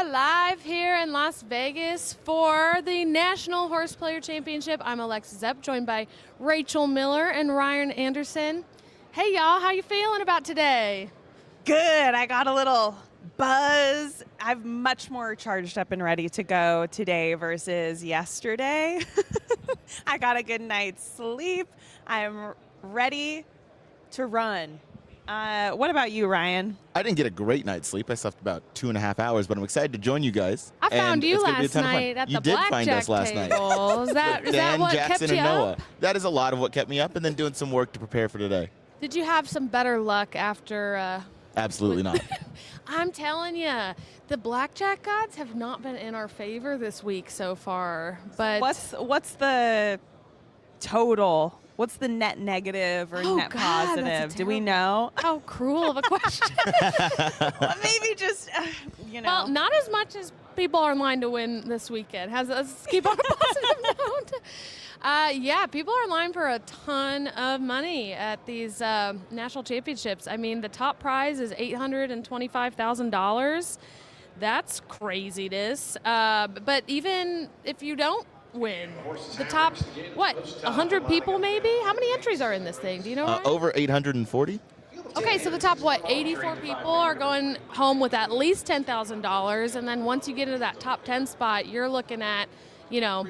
live here in Las Vegas for the National Horseplayers Championship. I'm Alexa Zepp, joined by Rachel Miller and Ryan Anderson. Hey, y'all, how you feeling about today? Good. I got a little buzz. I'm much more charged up and ready to go today versus yesterday. I got a good night's sleep. I'm ready to run. What about you, Ryan? I didn't get a great night's sleep. I slept about 2.5 hours, but I'm excited to join you guys. I found you last night at the blackjack table. You did find us last night. Is that what Jackson, kept you and Noah. up? That is a lot of what kept me up, and then doing some work to prepare for today. Did you have some better luck after? Absolutely not. I'm telling you, the blackjack gods have not been in our favor this week so far. But what's the total? What's the net negative or net positive? Do we know? How cruel of a question. Well, maybe just, you know. Well, not as much as people are in line to win this weekend. Let's keep on a positive note. Yeah, people are in line for a ton of money at these national championships. I mean, the top prize is $825,000. That's craziness. But even if you don't win, the top, 100 people maybe? How many entries are in this thing? Do you know? Over 840. Okay, so the top, 84 people are going home with at least $10,000. And then once you get into that top 10 spot, you're looking at, you know,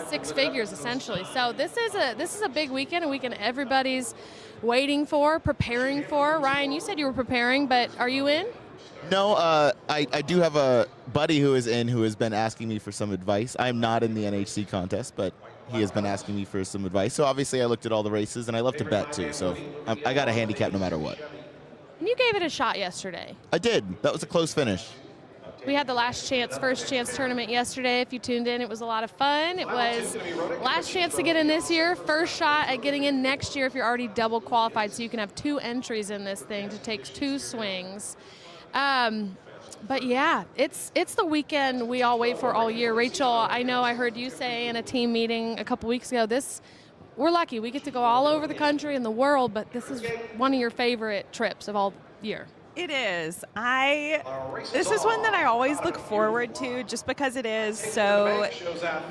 6 figures essentially. So this is a big weekend, a weekend everybody's waiting for, preparing for. Ryan, you said you were preparing, but are you in? No, I do have a buddy who is in who has been asking me for some advice. I'm not in the NHC contest, but he has been asking me for some advice. So obviously I looked at all the races, and I love to bet too. So I got a handicap no matter what. And you gave it a shot yesterday. I did. That was a close finish. We had the first chance tournament yesterday. If you tuned in, it was a lot of fun. It was last chance to get in this year, first shot at getting in next year if you're already double qualified. So you can have 2 entries in this thing to take 2 swings. But yeah, it's the weekend we all wait for all year. Rachel, I know I heard you say in a team meeting a couple weeks ago, we're lucky. We get to go all over the country and the world, but this is one of your favorite trips of all year. It is. This is one that I always look forward to just because it is so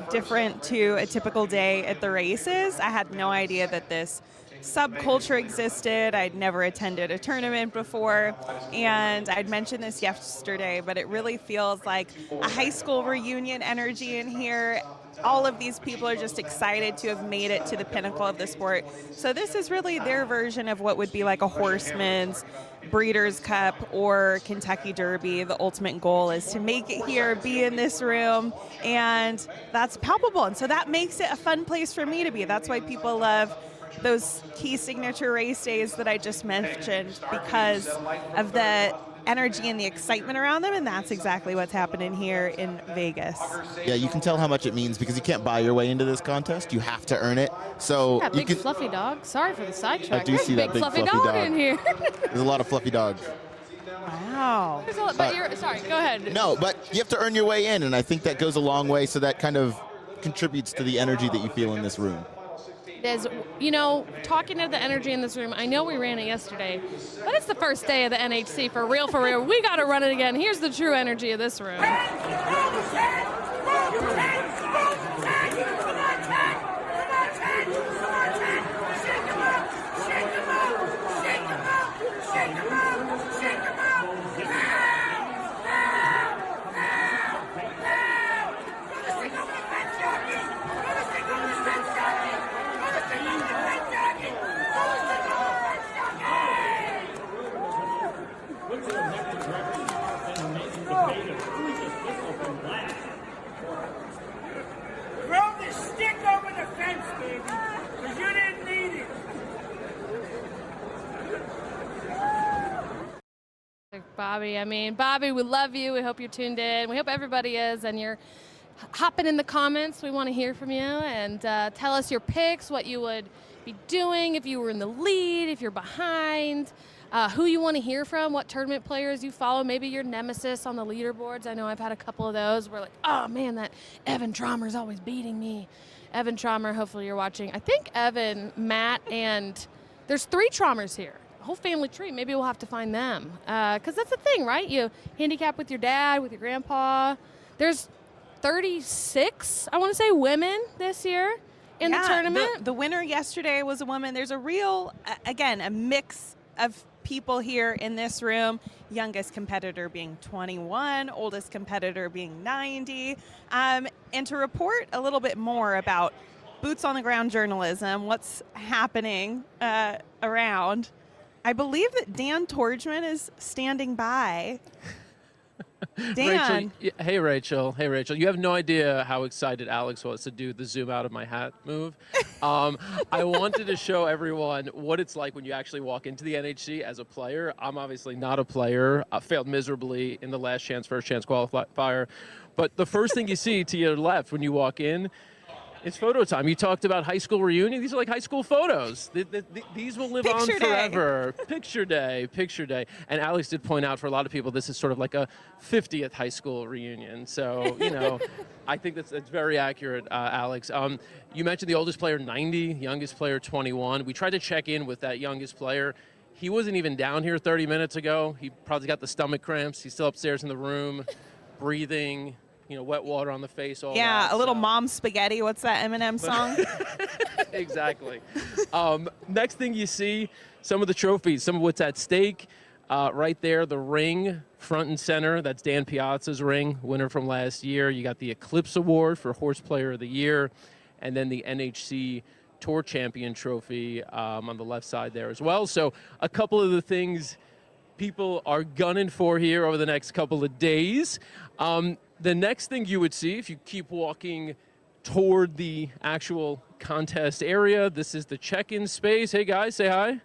different to a typical day at the races. I had no idea that this subculture existed. I'd never attended a tournament before, and I'd mentioned this yesterday, but it really feels like a high school reunion energy in here. All of these people are just excited to have made it to the pinnacle of the sport. So this is really their version of what would be like a Horseman's Breeders' Cup or Kentucky Derby. The ultimate goal is to make it here, be in this room, and that's palpable. And so that makes it a fun place for me to be. That's why people love those key signature race days that I just mentioned, because of the energy and the excitement around them, and that's exactly what's happening here in Vegas. Yeah, you can tell how much it means because you can't buy your way into this contest. You have to earn it. So yeah, big fluffy dog. Sorry for the sidetrack. I do see that big fluffy dog in here. There's a lot of fluffy dogs. Wow. Sorry, go ahead. No, but you have to earn your way in, and I think that goes a long way, so that kind of contributes to the energy that you feel in this room. There's, talking to the energy in this room, I know we ran it yesterday, but it's the first day of the NHC for real, for real. We got to run it again. Here's the true energy of this room. Bobby, we love you. We hope you're tuned in. We hope everybody is, and you're hopping in the comments. We want to hear from you, and tell us your picks, what you would be doing if you were in the lead, if you're behind, who you want to hear from, what tournament players you follow, maybe your nemesis on the leaderboards. I know I've had a couple of those where like, oh man, that Evan Trommer's always beating me. Evan Trommer, hopefully you're watching. I think Evan, Matt, and there's 3 Trommers here. whole family tree. Maybe we'll have to find them. Because that's the thing, right? You handicap with your dad, with your grandpa. There's 36, I want to say, women this year in the tournament. The winner yesterday was a woman. There's a real, again, a mix of people here in this room. Youngest competitor being 21, oldest competitor being 90. And to report a little bit more about boots on the ground journalism, what's happening around, I believe that Dan Tordjman is standing by. Dan. Rachel. Hey, Rachel. You have no idea how excited Alex was to do the zoom out of my hat move. I wanted to show everyone what it's like when you actually walk into the NHC as a player. I'm obviously not a player. I failed miserably in the last chance, first chance qualifier. But the first thing you see to your left when you walk in, it's photo time. You talked about high school reunion. These are like high school photos. These will live on forever. Picture day. And Alex did point out for a lot of people, this is sort of like a 50th high school reunion. So, you know, I think that's very accurate, Alex. You mentioned the oldest player, 90, youngest player, 21. We tried to check in with that youngest player. He wasn't even down here 30 minutes ago. He probably got the stomach cramps. He's still upstairs in the room, breathing. You know, wet water on the face, all that. Yeah, a little mom spaghetti. What's that Eminem song? Exactly. Next thing you see, some of the trophies, some of what's at stake. Right there, the ring, front and center. That's Dan Piazza's ring, winner from last year. You got the Eclipse Award for Horseplayer of the Year, and then the NHC Tour Champion Trophy on the left side there as well. So a couple of the things people are gunning for here over the next couple of days. The next thing you would see if you keep walking toward the actual contest area, this is the check-in space. Hey guys, say hi.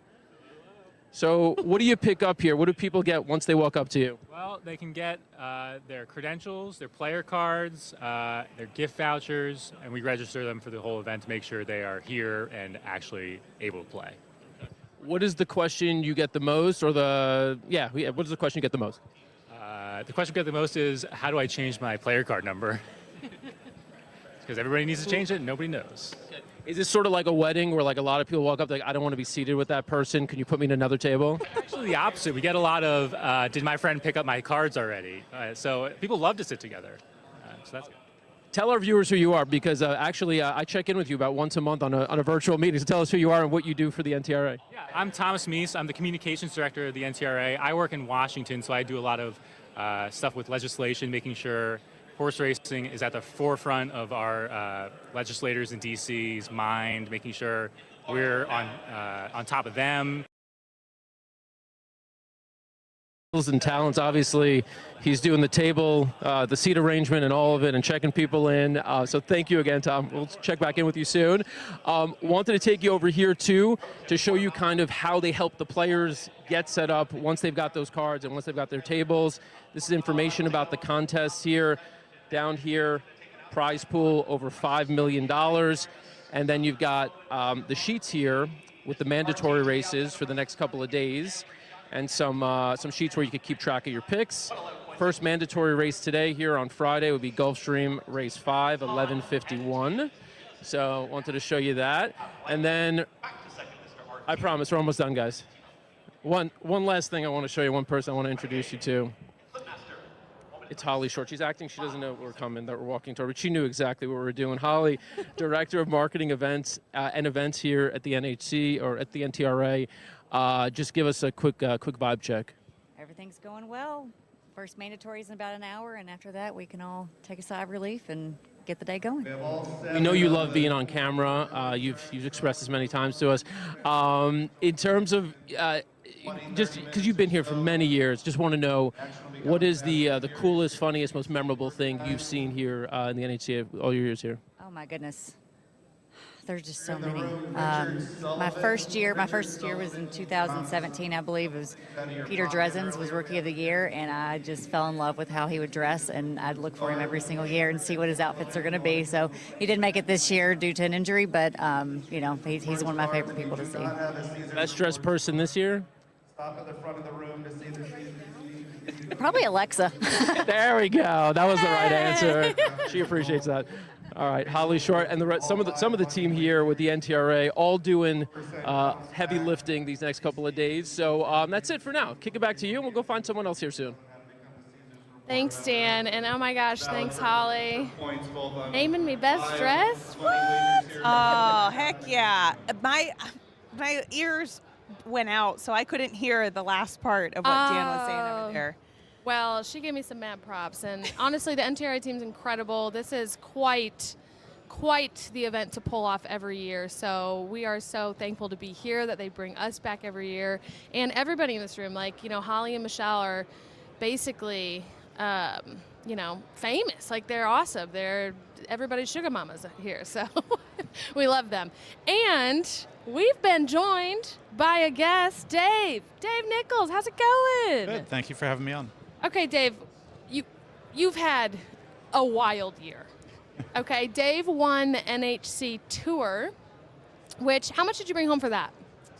So what do you pick up here? What do people get once they walk up to you? Well, they can get their credentials, their player cards, their gift vouchers, and we register them for the whole event to make sure they are here and actually able to play. What is the question you get the most, or what is the question you get the most? The question we get the most is, how do I change my player card number? Because everybody needs to change it and nobody knows. Is this sort of like a wedding where like a lot of people walk up like, I don't want to be seated with that person. Can you put me in another table? Actually the opposite. We get a lot of, did my friend pick up my cards already? So people love to sit together. So that's good. Tell our viewers who you are, because actually I check in with you about once a month on a virtual meeting. So tell us who you are and what you do for the NTRA. Yeah, I'm Thomas Meese. I'm the communications director of the NTRA. I work in Washington, so I do a lot of stuff with legislation, making sure horse racing is at the forefront of our legislators in DC's mind, making sure we're on top of them. And talents, obviously, he's doing the table, the seat arrangement and all of it and checking people in. So thank you again, Tom. We'll check back in with you soon. Wanted to take you over here, too, to show you kind of how they help the players get set up once they've got those cards and once they've got their tables. This is information about the contests here. Down here, prize pool over $5 million. And then you've got the sheets here with the mandatory races for the next couple of days. And some sheets where you could keep track of your picks. First mandatory race today here on Friday would be Gulfstream Race 5, 11:51. So wanted to show you that. And then, I promise, we're almost done, guys. One last thing I want to show you, one person I want to introduce you to. It's Holly Short. She's acting. She doesn't know we're coming, that we're walking toward, but she knew exactly what we were doing. Holly, Director of Marketing Events and Events here at the NHC, or at the NTRA. Just give us a quick vibe check. Everything's going well. First mandatory is in about an hour, and after that we can all take a sigh of relief and get the day going. We know you love being on camera. You've expressed this many times to us. In terms of just because you've been here for many years, just want to know, what is the coolest, funniest, most memorable thing you've seen here in the NHC all your years here? Oh my goodness. There's just so many. My first year was in 2017, I believe. It was Peter Drezen's was Rookie of the Year, and I just fell in love with how he would dress, and I'd look for him every single year and see what his outfits are going to be. So he didn't make it this year due to an injury, but you know, he's one of my favorite people to see. Best dressed person this year? Stop at the front of the room to see the sheet. Probably Alexa. There we go. That was the right answer. She appreciates that. All right, Holly Short and some of the team here with the NTRA all doing heavy lifting these next couple of days. So that's it for now. Kick it back to you, and we'll go find someone else here soon. Thanks, Dan, and oh my gosh, thanks, Holly. Naming me best dressed? What? Oh, heck yeah. My ears went out, so I couldn't hear the last part of what Dan was saying over there. Well, she gave me some mad props, and honestly, the NTRA team's incredible. This is quite the event to pull off every year, so we are so thankful to be here, that they bring us back every year, and everybody in this room, like, Holly and Michelle are basically, famous. Like, they're awesome. They're everybody's sugar mamas here, so we love them. And we've been joined by a guest, Dave Nichols. How's it going? Good. Thank you for having me on. Okay, Dave, you've had a wild year. Okay, Dave won the NHC Tour, how much did you bring home for that?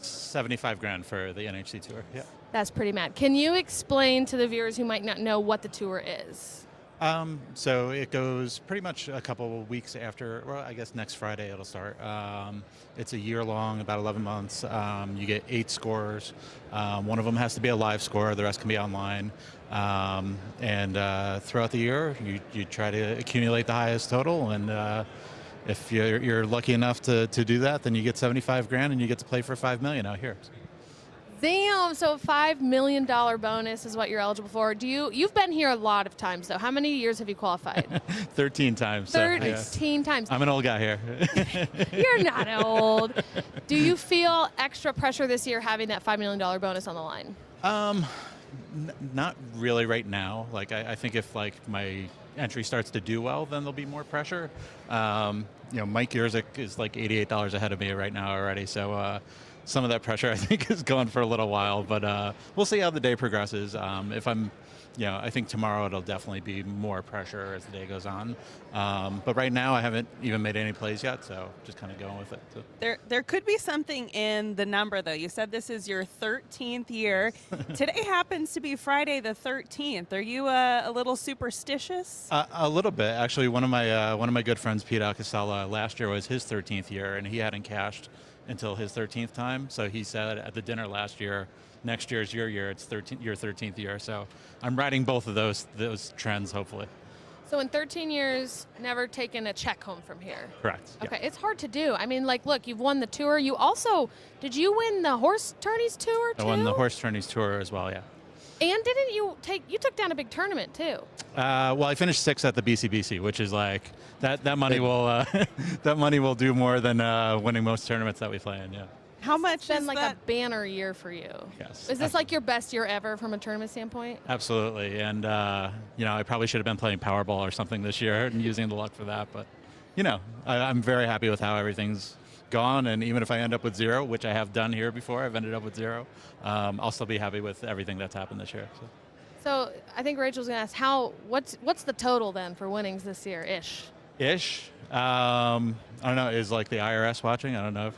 $75,000 for the NHC Tour. Yeah. That's pretty mad. Can you explain to the viewers who might not know what the tour is? So it goes pretty much a couple of weeks after, well, I guess next Friday it'll start. It's a year long, about 11 months. You get 8 scores. One of them has to be a live score, the rest can be online. And throughout the year, you try to accumulate the highest total. And if you're lucky enough to do that, then you get $75,000 and you get to play for $5 million out here. Damn, so a $5 million bonus is what you're eligible for. You've been here a lot of times, though. How many years have you qualified? 13 times. 13 times. I'm an old guy here. You're not old. Do you feel extra pressure this year having that $5 million bonus on the line? Not really right now. Like, I think if my entry starts to do well, then there'll be more pressure. Mike Yerzik is like $88 ahead of me right now already, so some of that pressure I think is going for a little while, but we'll see how the day progresses. If I'm, I think tomorrow it'll definitely be more pressure as the day goes on. But right now I haven't even made any plays yet, so just kind of going with it. So. There could be something in the number, though. You said this is your 13th year. Today happens to be Friday the 13th. Are you a little superstitious? A little bit, actually. One of my good friends, Pete Alcasella, last year was his 13th year, and he hadn't cashed until his 13th time. So he said at the dinner last year, next year is your year. It's your 13th year. So I'm riding both of those trends, hopefully. So in 13 years, never taken a check home from here? Correct. Okay, yeah. It's hard to do. I mean, look, you've won the tour. You also, did you win the Horse Tourneys Tour too? I won the Horse Tourneys Tour as well, yeah. And didn't you took down a big tournament too? Well, I finished 6th at the BCBC, which is like that money will that money will do more than winning most tournaments that we play in. Yeah. How much it's been is like that? a banner year for you? Yes. Is this like your best year ever from a tournament standpoint? Absolutely, and I probably should have been playing Powerball or something this year and using the luck for that, but I'm very happy with how everything's gone, and even if I end up with 0, which I have done here before, I've ended up with 0, I'll still be happy with everything that's happened this year. So I think Rachel's going to ask, what's the total then for winnings this year, ish? I don't know, is like the IRS watching? I don't know if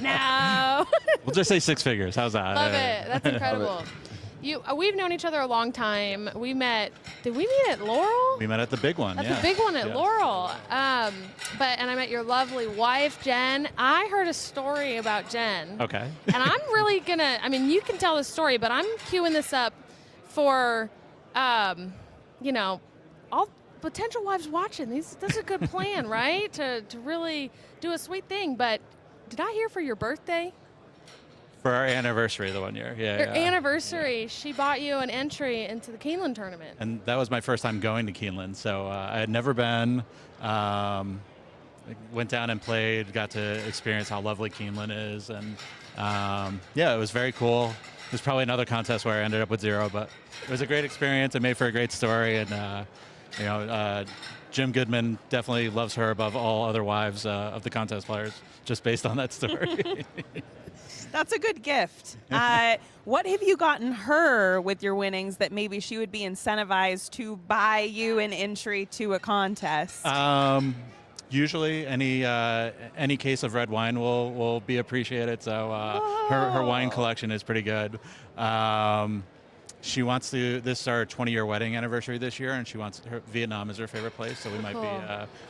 No. We'll just say 6 figures. How's that? Love it. That's incredible. We've known each other a long time. Did we meet at Laurel? We met at the big one. At the big one at Laurel. And I met your lovely wife, Jen. I heard a story about Jen. Okay. And I'm really you can tell the story, but I'm queuing this up for, all potential wives watching. That's a good plan, right? To really do a sweet thing. But did I hear for your birthday? For our anniversary the one year, yeah. Your anniversary, she bought you an entry into the Keeneland tournament. And that was my first time going to Keeneland, so I had never been. Went down and played, got to experience how lovely Keeneland is, and it was very cool. There's probably another contest where I ended up with 0, but it was a great experience. It made for a great story, and Jim Goodman definitely loves her above all other wives of the contest players, just based on that story. That's a good gift. What have you gotten her with your winnings that maybe she would be incentivized to buy you an entry to a contest? Usually, any case of red wine will be appreciated. So her wine collection is pretty good. she wants to. This is our 20-year wedding anniversary this year, and she wants Vietnam is her favorite place. So we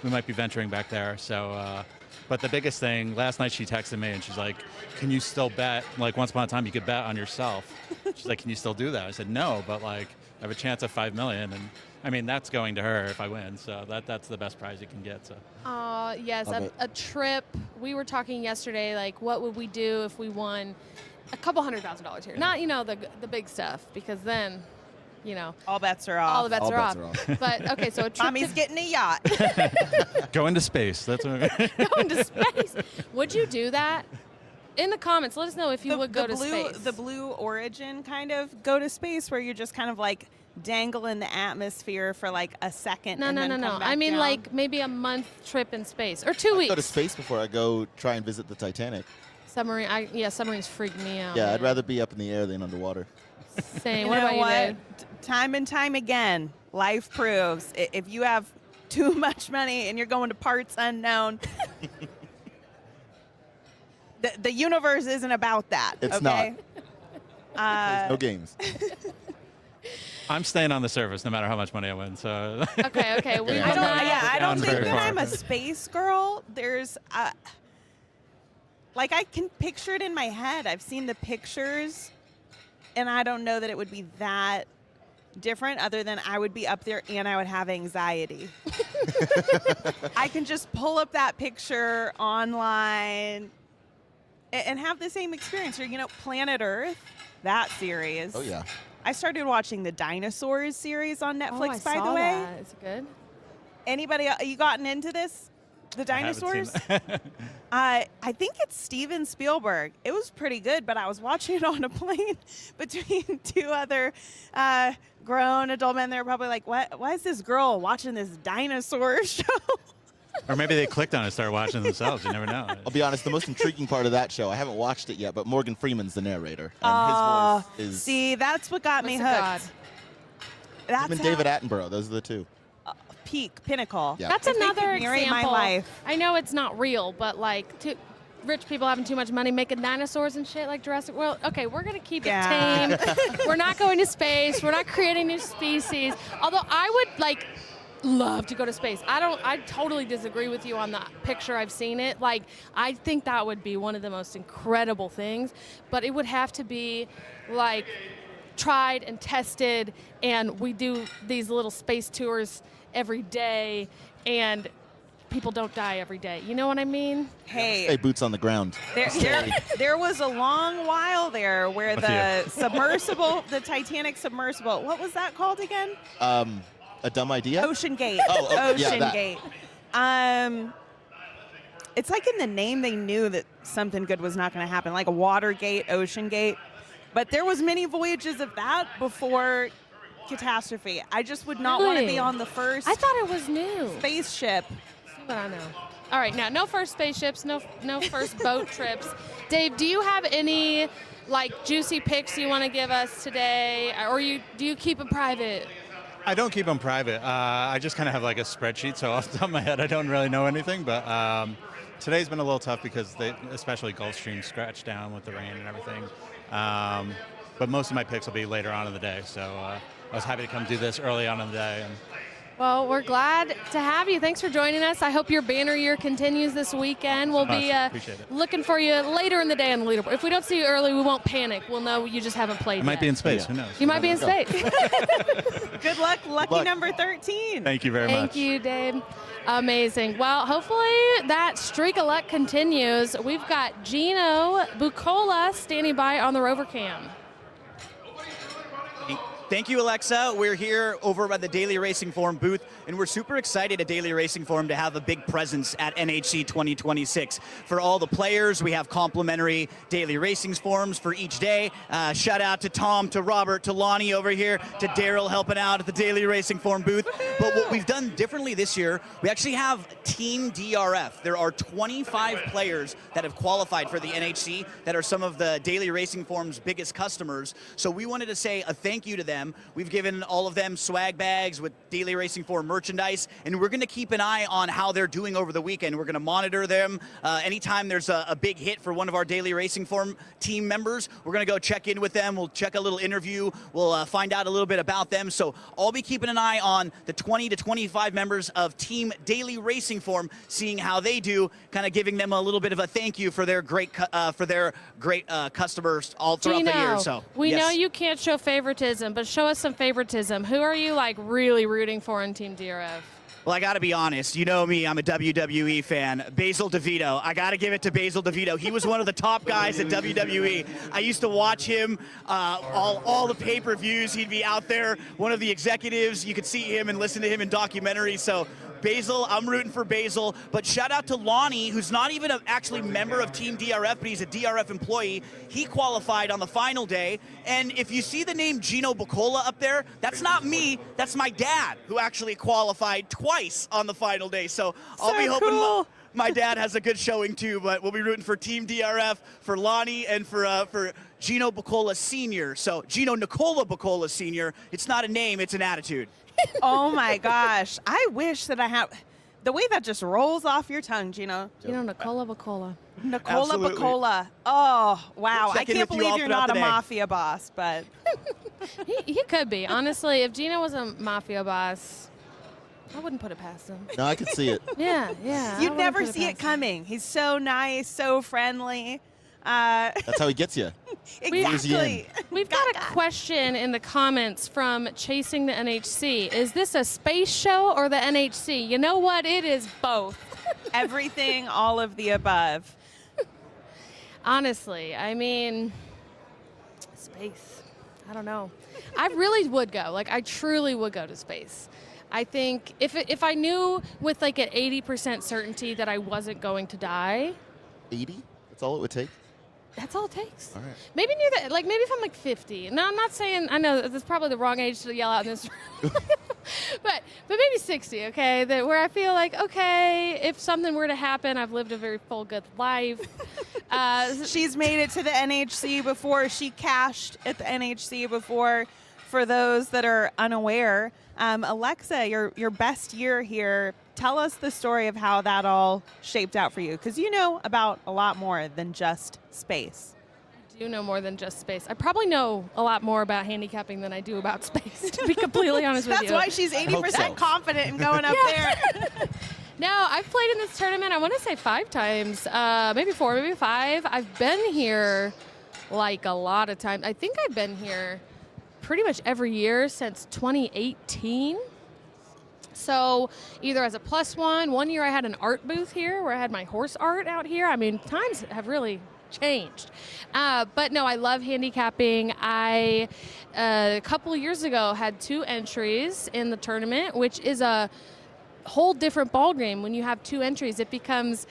might be venturing back there. So, but the biggest thing last night, she texted me and she's like, "Can you still bet? Like once upon a time, you could bet on yourself." She's like, "Can you still do that?" I said, "No, but like I have a chance of $5 million, and I mean that's going to her if I win. So that's the best prize you can get." So. Yes, a trip. We were talking yesterday, like what would we do if we won a couple $100,000 here? Not, the big stuff, because then, all bets are off. all the bets are off. But okay, so a trip Mommy's getting a yacht. Go into space. That's what go into space. Would you do that? In the comments, let us know if you would go to space. The Blue Origin kind of go to space, where you're just kind of like dangle in the atmosphere for like a second. No. I mean, down. like maybe a month trip in space or 2 weeks. Go to space before I go try and visit the Titanic. Submarine. Submarines freak me out. Yeah, I'd rather be up in the air than underwater. Same. What about you, Dave? Time and time again, life proves if you have too much money and you're going to parts unknown, the universe isn't about that. It's okay? not. No games. I'm staying on the surface no matter how much money I win. So. Okay. I don't think very that far. I'm a space girl. There's like I can picture it in my head. I've seen the pictures, and I don't know that it would be that different, other than I would be up there and I would have anxiety. I can just pull up that picture online and have the same experience. Or, Planet Earth, that series. Oh, yeah. I started watching the Dinosaurs series on Netflix, I by saw the way. that. Is it good? Anybody, you gotten into this? The Dinosaurs? I think it's Steven Spielberg. It was pretty good, but I was watching it on a plane between two other grown adult men. They were probably like, why is this girl watching this dinosaur show? Or maybe they clicked on it and started watching themselves. You never know. I'll be honest, the most intriguing part of that show, I haven't watched it yet, but Morgan Freeman's the narrator. And his voice is... See, that's what got me hooked. Him and David Attenborough, those are the two. Pinnacle. Yeah. That's If they another could narrate example. my life. I know it's not real, but like rich people having too much money making dinosaurs and shit like Jurassic World. Okay, we're going to keep it tame. We're not going to space. We're not creating new species. Although I would love to go to space. I totally disagree with you on the picture. I've seen it. Like, I think that would be one of the most incredible things, but it would have to be like tried and tested, and we do these little space tours every day, and people don't die every day. You know what I mean? Hey, Stay boots on the ground. There was a long while there where the submersible, the Titanic submersible, what was that called again? A dumb idea? Ocean Gate. Ocean Gate. It's like in the name they knew that something good was not going to happen, like a Watergate, Ocean Gate. But there was many voyages of that before catastrophe. I just would not want to be on the first. I thought it was new. Spaceship. See what I know. All right, now no first spaceships, no first boat trips. Dave, do you have any juicy picks you want to give us today, or do you keep it private? I don't keep them private. I just kind of have a spreadsheet, so off the top of my head, I don't really know anything. But today's been a little tough because especially Gulfstream scratched down with the rain and everything. But most of my picks will be later on in the day, so I was happy to come do this early on in the day. Well, we're glad to have you. Thanks for joining us. I hope your banner year continues this weekend. We'll be looking for you later in the day on the leaderboard. If we don't see you early, we won't panic. We'll know you just haven't played I might be in space. Who knows? You might be in space. Good luck. Lucky number 13. Thank you very much. Thank you, Dave. Amazing. Well, hopefully that streak of luck continues. We've got Gino Buccola standing by on the Rover Cam. Thank you, Alexa. We're here over by the Daily Racing Forum booth, and we're super excited at Daily Racing Forum to have a big presence at NHC 2026. For all the players, we have complimentary Daily Racing Forums for each day. Shout out to Tom, to Robert, to Lonnie over here, to Daryl helping out at the Daily Racing Forum booth. But what we've done differently this year, we actually have Team DRF. There are 25 players that have qualified for the NHC that are some of the Daily Racing Forum's biggest customers. So we wanted to say a thank you to them them. We've given all of them swag bags with Daily Racing Form merchandise, and we're going to keep an eye on how they're doing over the weekend. We're going to monitor them. Anytime there's a big hit for one of our Daily Racing Form team members, we're going to go check in with them. We'll check a little interview. We'll find out a little bit about them. So I'll be keeping an eye on the 20 to 25 members of Team Daily Racing Form, seeing how they do, kind of giving them a little bit of a thank you for their great customers all throughout the year. So we know you can't show favoritism, but show us some favoritism. Who are you like really rooting for in Team DRF? Well, I got to be honest. You know me, I'm a WWE fan. Basil DeVito. I got to give it to Basil DeVito. He was one of the top guys at WWE. I used to watch him all the pay-per-views. He'd be out there, one of the executives. You could see him and listen to him in documentaries. So Basil, I'm rooting for Basil. But shout out to Lonnie, who's not even actually member of Team DRF, but he's a DRF employee. He qualified on the final day. And if you see the name Gino Buccola up there, that's not me. That's my dad, who actually qualified twice on the final day. So I'll be hoping my dad has a good showing too. But we'll be rooting for Team DRF, for Lonnie, and for Gino Bakola Sr. So Gino Nicola Bakola Sr. It's not a name, it's an attitude. Oh my gosh. I wish that I had the way that just rolls off your tongue, Gino. Nicola Bakola. Nicola Absolutely. Bakola. Oh, wow. I Check in can't with you believe all you're throughout not a the day. mafia boss, but He could be. Honestly, if Gino was a mafia boss, I wouldn't put it past him. No, I can see it. Yeah. I you'd wouldn't never put see it past him. coming. He's so nice, so friendly. That's how he gets you. Exactly. We've got a question in the comments from Chasing the NHC. Is this a space show or the NHC? You know what? It is both. Everything, all of the above. Honestly, I mean, space. I don't know. I really would go. Like, I truly would go to space. I think if I knew with like an 80% certainty that I wasn't going to die. 80? That's all it would take? That's all it takes. All right. Maybe near the, like maybe if I'm like 50. No, I'm not saying, I know that's probably the wrong age to yell out in this room. but maybe 60, okay? Where I feel like, okay, if something were to happen, I've lived a very full, good life. She's made it to the NHC before. She cashed at the NHC before. For those that are unaware, Alexa, your best year here, tell us the story of how that all shaped out for you, because you know about a lot more than just space. I do know more than just space. I probably know a lot more about handicapping than I do about space, to be completely honest with you. That's why she's 80% so. confident in going up there. No, I've played in this tournament, I want to say 5 times, maybe 4, maybe 5. I've been here like a lot of times. I think I've been here pretty much every year since 2018. So either as a +1, one year I had an art booth here where I had my horse art out here. I mean, times have really changed. But no, I love handicapping. I, a couple of years ago, had 2 entries in the tournament, which is a whole different ball game. When you have 2 entries, it becomes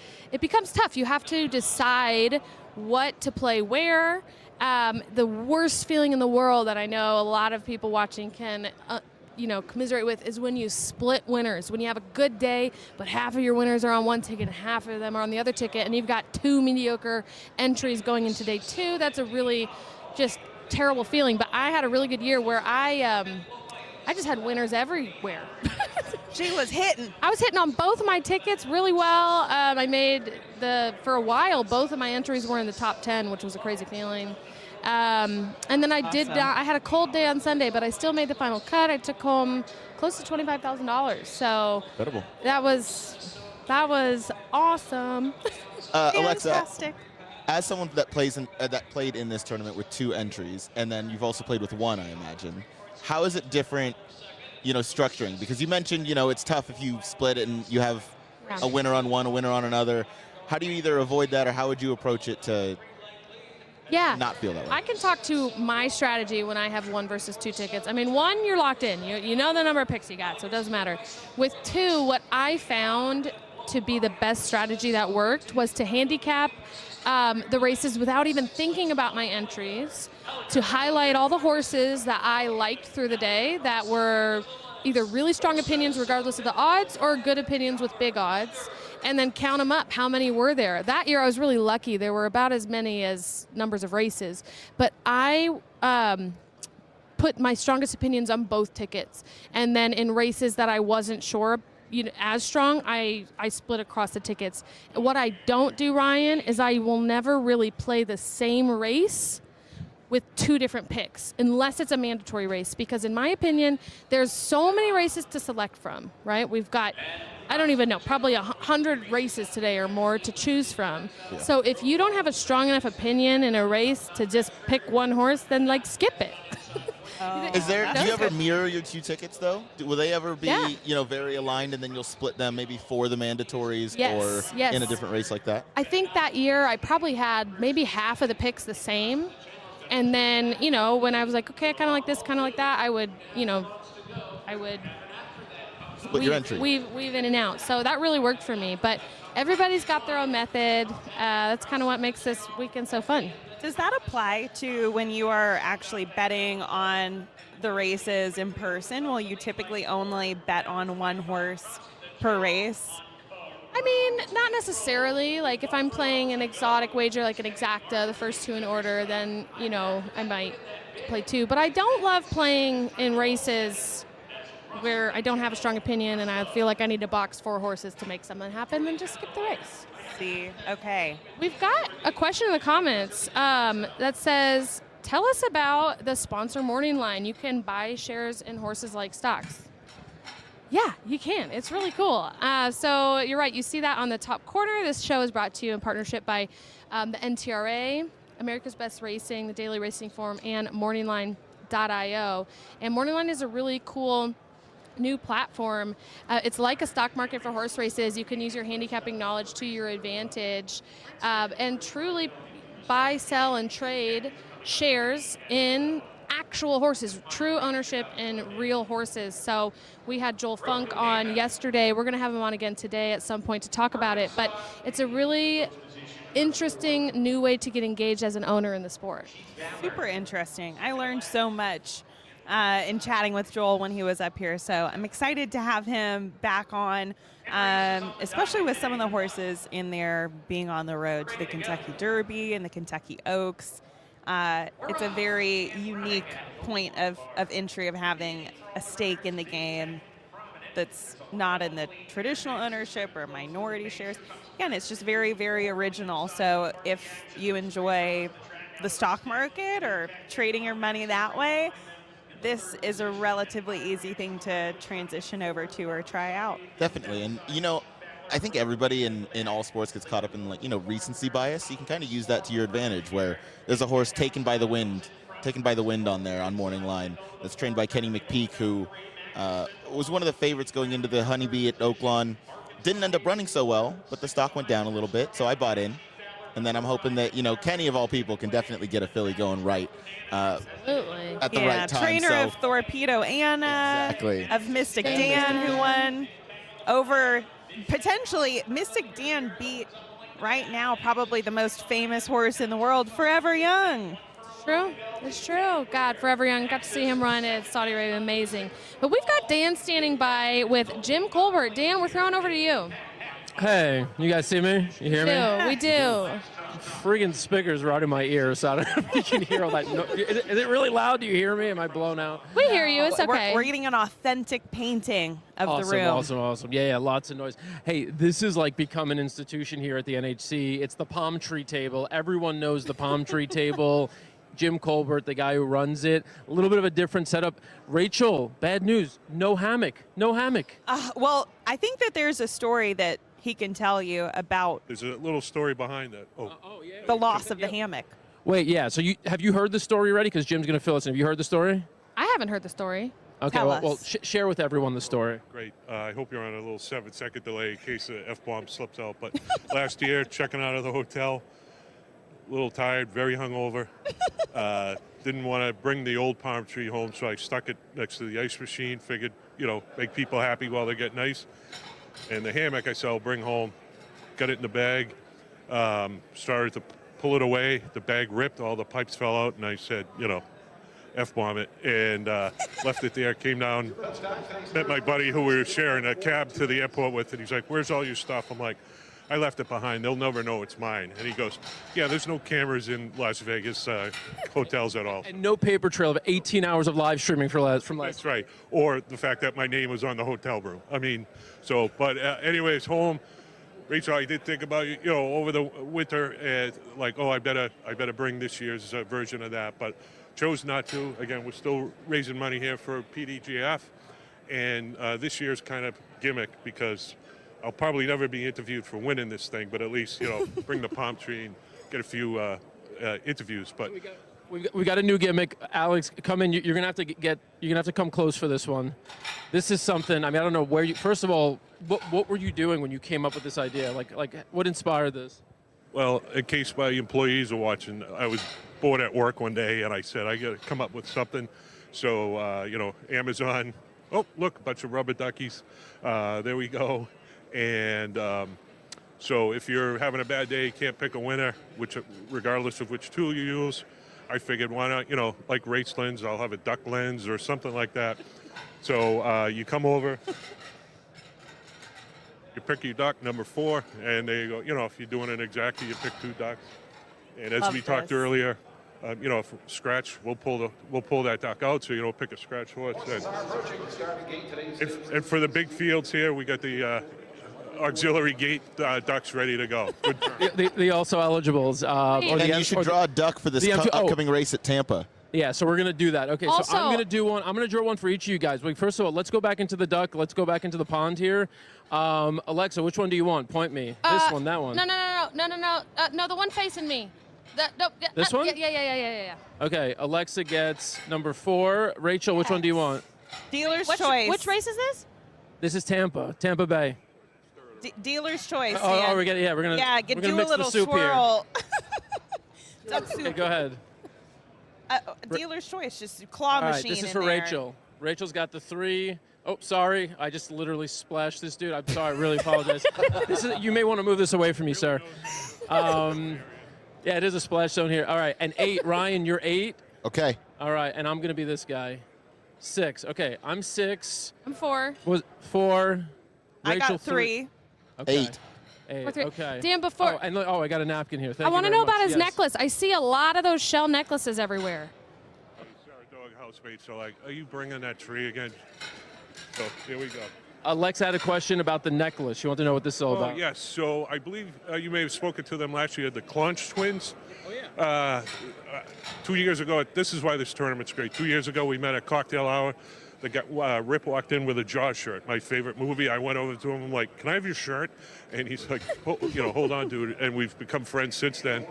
tough. You have to decide what to play where. The worst feeling in the world that I know a lot of people watching can commiserate with is when you split winners. When you have a good day, but half of your winners are on one ticket and half of them are on the other ticket, and you've got 2 mediocre entries going into day 2. That's a really just terrible feeling. But I had a really good year where I just had winners everywhere. She was hitting. I was hitting on both of my tickets really well. I made for a while, both of my entries were in the top 10, which was a crazy feeling. And then I had a cold day on Sunday, but I still made the final cut. I took home close to $25,000. So Incredible. that was awesome. Alexa, Fantastic. as someone that played in this tournament with 2 entries, and then you've also played with 1, I imagine, how is it different, structuring? Because you mentioned, it's tough if you split it and you have a winner on one, a winner on another. How do you either avoid that, or how would you approach it to not feel that way? I can talk to my strategy when I have 1 versus 2 tickets. I mean, 1, you're locked in. You know the number of picks you got, so it doesn't matter. With 2, what I found to be the best strategy that worked was to handicap the races without even thinking about my entries, to highlight all the horses that I liked through the day that were either really strong opinions regardless of the odds or good opinions with big odds, and then count them up. How many were there? That year I was really lucky. There were about as many as numbers of races. But I put my strongest opinions on both tickets. And then in races that I wasn't sure as strong, I split across the tickets. What I don't do, Ryan, is I will never really play the same race with two different picks, unless it's a mandatory race, because in my opinion, there's so many races to select from, right? We've got, I don't even know, probably 100 races today or more to choose from. Yeah. So if you don't have a strong enough opinion in a race to just pick one horse, then like skip it. Do you ever mirror your two tickets though? Will they ever be, very aligned, and then you'll split them maybe for the mandatories or in a different race like that? I think that year I probably had maybe half of the picks the same. And then, when I was like, okay, I kind of like this, kind of like that, I would split your entry. Weave in and out. So that really worked for me. But everybody's got their own method. That's kind of what makes this weekend so fun. Does that apply to when you are actually betting on the races in person? Will you typically only bet on one horse per race? I mean, not necessarily. Like if I'm playing an exotic wager, like an exacta, the first two in order, then, I might play two. But I don't love playing in races where I don't have a strong opinion and I feel like I need to box 4 horses to make something happen, then just skip the race. See, okay. We've got a question in the comments that says, tell us about the sponsor morning line. You can buy shares in horses like stocks. Yeah, you can. It's really cool. So you're right. You see that on the top corner. This show is brought to you in partnership by the NTRA, America's Best Racing, the Daily Racing Forum, and MorningLine.io. And MorningLine is a really cool new platform. It's like a stock market for horse races. You can use your handicapping knowledge to your advantage and truly buy, sell, and trade shares in actual horses, true ownership in real horses. So we had Joel Funk on yesterday. We're going to have him on again today at some point to talk about it. But it's a really interesting new way to get engaged as an owner in the sport. Super interesting. I learned so much in chatting with Joel when he was up here. So I'm excited to have him back on, especially with some of the horses in there being on the road to the Kentucky Derby and the Kentucky Oaks. It's a very unique point of entry of having a stake in the game that's not in the traditional ownership or minority shares. Again, it's just very, very original. So if you enjoy the stock market or trading your money that way, this is a relatively easy thing to transition over to or try out. Definitely. And, I think everybody in all sports gets caught up in recency bias. You can kind of use that to your advantage, where there's a horse taken by the wind on there on Morning Line that's trained by Kenny McPeak, who was one of the favorites going into the Honeybee at Oaklawn. Didn't end up running so well, but the stock went down a little bit, so I bought in. And then I'm hoping that, Kenny of all people can definitely get a filly going right Absolutely. at the right time. Trainer of Torpedo Anna, exactly. of Mystic Dan, who won over... Potentially, Mystic Dan beat right now probably the most famous horse in the world, Forever Young. True. It's true. God, Forever Young. Got to see him run at Saudi Arabia. Amazing. But we've got Dan standing by with Jim Colbert. Dan, we're throwing over to you. Hey, you guys see me? You hear me? We do. Friggin' speakers right in my ears, so I don't know if you can hear all that. Is it really loud? Do you hear me? Am I blown out? We hear you. It's okay. We're getting an authentic painting of the room. Awesome. Yeah, lots of noise. Hey, this is like become an institution here at the NHC. It's the palm tree table. Everyone knows the palm tree table. Jim Colbert, the guy who runs it. A little bit of a different setup. Rachel, bad news. No hammock. Well, I think that there's a story that he can tell you about. There's a little story behind that. The loss of the hammock. Wait, yeah. So have you heard the story already? Because Jim's going to fill us in. Have you heard the story? I haven't heard the story. Okay, Tell well, us. share with everyone the story. Great. I hope you're on a little 7-second delay in case the F-bomb slips out. But last year, checking out of the hotel, a little tired, very hungover. Didn't want to bring the old palm tree home, so I stuck it next to the ice machine. Figured, make people happy while they're getting ice. And the hammock I said I'll bring home, got it in the bag, started to pull it away. The bag ripped, all the pipes fell out, and I said, F-bomb it, and left it there, came down, met my buddy who we were sharing a cab to the airport with, and he's like, where's all your stuff? I'm like, I left it behind. They'll never know it's mine. And he goes, yeah, there's no cameras in Las Vegas hotels at all. And no paper trail of 18 hours of live streaming from last. That's right. Or the fact that my name was on the hotel room. I mean, so, but anyways, home. Rachel, I did think about, you know, over the winter, like, oh, I better bring this year's version of that, but chose not to. Again, we're still raising money here for PDJF, and this year's kind of gimmick because I'll probably never be interviewed for winning this thing, but at least, you know, bring the palm tree and get a few interviews. But we got a new gimmick. Alex, come in. You're gonna have to come close for this one. This is something. I mean, I don't know where you. First of all, what were you doing when you came up with this idea? Like what inspired this? Well, in case my employees are watching, I was bored at work one day, and I said I got to come up with something. So you know, Amazon. Oh, look, a bunch of rubber duckies. There we go. And so if you're having a bad day, can't pick a winner, regardless of which tool you use, I figured why not, you know, like race lens, I'll have a duck lens or something like that. So you come over, you pick your duck, number 4, and there you go. You know, if you're doing an exacta, you pick 2 ducks. And as we talked earlier, you know, from scratch, we'll pull that duck out, so you don't pick a scratch horse. And for the big fields here, we got the auxiliary gate ducks ready to go. the also eligibles. And you should draw a duck for this upcoming race at Tampa. Yeah, so we're going to do that. Okay, Also, so I'm going to do one. I'm going to draw one for each of you guys. Wait, first of all, let's go back into the duck. Let's go back into the pond here. Alexa, which one do you want? Point me. This one, that one. No, the one facing me. This one? Yeah. Okay, Alexa gets number 4. Rachel, which one do you want? Dealer's choice. Which race is this? This is Tampa Bay. Dealer's choice. Oh, we're gonna do mix a little the soup swirl. Okay, go ahead. Dealer's choice, just claw All right, machine. this is in for there. Rachel. Rachel's got the 3. Oh, sorry, I just literally splashed this dude. I'm sorry, I really apologize. You may want to move this away from me, sir. Yeah, it is a splash zone here. All right, and 8, Ryan, you're 8. Okay. All right, and I'm gonna be this guy. 6. Okay, I'm 6. I'm 4. Was 4. I Rachel, got 3. Okay. 8. 3. Okay. Dan, before I got a napkin here. Thank I you want to very know about much. his Yes. necklace. I see a lot of those shell necklaces everywhere. Dog housemates, so like, are you bringing that tree again? So here we go. Alexa had a question about the necklace. You want to know what this is all about? Yes, so I believe you may have spoken to them last year, the Claunch twins. Oh, yeah. 2 years ago, this is why this tournament's great. 2 years ago, we met at cocktail hour. The guy, Rip walked in with a Jaws shirt, my favorite movie. I went over to him, I'm like, can I have your shirt? And he's like, hold on, dude. And we've become friends since then.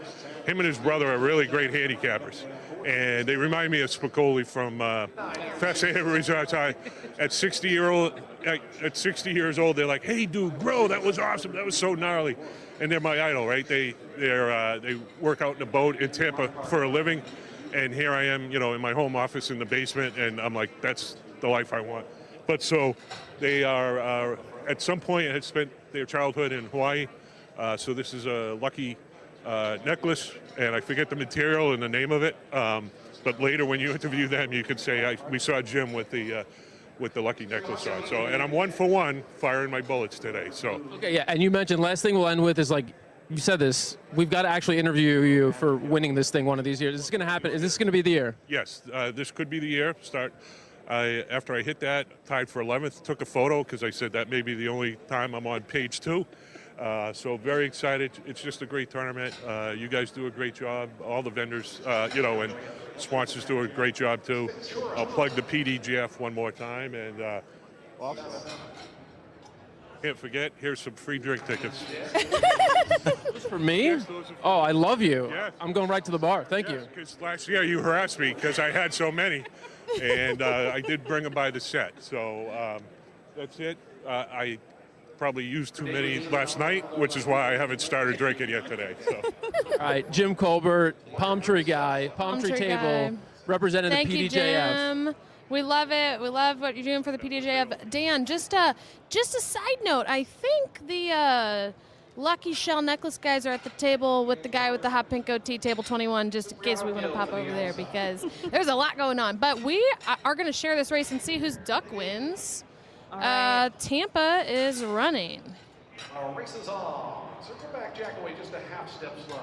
Him and his brother are really great handicappers. And they remind me of Spicoli from Fascinating Resorts High. At 60 years old, they're like, hey, dude, bro, that was awesome. That was so gnarly. And they're my idol, right? They work out in a boat in Tampa for a living. And here I am, in my home office in the basement, and I'm like, that's the life I want. But so they are, at some point, had spent their childhood in Hawaii. So this is a lucky necklace, and I forget the material and the name of it. But later, when you interview them, you could say, we saw Jim with the lucky necklace on. So, and I'm 1 for 1 firing my bullets today. So. Okay, yeah, and you mentioned last thing we'll end with is like. You said this. We've got to actually interview you for winning this thing one of these years. Is this going to happen? Is this going to be the year? Yes, this could be the year. After I hit that, tied for 11th, took a photo because I said that may be the only time I'm on page 2. So very excited. It's just a great tournament. You guys do a great job. All the vendors, and sponsors do a great job too. I'll plug the PDJF one more time, and also can't forget. Here's some free drink tickets. For me? Oh, I love you. Yeah. I'm going right to the bar. Thank you. Because last year you harassed me because I had so many, and I did bring them by the set. So that's it. I probably used too many last night, which is why I haven't started drinking yet today. So. All right, Jim Colbert, palm tree guy, palm tree table, guy. Representing Thank the PDJF. You, Jim. We love it. We love what you're doing for the PDJF. Dan, just a side note. I think the Lucky Shell necklace guys are at the table with the guy with the hot pink goatee, table 21, just in case we want to pop over there because there's a lot going on. But we are going to share this race and see whose duck wins. All right. Tampa is running. Our race is on. Circle back, Jack away just a half step slow.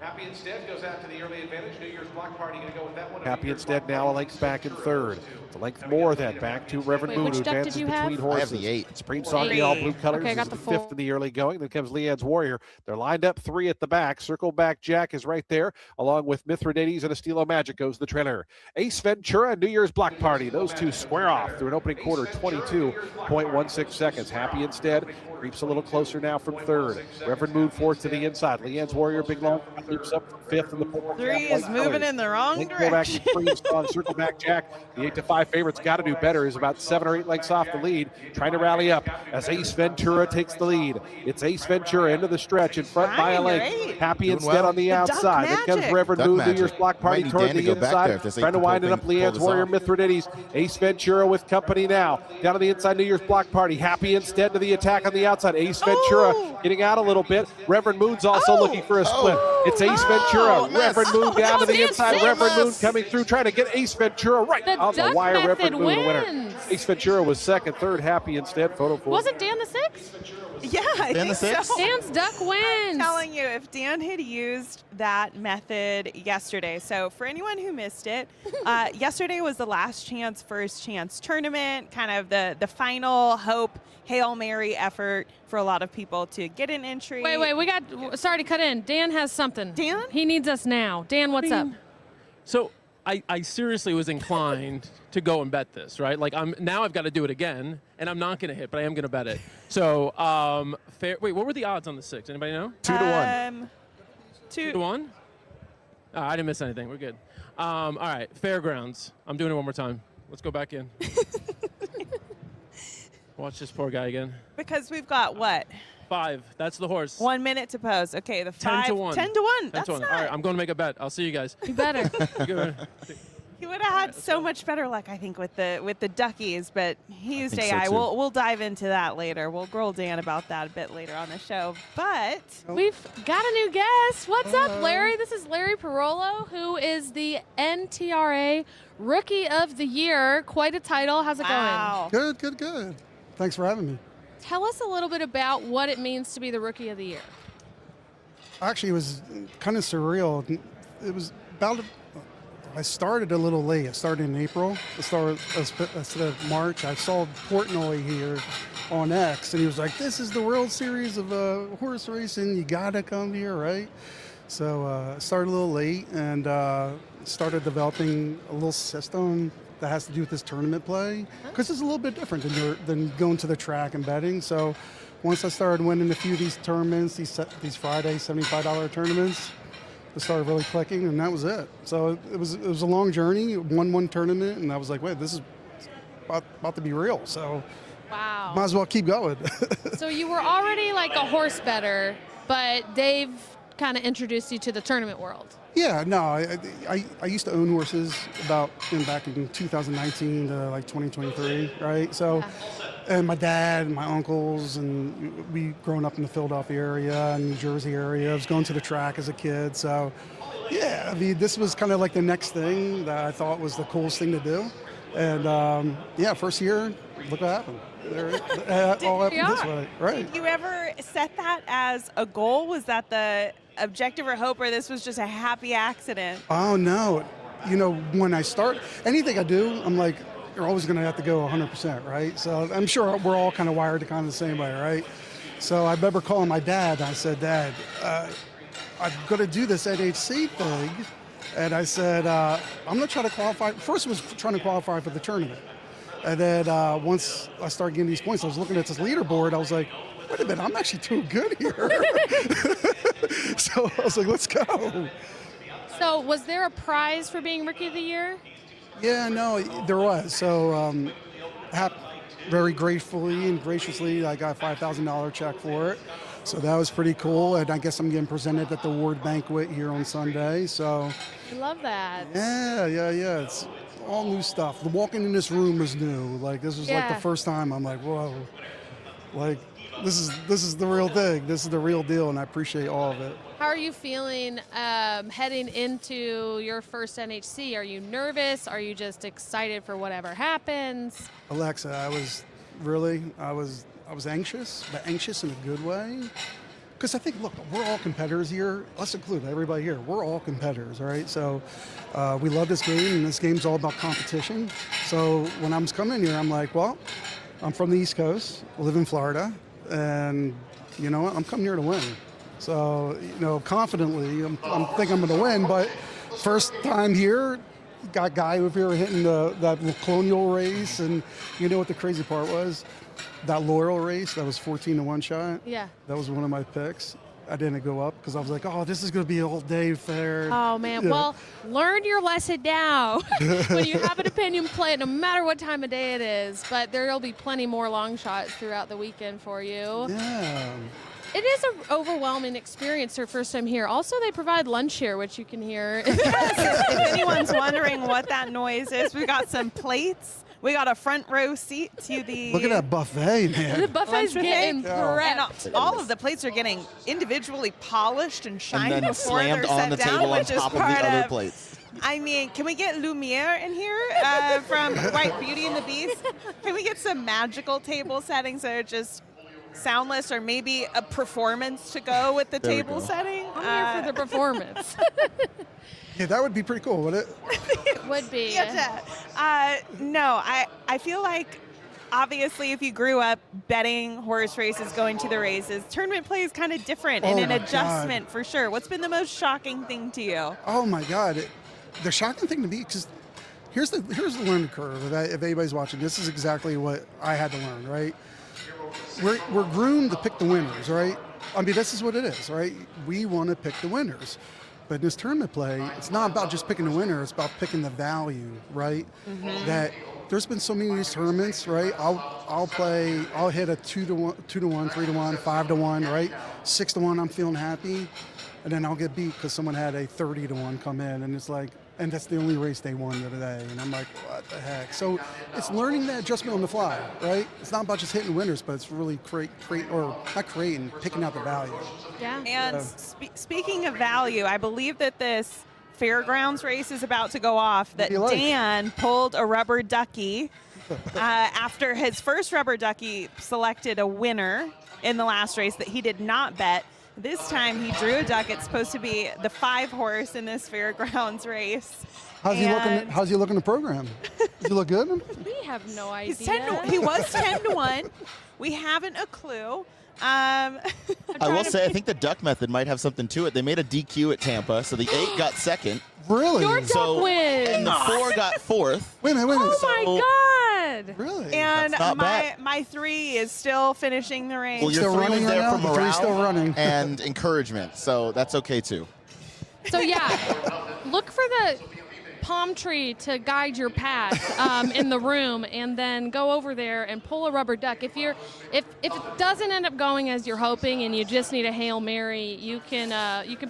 Happy Instead goes out to the early advantage. New Year's block party going to go with that one. Happy Instead now a length back in third. It's a length more then back to Reverend Moon, who advances between horses. I have the 8. Springs on the all blue colors. Okay, I got is the the fifth in the early going. Then comes Leanne's Warrior. They're lined up 3 at the back. Circle back Jack is right there, along with Mithridates and Estilo Magic goes the trailer. Ace Ventura and New Year's block party. Those two square off through an opening quarter, 22.16 seconds. Happy Instead creeps a little closer now from third. Reverend Moon fourth to the inside. Leanne's Warrior, big long, leaps up from fifth in the 3 is moving in the wrong direction. Circle back Jack. The 8-5 favorite's got to do better. Is about 7 or 8 lengths off the lead. Trying to rally up as Ace Ventura takes the lead. It's Ace Ventura into the stretch in front by a length. Happy Instead on the outside. Then comes Reverend Moon, New Year's block party toward the inside. Trying to wind it up Leanne's Warrior, Mithridates. Ace Ventura with company now. Down to the inside, New Year's block party. Happy Instead to the attack on the outside. Ace Ventura getting out a little bit. Reverend Moon's also looking for a split. It's Ace Ventura. Reverend Moon down to the inside. Reverend Moon coming through, trying to get Ace Ventura right on the wire. Reverend Moon, the winner. Ace Ventura was second, third. Happy Instead. Photo for. Wasn't Dan the 6th? Yeah, I think so. Dan's duck wins. I'm telling you, if Dan had used that method yesterday, so for anyone who missed it, yesterday was the last chance, first chance tournament, kind of the final hope, Hail Mary effort for a lot of people to get an entry. Wait, sorry to cut in. Dan has something. Dan? He needs us now. Dan, what's up? So I seriously was inclined to go and bet this, right? Like now I've got to do it again, and I'm not going to hit, but I am going to bet it. So wait, what were the odds on the 6? Anybody know? 2 to 1. 2 to 1? Oh, I didn't miss anything. We're good. All right, Fairgrounds. I'm doing it one more time. Let's go back in. Watch this poor guy again. Because we've got what? 5. That's the horse. 1 minute to pose. Okay, the 5. 10 to 1. 10 to 1. 10 That's to 1. not. All right, I'm going to make a bet. I'll see you guys. You better. He would have had so much better luck, I think, with the duckies, but he used think so, AI. too. We'll dive into that later. We'll grill Dan about that a bit later on the show. But we've got a new guest. What's up, Larry? This is Larry Pirollo, who is the NTRA Rookie of the Year. Quite a title. How's it going? Good. Thanks for having me. Tell us a little bit about what it means to be the Rookie of the Year. Actually, it was kind of surreal. It was about. I started a little late. I started in April. Instead of March. I saw Portnoy here on X, and he was like, "This is the World Series of horse racing. You gotta come here, right?" So I started a little late and started developing a little system that has to do with this tournament play, because it's a little bit different than going to the track and betting. So once I started winning a few of these tournaments, these Friday $75 tournaments, it started really clicking, and that was it. So it was a long journey. Won one tournament, and I was like, wait, this is about to be real. So wow, might as well keep going. So you were already like a horse bettor, but Dave kind of introduced you to the tournament world. Yeah, no, I used to own horses back in 2019 to like 2023, right? So, and my dad and my uncles, and we grown up in the Philadelphia area and New Jersey area. I was going to the track as a kid. So, yeah, I mean, this was kind of like the next thing that I thought was the coolest thing to do. And yeah, first year, look what happened. All happened this way, right? Did you ever set that as a goal? Was that the objective or hope, or this was just a happy accident? Oh, no. You know, when I start, anything I do, I'm like, you're always going to have to go 100%, right? So I'm sure we're all kind of wired kind of the same way, right? So I remember calling my dad, and I said, Dad, I'm going to do this NHC thing. And I said, I'm going to try to qualify. First was trying to qualify for the tournament. And then once I started getting these points, I was looking at this leaderboard. I was like, wait a minute, I'm actually doing good here. So I was like, let's go. So was there a prize for being Rookie of the Year? Yeah, no, there was. So very gratefully and graciously, I got a $5,000 check for it. So that was pretty cool. And I guess I'm getting presented at the award banquet here on Sunday. So I love that. Yeah. It's all new stuff. The walking in this room was new. Like, this was like the first time I'm like, whoa. Like, this is the real thing. This is the real deal, and I appreciate all of it. How are you feeling heading into your first NHC? Are you nervous? Are you just excited for whatever happens? Alexa, I was I was anxious, but anxious in a good way. Because I think, look, we're all competitors here. Let's include everybody here. We're all competitors, all right? So we love this game, and this game's all about competition. So when I was coming here, I'm like, well, I'm from the East Coast, I live in Florida, and you know what? I'm coming here to win. So, you know, confidently, I'm think I'm going to win. But first time here, got a guy over here hitting that Colonial race, and you know what the crazy part was? That Laurel race, that was 14-1 shot. Yeah. That was one of my picks. I didn't go up because I was like, oh, this is going to be all day fair. Oh, man. Yeah. Well, learn your lesson now. When you have an opinion, play it no matter what time of day it is. But there will be plenty more long shots throughout the weekend for you. Yeah. It is an overwhelming experience your first time here. Also, they provide lunch here, which you can hear. If anyone's wondering what that noise is, we got some plates. We got a front row seat to the... Look at that buffet, man. The buffet's getting prepped. And all of the plates are getting individually polished and shined And then before slammed they're on set the down, table on which is top of the part other plates. I mean, can we get Lumiere in here from Beauty and the Beast? Can we get some magical table settings that are just soundless, or maybe a performance to go with the table setting? I'm here for the performance. Yeah, that would be pretty cool, wouldn't it? It would be. No, I feel like, obviously, if you grew up betting horse races, going to the races, tournament play is kind of different and an adjustment for sure. What's been the most shocking thing to you? Oh, my God. The shocking thing to me, because here's the learning curve. If anybody's watching, this is exactly what I had to learn, right? We're groomed to pick the winners, right? I mean, this is what it is, right? We want to pick the winners. But in this tournament play, it's not about just picking the winner, it's about picking the value, right? Mm-hmm. That there's been so many of these tournaments, right? I'll hit a 2-1, 3-1, 5-1, right? 6-1, I'm feeling happy. And then I'll get beat because someone had a 30-1 come in, and it's like, and that's the only race they won the other day. And I'm like, what the heck? So it's learning that adjustment on the fly, right? It's not about just hitting winners, but it's really picking out the value. Yeah. And speaking of value, I believe that this fairgrounds race is about to go off, that Dan pulled a rubber ducky after his first rubber ducky selected a winner in the last race that he did not bet. This time he drew a duck. It's supposed to be the 5 horse in this fairgrounds race. How's he looking the program? Does he look good? We have no idea. He was 10-1. We haven't a clue. I will say, I think the duck method might have something to it. They made a DQ at Tampa, so the 8 got second. Really? Your duck wins. And the 4 got 4th. Wait a minute. Oh, my God. Really? And That's not bad. my 3 is still finishing the race. Well, your still 3 running was there right for now? The 3's morale still running. and encouragement, so that's okay too. So, yeah, look for the palm tree to guide your path in the room, and then go over there and pull a rubber duck. If it doesn't end up going as you're hoping and you just need a Hail Mary, you can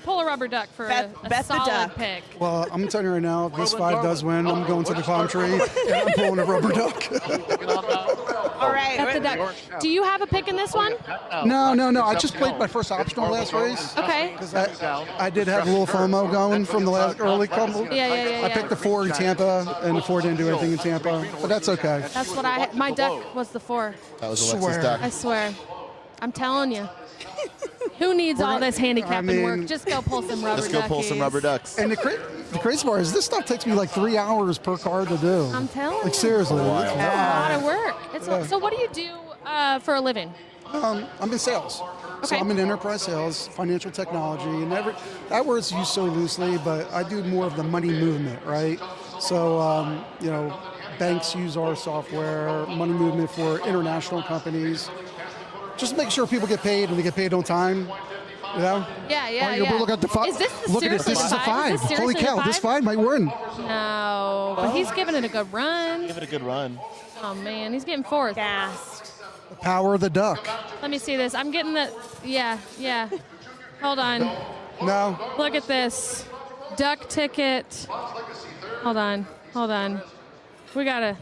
pull a rubber duck for a solid pick. Well, I'm going to tell you right now, if this 5 does win, I'm going to the palm tree and I'm pulling a rubber duck. All right. That's the duck. Do you have a pick in this one? No. I just played my first optional last race. Okay. Because I did have a little FOMO going from the last early couple. Yeah. I picked the 4 in Tampa, and the 4 didn't do anything in Tampa, but that's okay. That's what my duck was the 4. That was Alexa's duck. I swear. I'm telling you. Who needs all this handicapping work? Just go pull some rubber ducks. Just go pull some rubber ducks. And the crazy part is this stuff takes me like 3 hours per card to do. I'm telling you. Like seriously. It's a lot of work. So what do you do for a living? I'm in sales. Okay. So I'm in enterprise sales, financial technology, and that word's used so loosely, but I do more of the money movement, right? So, banks use our software, money movement for international companies. Just make sure people get paid and they get paid on time. You know? Yeah. Look at the 5. Is this Look at this. This is a 5. Holy cow, this 5 might win. No, but he's giving it a good run. Give it a good run. Oh, man, he's getting 4th. Gassed. The power of the duck. Let me see this. I'm getting the, yeah. Hold on. No. Look at this. Duck ticket. Hold on. We got to.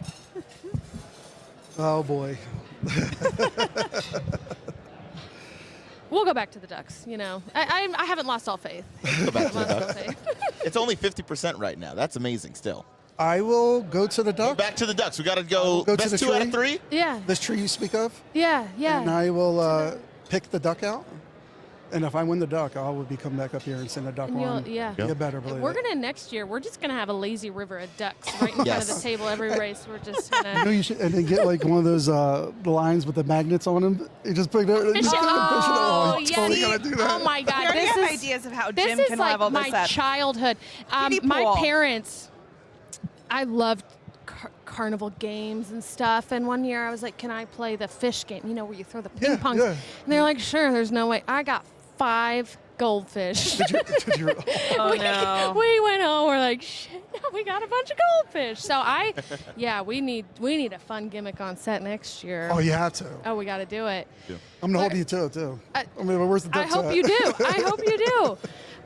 Oh, boy. We'll go back to the ducks, I haven't lost all faith. Go back to the ducks. It's only 50% right now. That's amazing still. I will go to the duck. Back to the ducks. We got to go to best the 2 out of tree. 3. Yeah. This tree you speak of. Yeah. And I will pick the duck out. And if I win the duck, I will be coming back up here and send a duck on. Yeah. You better believe We're it. going to next year, we're just going to have a lazy river of ducks right in front of the table every race. We're just going to. You know, you should, and then get like one of those lines with the magnets on them. You just put it there. Oh, you yeah. totally gotta do that. Oh, my God. We already This have is, ideas of how this Jim is can like level my this up. childhood. Kiddie My pool. parents, I loved carnival games and stuff. And one year I was like, can I play the fish game? You know, where you throw the ping pong. yeah. And they're like, sure, there's no way. I got 5 goldfish. Did you, Oh, no. We went home. We're like, shit, now we got a bunch of goldfish. So we need a fun gimmick on set next year. Oh, you have to. Oh, we got to do it. I'm going to hold you to it, too. I mean, where's the duck I hope at? you do. I hope you do.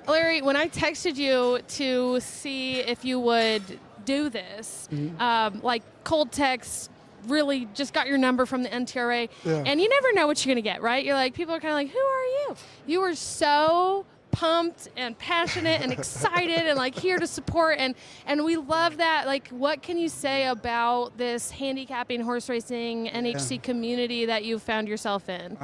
Larry, when I texted you to see if you would do this, like cold text, really just got your number from the NTRA, and you never know what you're going to get, right? You're like, people are kind of like, who are you? You were so pumped and passionate and excited and like here to support, and we love that. Like, what can you say about this handicapping horse racing NHC community that you found yourself in?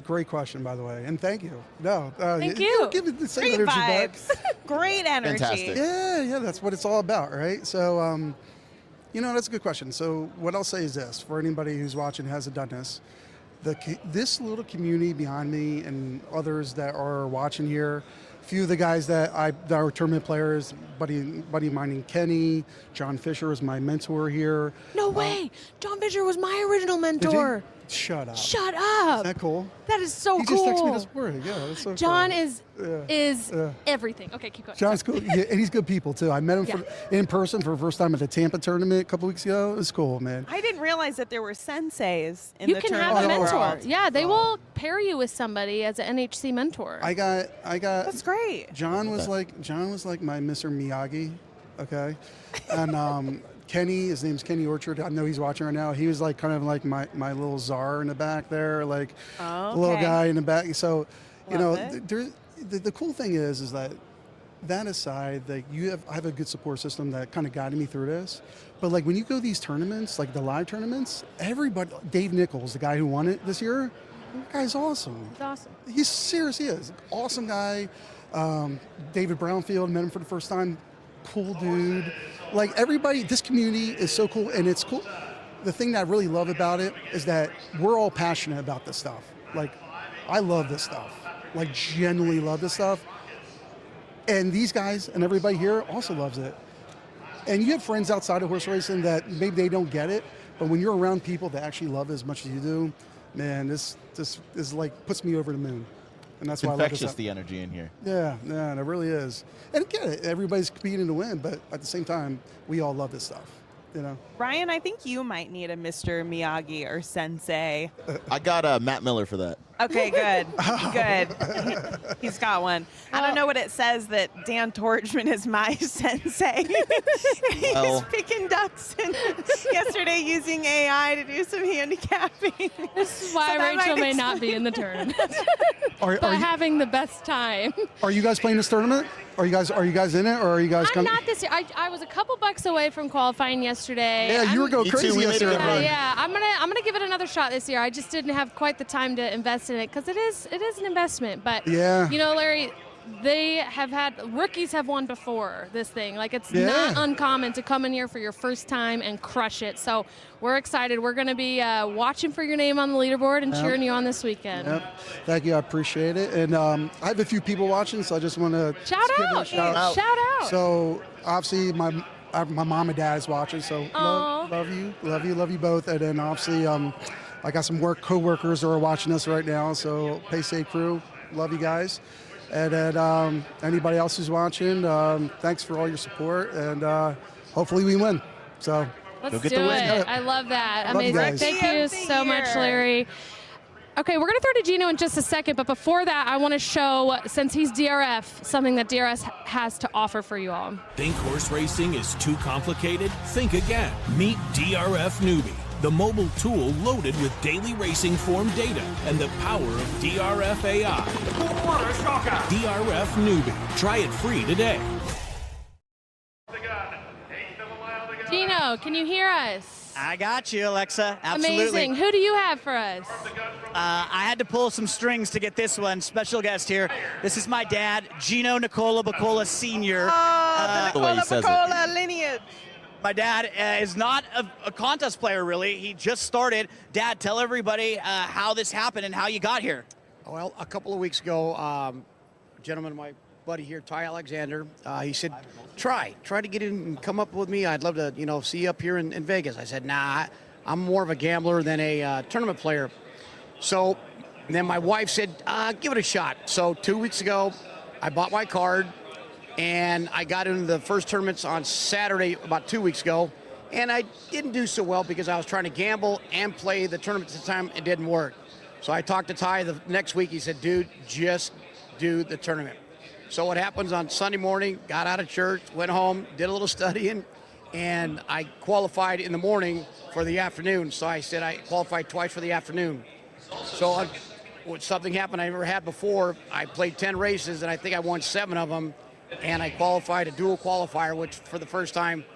Great question, by the way, and thank you. No, thank you. Give it the same Great energy back. vibes. Great energy. Fantastic. Yeah, that's what it's all about, right? So, that's a good question. So what I'll say is this, for anybody who's watching who hasn't done this, this little community behind me and others that are watching here, a few of the guys that are tournament players, buddy of mine named Kenny, John Fisher is my mentor here. No way. John Fisher was my original mentor. Shut up. Shut up. Isn't that cool? That is so He cool. just texted me this morning. Yeah, that's so John cool. is everything. Okay, keep going. John's cool. Yeah, and he's good people, too. I met him in person for the first time at the Tampa tournament a couple weeks ago. It was cool, man. I didn't realize that there were senseis in You the can tournament. have a mentor. world. Yeah, they will pair you with somebody as an NHC mentor. I got. That's great. John was like my Mr. Miyagi, okay, and Kenny, his name's Kenny Orchard. I know he's watching right now. He was like kind of like my little czar in the back there, like the little guy in the back. So, the cool thing is that aside, like I have a good support system that kind of guided me through this. But like when you go to these tournaments, like the live tournaments, everybody, Dave Nichols, the guy who won it this year, that guy's awesome. He's awesome. He's serious. He is awesome guy. David Brownfield, met him for the first time. Cool dude. Like everybody, this community is so cool, and it's cool. The thing that I really love about it is that we're all passionate about this stuff. Like, I love this stuff. Like, genuinely love this stuff. And these guys and everybody here also loves it. And you have friends outside of horse racing that maybe they don't get it, but when you're around people that actually love it as much as you do, man, this is like puts me over the moon. And that's why I love this. The energy in here. Yeah, it really is. And again, everybody's competing to win, but at the same time, we all love this stuff. Ryan, I think you might need a Mr. Miyagi or sensei. I got Matt Miller for that. Okay, good. Good. He's got one. I don't know what it says that Dan Tordjman is my sensei. He's picking ducks and yesterday using AI to do some handicapping. This is why Rachel may not be in the tournament. But having the best time. Are you guys playing this tournament? Are you guys in it, or are you guys? I'm not this year. I was a couple bucks away from qualifying yesterday. Yeah, you were going crazy yesterday. Yeah, I'm gonna give it another shot this year. I just didn't have quite the time to invest in it because it is an investment. But Larry, rookies have won before this thing. Like it's not uncommon to come in here for your first time and crush it. So we're excited. We're going to be watching for your name on the leaderboard and cheering you on this weekend. Yep. Thank you. I appreciate it. And I have a few people watching, so I just want to shout out. So obviously my mom and dad is watching, so love you both. And then obviously I got some co-workers who are watching us right now. So Pay Safe crew, love you guys. And then anybody else who's watching, thanks for all your support, and hopefully we win. So let's do it. I love that. Amazing. Thank you so much, Larry. Okay, we're going to throw to Gino in just a second, but before that, I want to show, since he's DRF, something that DRS has to offer for you all. Think horse racing is too complicated? Think again. Meet DRF Newbie, the mobile tool loaded with daily racing form data and the power of DRF AI. DRF Newbie. Try it free today. The gun, 8th of a mile Gino, can you hear us? I got you, Alexa. Absolutely. Amazing. Who do you have for us? I had to pull some strings to get this one. Special guest here. This is my dad, Gino Bakola Sr. The Nicola Bakola lineage. My dad is not a contest player, really. He just started. Dad, tell everybody how this happened and how you got here. Well, a couple of weeks ago, a gentleman, my buddy here, Ty Alexander, he said, try to get in and come up with me. I'd love to, see you up here in Vegas. I said, nah, I'm more of a gambler than a tournament player. So then my wife said, give it a shot. So 2 weeks ago, I bought my card, and I got into the first tournaments on Saturday about 2 weeks ago, and I didn't do so well because I was trying to gamble and play the tournaments at the time. It didn't work. So I talked to Ty the next week. He said, dude, just do the tournament. So what happens on Sunday morning, got out of church, went home, did a little studying, and I qualified in the morning for the afternoon. So I said I qualified twice for the afternoon. So something happened I never had before. I played 10 races, and I think I won 7 of them, and I qualified a dual qualifier, which for the first time,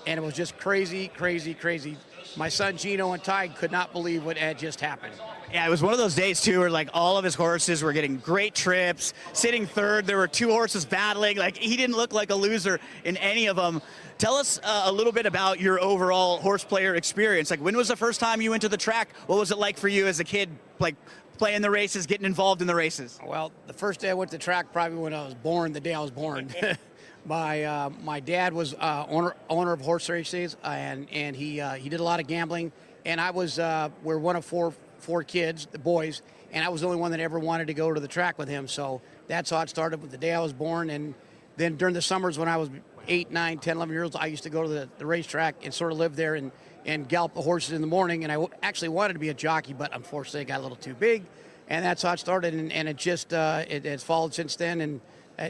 and it was just crazy, crazy, crazy. My son Gino and Ty could not believe what had just happened. Yeah, it was one of those days, too, where, like, all of his horses were getting great trips, sitting third. There were 2 horses battling. Like, he didn't look like a loser in any of them. Tell us a little bit about your overall horse player experience. Like, when was the first time you went to the track? What was it like for you as a kid, like, playing the races, getting involved in the races? Well, the first day I went to the track, probably when I was born, the day I was born. My dad was owner of horse races, and he did a lot of gambling. And I was, we're one of four kids, the boys, and I was the only one that ever wanted to go to the track with him. So that's how it started with the day I was born. And then during the summers when I was 8, 9, 10, 11 years old, I used to go to the racetrack and sort of live there and gallop the horses in the morning. And I actually wanted to be a jockey, but unfortunately I got a little too big. And that's how it started. And it just, it's followed since then. And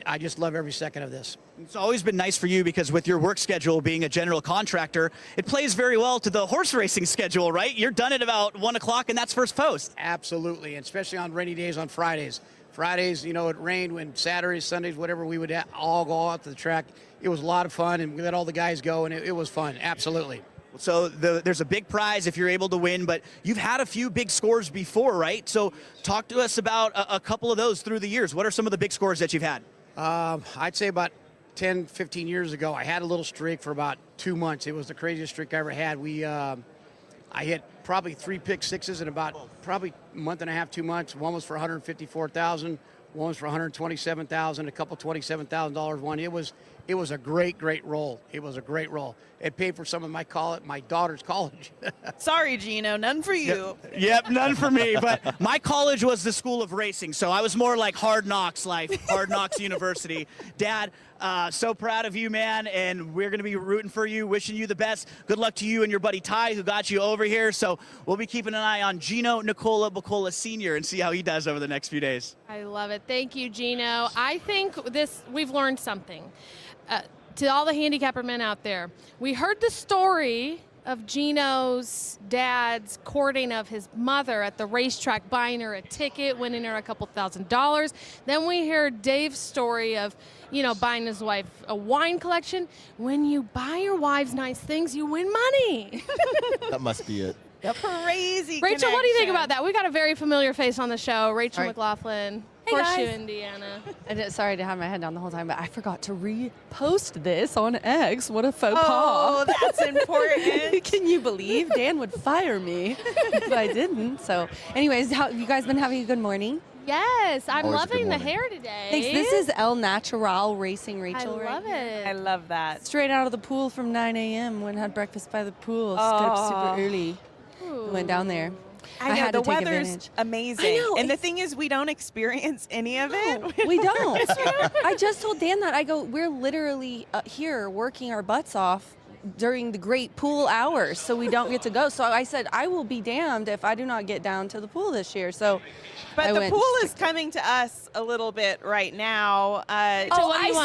I just love every second of this. It's always been nice for you because with your work schedule being a general contractor, it plays very well to the horse racing schedule, right? You're done at about 1 o'clock and that's first post. Absolutely, and especially on rainy days on Fridays. Fridays, it rained. When Saturdays, Sundays, whatever, we would all go out to the track. It was a lot of fun, and we let all the guys go, and it was fun, absolutely. So there's a big prize if you're able to win, but you've had a few big scores before, right? So talk to us about a couple of those through the years. What are some of the big scores that you've had? I'd say about 10, 15 years ago, I had a little streak for about 2 months. It was the craziest streak I ever had. I hit probably 3 pick sixes in about probably a month and a half, 2 months. One was for $154,000. One was for $127,000. A couple $27,000 one. It was a great roll. It was a great roll. It paid for some of my daughter's college. Sorry, Gino, none for you. Yep, none for me. But my college was the School of Racing, so I was more like Hard Knocks life, Hard Knocks University. Dad, so proud of you, man, and we're going to be rooting for you, wishing you the best. Good luck to you and your buddy Ty, who got you over here. So we'll be keeping an eye on Gino Bakola Sr. and see how he does over the next few days. I love it. Thank you, Gino. I think we've learned something. To all the handicapper men out there, we heard the story of Gino's dad's courting of his mother at the racetrack, buying her a ticket, winning her a couple $1,000s. Then we heard Dave's story of, buying his wife a wine collection. When you buy your wives nice things, you win money. That must be it. Crazy Rachel, what do you think connection. about that? We got a very familiar face on the show, Rachel McLaughlin. Hey, Horseshoe, guys. Indiana. Sorry to have my head down the whole time, but I forgot to repost this on X. What a faux Oh, pas. that's important. Can you believe? Dan would fire me if I didn't. So anyways, how you guys been having a good morning? Yes, I'm Always a loving good the morning. hair today. Thanks. This is El Natural Racing Rachel. I love it. I love that. Straight out of the pool from 9 a.m. Went and had breakfast by the pool. Got up super early. Went down there. I know, had the to take weather's advantage. amazing. I know, and the thing is, we don't experience any of it. We don't. I just told Dan that. I go, we're literally here working our butts off during the great pool hours, so we don't get to go. So I said, I will be damned if I do not get down to the pool this year. So But the pool is coming to us a little bit right now. I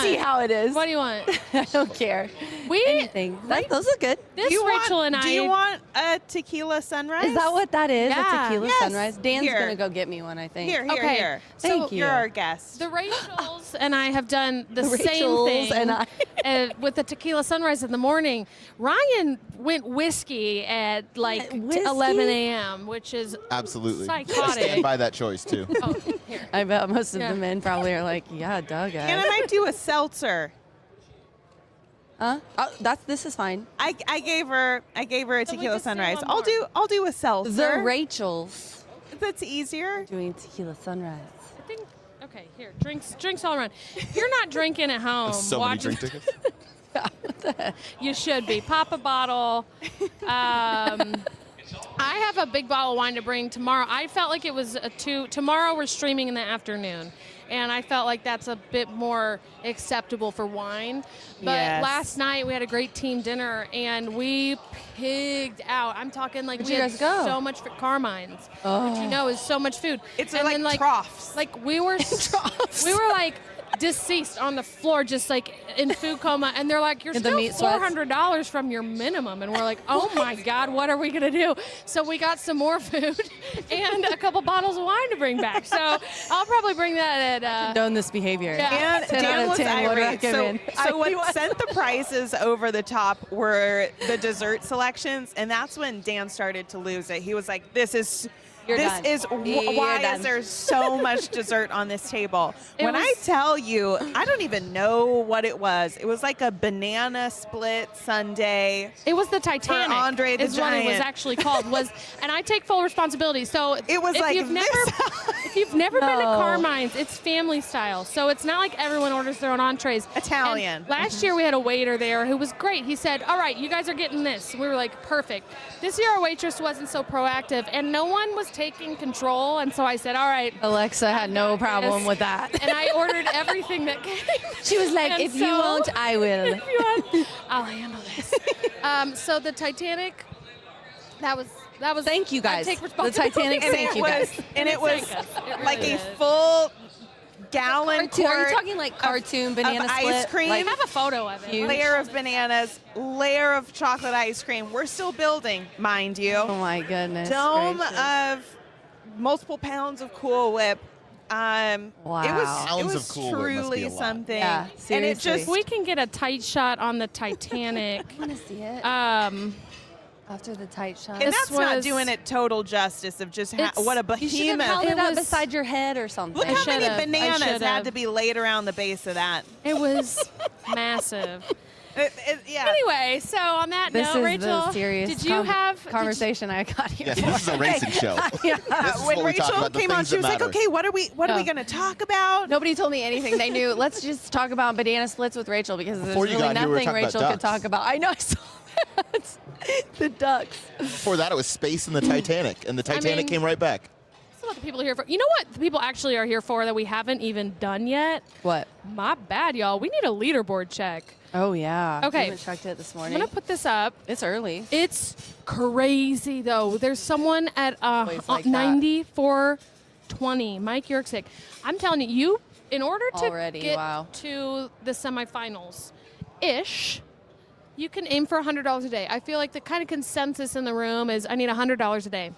see how it is. What do you want? I don't care. Anything. Those look good. This Rachel and I. Do you want a tequila sunrise? Is that what that is? Yeah. A tequila Yes. sunrise? Dan's Here. going to go get me one, I think. Here. Okay. Thank So you. You're our guest. The Rachels and I have done the The same Rachels thing and I. with the tequila sunrise in the morning. drinking. Ryan went whiskey at like 11 a.m., which is Absolutely. psychotic. I stand by that choice, too. Oh, here. I bet most of the men probably are like, yeah, Doug. And I might do a seltzer. Huh? Oh, this is fine. I gave her a tequila sunrise. I'll do a seltzer. The Rachels. That's easier. Doing tequila sunrise. I think. Okay, here, drinks all around. If you're not drinking at home, So many watching, drink tickets. you should be. Pop a bottle. I have a big bottle of wine to bring tomorrow. I felt like it was tomorrow we're streaming in the afternoon, and I felt like that's a bit more acceptable for wine. But last night we had a great team dinner, and we pigged out. I'm talking like Where'd we you had guys go? so much Carmine's, Oh. which you know is so much food. It's and like then, troughs. Like we were like deceased on the floor, just like in food coma, and they're like, you're In the still meat sweats? $400 from your minimum, and we're like, oh my God, what are we gonna do? So we got some more food and a couple bottles of wine to bring back. So I'll probably bring that at Condone this behavior. Yeah. And 10 out Dan of was 10 would irate. So recommend. what sent the prices over the top were the dessert selections, and that's when Dan started to lose it. He was like, "This is." You're this done. is You're why done. is there so much dessert on this table? It When I was- tell you, I don't even know what it was. It was like a banana split sundae. It was the Titanic. For Andre the is what it was Giant. actually called. And I take full responsibility. So It was if like you've this. if you've never been to No. Carmine's, it's family style. So it's not like everyone orders their own entrees. Italian. And last year we had a waiter there who was great. He said, "All right, you guys are getting this." We were like, "Perfect." This year our waitress wasn't so proactive, and no one was taking control. And so I said, "All right." Alexa had no problem this. with that. And I ordered everything that came. She was like, And if you so- won't, I will. If you want, I'll handle this. So the Titanic, that was. Thank you, guys. I take The responsibility. Titanic, And thank it you, was, guys. and it was Thank us. It really like a did. full gallon Cartoon, are you quart talking like cartoon banana of split? ice cream. I Like, have a photo of it. Huge. layer of bananas, layer of chocolate ice cream. We're still building, mind you. oh my goodness. Dome gracious. of multiple pounds of Cool Whip. Wow. It Pounds was of Cool Whip must be truly a lot. something. Yeah, and it seriously. just If we can get a tight shot on the Titanic. I want to see it. After the tight shot. and This that's not was- doing it total justice of just It's- what a You should have held behemoth. it up was- beside your head or something. Look how many should've. I bananas should've. had to be laid around the base of that. It was massive. Yeah. Anyway, so on that This note, is Rachel, the serious did you have conversation I got here. Yes, this is a racing show. Yeah. This is When what we talk Rachel about, the came on, things she that was like, matter. "Okay, what are we No. going to talk about?" Nobody told me anything. They knew. Let's just talk about banana splits with Rachel because Before there's you really got here, we were nothing talking about Rachel could ducks. talk about. I know. I saw that. The ducks. Before that, it was space and the Titanic, and the Titanic mean- came right back. That's what the people are here for. You know what the people actually are here for that we haven't even done yet? What? My bad, y'all. We need a leaderboard check. Oh yeah. Okay. I haven't checked it this I'm morning. gonna put this up. It's early. It's crazy though. There's someone at Always like that. 9420. Mike Yurksick. I'm telling you, in order to Already, get wow. to the semifinals, ish, you can aim for $100 a day. I feel like the kind of consensus in the room is I need $100 a day.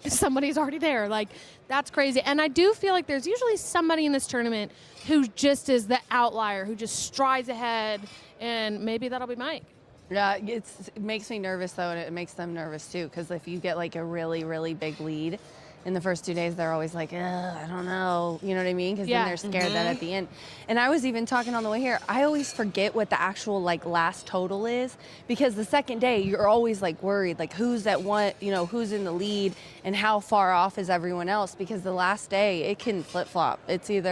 Somebody's already there. Like, that's crazy. And I do feel like there's usually somebody in this tournament who just is the outlier, who just strides ahead, and maybe that'll be Mike. Yeah, it makes me nervous though, and it makes them nervous too. Because if you get like a really, really big lead in the first 2 days, they're always like, I don't know. You know what I mean? Because Yeah. then they're scared that at the end. And I was even talking on the way here, I always forget what the actual like last total is, because the second day you're always like worried, like who's at one, you know, who's in the lead and how far off is everyone else, because the last day it can flip flop. It seems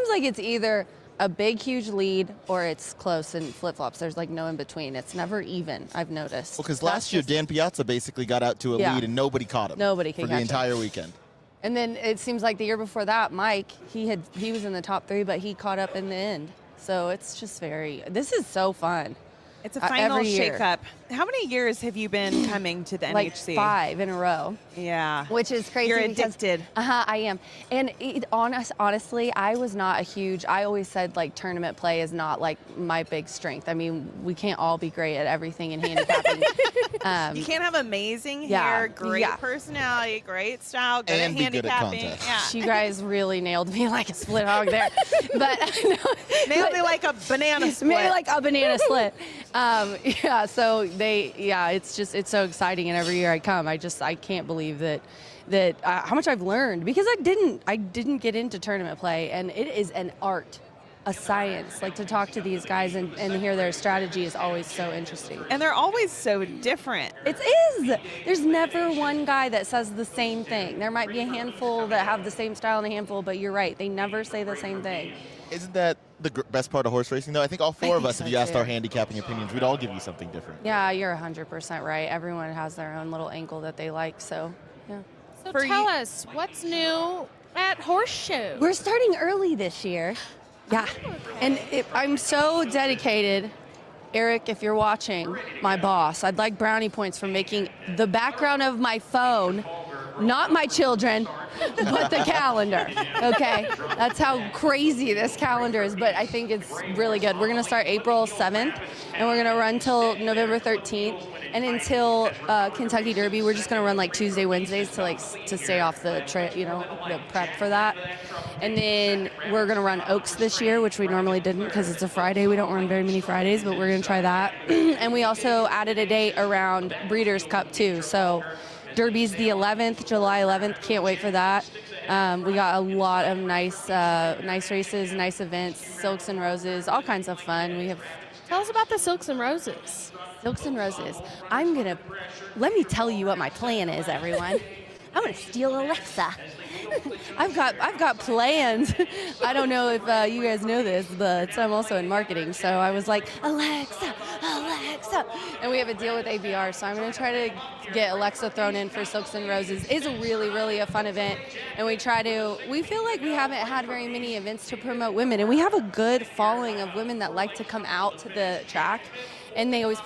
like it's either a big, huge lead or it's close and flip flops. There's like no in between. It's never even, I've noticed. Well, because That's last year, just- Dan Piazza basically got out to a Yeah. lead and nobody caught him. Nobody could for catch the him. entire weekend. And then it seems like the year before that, Mike, he was in the top 3, but he caught up in the end. So it's just this is so fun. It's a final every year. shakeup. How many years have you been coming to the Like NHC? 5 in a row. Yeah. Which is crazy. You're because- addicted. I am. And honestly, I was not I always said like tournament play is not like my big strength. I mean, we can't all be great at everything in handicapping. You can't have amazing Yeah, hair, great yeah. personality, great style, good And at be good at handicapping. contests. You guys really nailed me like a split hog there. But Nailed me like a banana split. Maybe like a banana split. Yeah, so it's so exciting, and every year I come, I can't believe that how much I've learned, because I didn't get into tournament play, and it is an art, a science. Like, to talk to these guys and hear their strategy is always so interesting. And they're always so different. It is. There's never one guy that says the same thing. There might be a handful that have the same style and a handful, but you're right. They never say the same thing. Isn't that the best part of horse racing, though? I think all four of us, so if you asked too. our handicapping opinions, we'd all give you something different. Yeah, you're 100% right. Everyone has their own little angle that they like, so yeah. So tell us, what's new at Horseshoe? We're starting early this year. Yeah, and I'm so dedicated. Eric, if you're watching, my boss, I'd like brownie points for making the background of my phone, not my children, but the calendar, okay? That's how crazy this calendar is, but I think it's really good. We're gonna start April 7th, and we're gonna run till November 13th, and until Kentucky Derby, we're just gonna run like Tuesday, Wednesdays to stay off the the prep for that. And then we're gonna run Oaks this year, which we normally didn't because it's a Friday. We don't run very many Fridays, but we're gonna try that. And we also added a date around Breeders' Cup too, so Derby's the 11th, July 11th. Can't wait for that. We got a lot of nice races, nice events, Silks and Roses, all kinds of fun. Tell us about the Silks and Roses. Silks and Roses. Let me tell you what my plan is, everyone. I'm gonna steal Alexa. I've got plans. I don't know if you guys know this, but I'm also in marketing, so I was like, Alexa, and we have a deal with ABR, so I'm gonna try to get Alexa thrown in for Silks and Roses. It's really, really a fun event, and we feel like we haven't had very many events to promote women, and we have a good following of women that like to come out to the track, and they always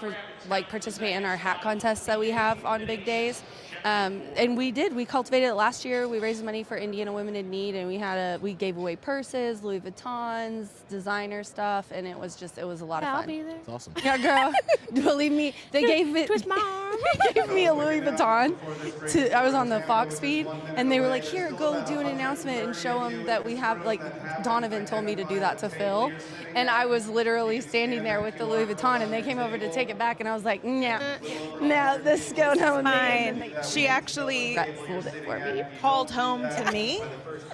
participate in our hat contests that we have on big days. And we cultivated it last year. We raised money for Indiana Women in Need, and we gave away purses, Louis Vuittons, designer stuff, and it was a lot of fun. I'll be there. It's awesome. Yeah, girl. Believe me, they gave Mom. they gave me a Louis Vuitton. I was on the Fox feed, and they were like, "Here, go do an announcement and show them that we have." Like, Donovan told me to do that to Phil, and I was literally standing there with the Louis Vuitton, and they came over to take it back, and I was like, "No, this is going home with me." She actually fooled it for me. called home to me.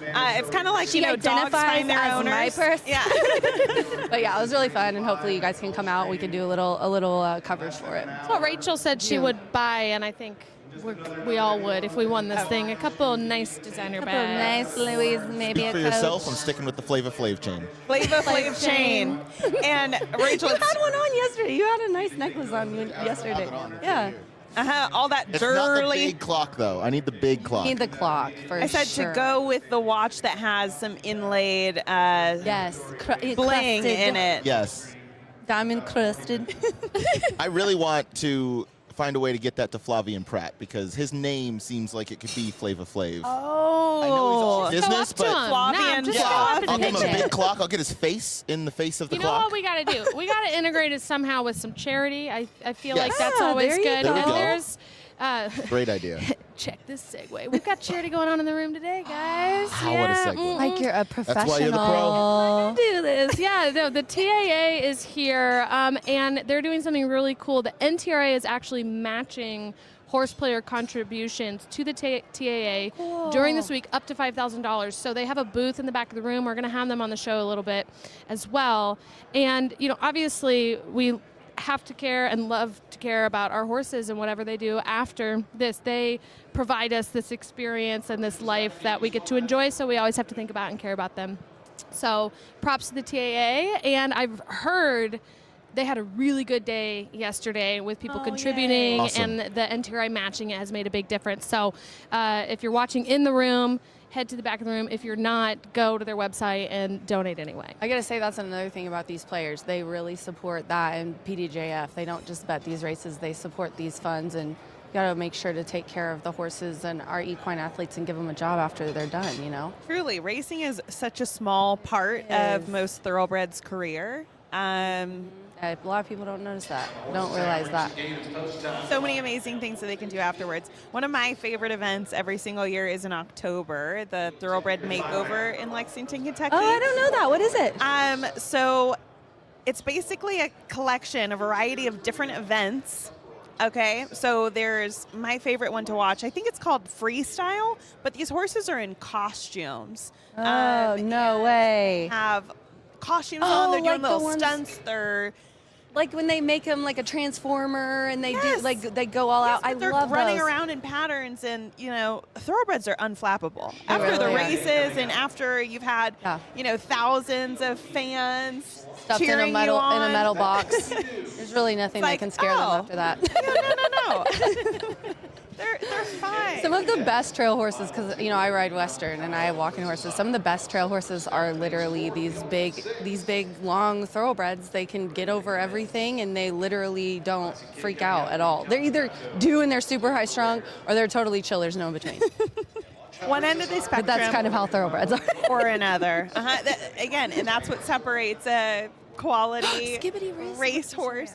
It's kind of like, She dogs identifies find their as owners. my purse. Yeah. But yeah, it was really fun, and hopefully you guys can come out. We can do a little coverage for it. That's what Rachel said she would buy, and I think we all would if we won this thing. A couple nice designer bags. Nice Louis, maybe Speak a for Coach. yourself. I'm sticking with the Flava Flav chain. Flava Flav chain. And Rachel, You had one on yesterday. You had a nice necklace on yesterday. Yeah. all that It's not the girly. big clock, though. I need the big clock. Need the clock for I said sure. to go with the watch that has some inlaid bling crusted. in it. Yes. Diamond crusted. I really want to find a way to get that to Flavian Pratt because his name seems like it could be Flava Flav. Oh. I know he's all business, but Flavian just Pratt. go I'll give him a pitch it. big clock. I'll get his face in the face of the You know clock. what we got to do? We got to integrate it somehow with some charity. I feel Yes. like that's always there you good. go. There we And go. there's Great idea. check this segue. We've got charity going on in the room today, guys. Wow, what a segue. Like you're a professional. That's why you're the pro. Do this. Yeah, no, the TAA is here, and they're doing something really cool. The NTRA is actually matching horse player contributions to the TAA during this week up to $5,000. So they have a booth in the back of the room. We're going to have them on the show a little bit as well. And, obviously we have to care and love to care about our horses and whatever they do after this. They provide us this experience and this life that we get to enjoy, so we always have to think about and care about them. So props to the TAA, and I've heard they had a really good day yesterday with people contributing, Awesome. and the NTRA matching it has made a big difference. So if you're watching in the room, head to the back of the room. If you're not, go to their website and donate anyway. I gotta say, that's another thing about these players. They really support that, and PDJF. They don't just bet these races, they support these funds, and you gotta make sure to take care of the horses and our equine athletes and give them a job after they're done, Truly, racing is such a small part of most thoroughbreds' career. And A lot of people don't notice that, don't realize that. So many amazing things that they can do afterwards. One of my favorite events every single year is in October, the Thoroughbred Makeover in Lexington, Kentucky. Oh, I don't know that. What is it? So it's basically a collection, a variety of different events. Okay, so there's my favorite one to watch. I think it's called Freestyle, but these horses are in costumes. Oh, no way. Have costumes on, they're doing like the little ones- stunts, they're... Like when they make them like a transformer and they Yes. do like they go all out. I they're love running those. around in patterns, and thoroughbreds are unflappable. They After the really are. races and after you've had thousands of fans Stuffed in cheering a metal you on. in a metal box. There's really nothing that can scare them after that. No. They're fine. Some of the best trail horses, because I ride Western and I have walking horses. Some of the best trail horses are literally these big, long thoroughbreds. They can get over everything, and they literally don't freak out at all. They're either doing their super high strung, or they're totally chill. There's no in between. One end of the spectrum. But that's kind of how thoroughbreds are. Or another. Again, and that's what separates a quality racehorse.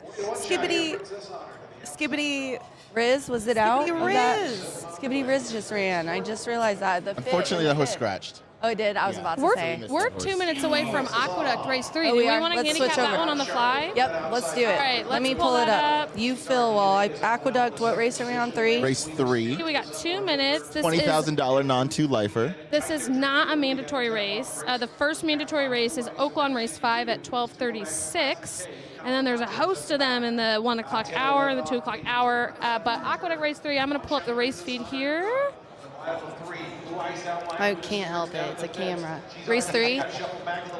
Skibbity Riz, was it out? Skibbity Was that- Riz. Skibbity Riz just ran. I just realized that. The fit Unfortunately, was that horse fit. scratched. Oh, it did? I was about to We're, say. we're 2 minutes away from Aqueduct Race 3. Oh, Do we are? want to Let's handicap switch that over. one on the fly? Yep, let's do it. All right, Let let's me pull pull it that up. You fill while Aqueduct, what race are we on? 3? Race 3. Okay, we got 2 minutes. This $20,000 non-2 lifer. This is not a mandatory race. The first mandatory race is Oaklawn Race 5 at 12:36. And then there's a host of them in the 1 o'clock hour and the 2 o'clock hour. But Aqueduct Race 3, I'm going to pull up the race feed here. I can't help it. It's a camera. Race 3?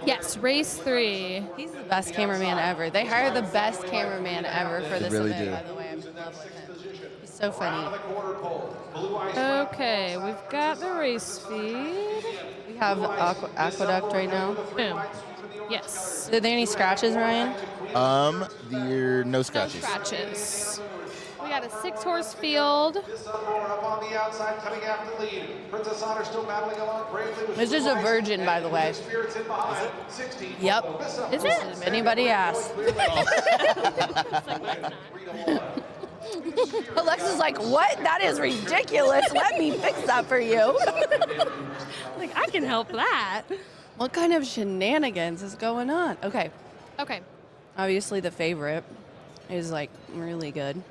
Yes, race 3. He's the best cameraman ever. They hire the best cameraman ever for this really event, do. by the way. I'm in love with him. He's so funny. Okay, we've got the race feed. We have Aqueduct right now. Boom. Yes. Are there any scratches, Ryan? There are no No scratches. scratches. We got a 6-horse field. Up on the outside, cutting after lead. Princess Honor still battling along bravely. This is a virgin, by the way. Spirits in behind. 16. Yep. Is it? If anybody asks. Alexa's like, what? That is ridiculous. Let me fix that for you. Like, I can help that. What kind of shenanigans is going on? Okay. Okay. Obviously, the favorite is like really good.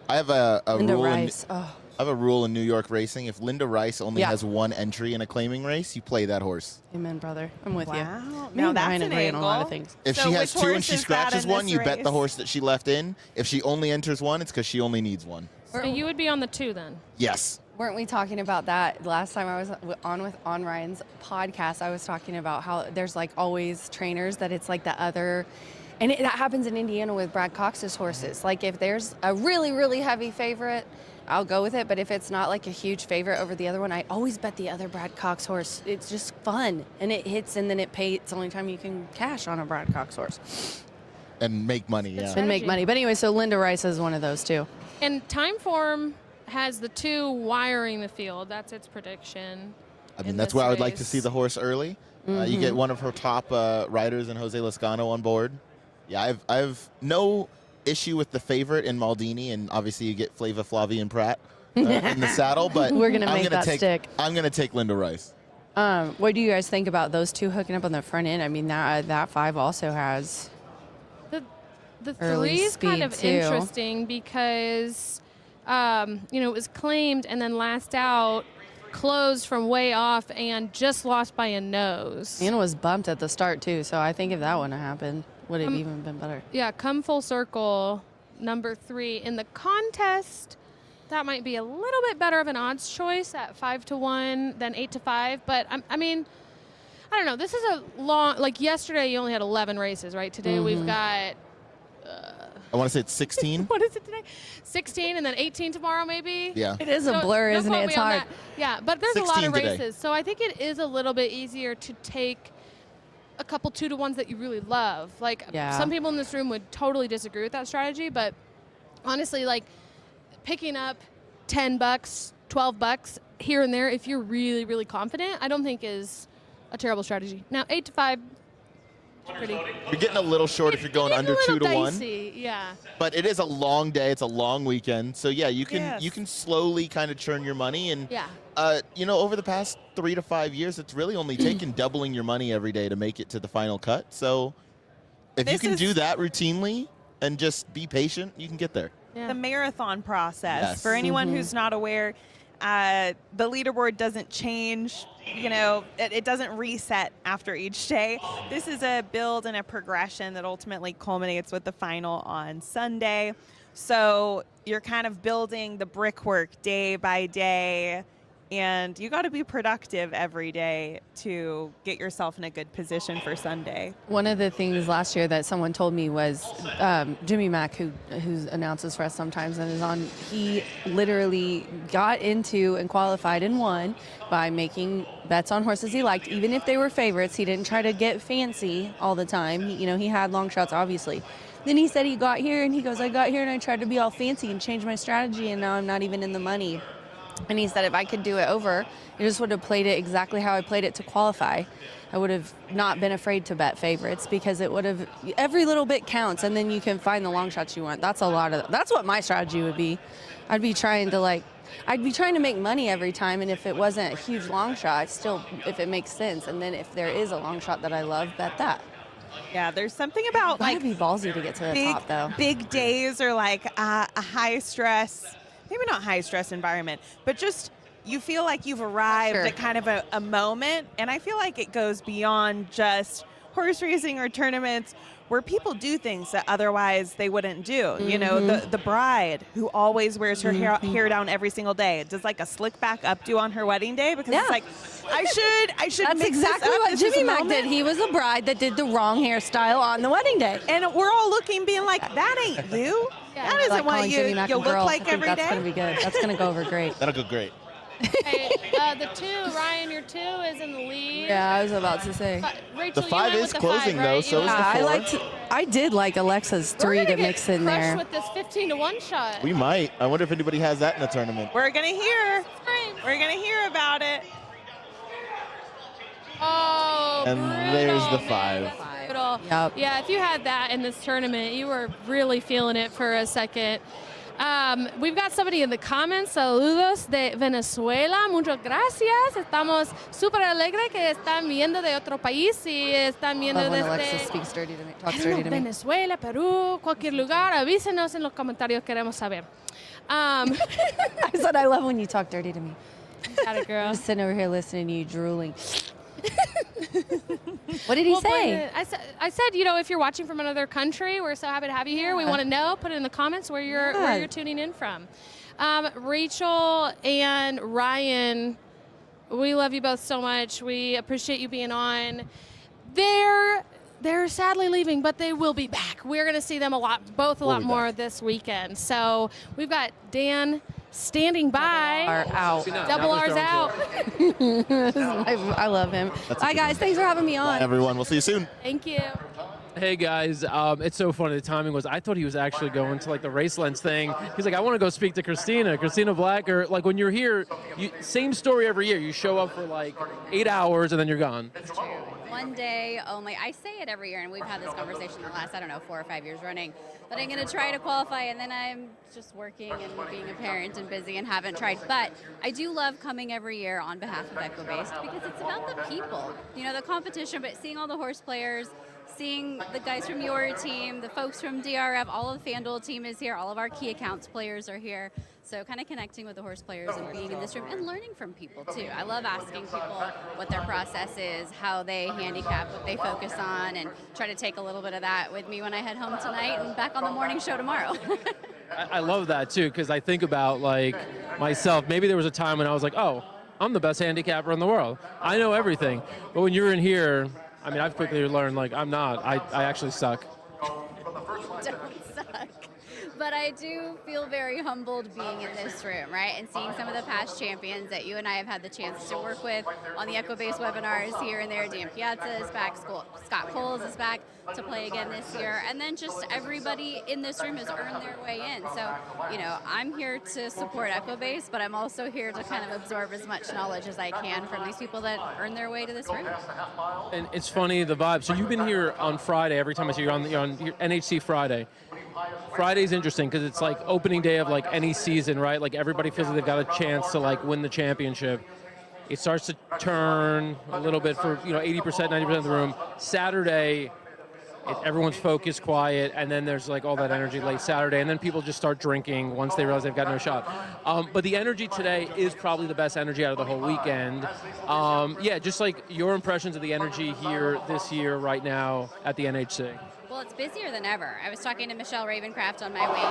I have a Linda rule. Rice. I have a rule in New York racing. If Linda Rice only Yeah. has one entry in a claiming race, you play that horse. Amen, brother. I'm with you. Wow. Me Now and that's Ryan an agree on a lot of angle. things. If So she has which 2 and horse she is that scratches in one, this you bet the race? horse that she left in. If she only enters one, it's because she only needs one. So you would be on the 2 then. Yes. Weren't we talking about that last time I was on Ryan's podcast? I was talking about how there's like always trainers that it's like the other, and that happens in Indiana with Brad Cox's horses. Like if there's a really, really heavy favorite, I'll go with it. But if it's not like a huge favorite over the other one, I always bet the other Brad Cox horse. It's just fun, and it hits, and then it pays. It's the only time you can cash on a Brad Cox horse And make money, yeah. and make money. But anyway, so Linda Rice is one of those too. And Timeform has the 2 wiring the field. That's its prediction. I mean, in that's this why I would like to race. see the horse early. You get one of her top riders in Jose Lascano on board. Yeah, I've no issue with the favorite in Maldini, and obviously you get Flava Flavian Pratt in the saddle. But We're gonna I'm make gonna that stick. I'm going to take Linda Rice. What do you guys think about those 2 hooking up on the front end? I mean, that 5 also has The early 3 is kind of speed, too. interesting because, it was claimed and then last out, closed from way off and just lost by a nose. and was bumped at the start too. So I think if that wouldn't have happened, would have even been better. Yeah, come full circle, number 3 in the contest. That might be a little bit better of an odds choice at 5-1 than 8-5. But I mean, I don't know. This is a long. Like yesterday, you only had 11 races, right? Today we've got. I want to say it's 16. What is it today? 16 and then 18 tomorrow, maybe. Yeah. It is a blur, don't isn't quote it? me It's on hard. that. Yeah, but there's a lot 16 of today. races, so I think it is a little bit easier to take a couple 2-1s that you really love. Like Yeah. some people in this room would totally disagree with that strategy, but honestly, like picking up $10, $12 here and there, if you're really, really confident, I don't think is a terrible strategy. Now 8-5, You're getting a little short if you're going under 2 to 1. Dicey, yeah. But it is a long day. It's a long weekend. So yeah, you can slowly kind of churn your money. And over the past 3 to 5 years, it's really only taken doubling your money every day to make it to the final cut. So if you can do that routinely and just be patient, you can get there. The marathon process. Yes. For anyone who's not aware, the leaderboard doesn't change. It doesn't reset after each day. This is a build and a progression that ultimately culminates with the final on Sunday. So you're kind of building the brickwork day by day, and you got to be productive every day to get yourself in a good position for Sunday. One of the things last year that someone told me was Jimmy Mack, who announces for us sometimes and is on, he literally got into and qualified and won by making bets on horses he liked, even if they were favorites. He didn't try to get fancy all the time. He had long shots, obviously. Then he said he got here, and he goes, I got here and I tried to be all fancy and change my strategy, and now I'm not even in the money. And he said if I could do it over, I just would have played it exactly how I played it to qualify. I would have not been afraid to bet favorites because it would have, every little bit counts, and then you can find the long shots you want. That's what my strategy would be. I'd be trying to make money every time, and if it wasn't a huge long shot, still, if it makes sense, and then if there is a long shot that I love, bet that. Yeah, there's something about be ballsy to get to the top, though. Big days or a high stress, maybe not high stress environment, but just you feel like you've arrived at kind of a moment. And I feel like it goes beyond just horse racing or tournaments where people do things that otherwise they wouldn't do. The bride who always wears her hair down every single day does a slick back updo on her wedding day because it's I should That's mix exactly this up. what This is Jimmy a Mack moment. did. He was a bride that did the wrong hairstyle on the wedding day. And we're all looking, being like, that ain't you. That isn't what you look like every day. That's going to be good. That's going to go over great. That'll go great. Hey, the 2, Ryan, your 2 is in the lead. Yeah, I was about to say. Rachel, The 5 is closing, though, so is the 4. I did like Alexa's 3 to mix in there. With this 15 to 1 shot. We might. I wonder if anybody has that in the tournament. We're gonna hear. We're gonna hear about it. Oh, And there's the 5. Yep. Yeah, if you had that in this tournament, you were really feeling it for a second. We've got somebody in the comments. Saludos de Venezuela. Muchas gracias. Estamos súper alegres que están viendo de otro país y están viendo Love when desde Alexa speaks dirty to me, talks dirty to me. Venezuela, Perú, cualquier lugar. Avísenos en los comentarios. Queremos saber. I said I love when you talk dirty to me. Got it, girl. I'm just sitting over here listening to you drooling. What did he say? I said, if you're watching from another country, we're so happy to have you here. We want to know. Put it in the comments where you're tuning in from. Rachel and Ryan, we love you both so much. We appreciate you being on. They're sadly leaving, but they will be back. We're going to see them a lot more this weekend. So we've got Dan standing by. Double R's out. I love him. Hi, guys. Thanks for having me on. Bye, everyone. We'll see you soon. Thank you. Hey guys, it's so funny. The timing was, I thought he was actually going to the race lens thing. He's like, I want to go speak to Christina Black. Or when you're here, same story every year. You show up for 8 hours and then you're gone. That's true. One day only. I say it every year, and we've had this conversation the last, 4 or 5 years running, that I'm going to try to qualify, and then I'm just working and being a parent and busy and haven't tried. But I do love coming every year on behalf of EcoBased because it's about the people, the competition, but seeing all the horse players, seeing the guys from your team, the folks from DRF, all of the FanDuel team is here, all of our key accounts players are here. So kind of connecting with the horse players and being in this room and learning from people too. I love asking people what their process is, how they handicap, what they focus on, and try to take a little bit of that with me when I head home tonight and back on the morning show tomorrow. I love that too, because I think about myself. Maybe there was a time when I was like, oh, I'm the best handicapper in the world. I know everything. But when you're in here, I've quickly learned I'm not. I actually suck. Don't suck. But I do feel very humbled being in this room, right? And seeing some of the past champions that you and I have had the chance to work with on the EquiBase webinars here and there. Dan Piazza is back, Scott Coles is back to play again this year. And then just everybody in this room has earned their way in. So, you know, I'm here to support EquiBase, but I'm also here to kind of absorb as much knowledge as I can from these people that earn their way to this room. And it's funny, the vibe. So you've been here on Friday. Every time I see you, you're on NHC Friday. Friday's interesting because it's like opening day of like any season, right? Like everybody feels like they've got a chance to like win the championship. It starts to turn a little bit for, you know, 80%, 90% of the room. Saturday, everyone's focused, quiet, and then there's like all that energy late Saturday, and then people just start drinking once they realize they've got no shot. But the energy today is probably the best energy out of the whole weekend. Yeah, just like your impressions of the energy here this year right now at the NHC. Well, it's busier than ever. I was talking to Michelle Ravencraft on my way in.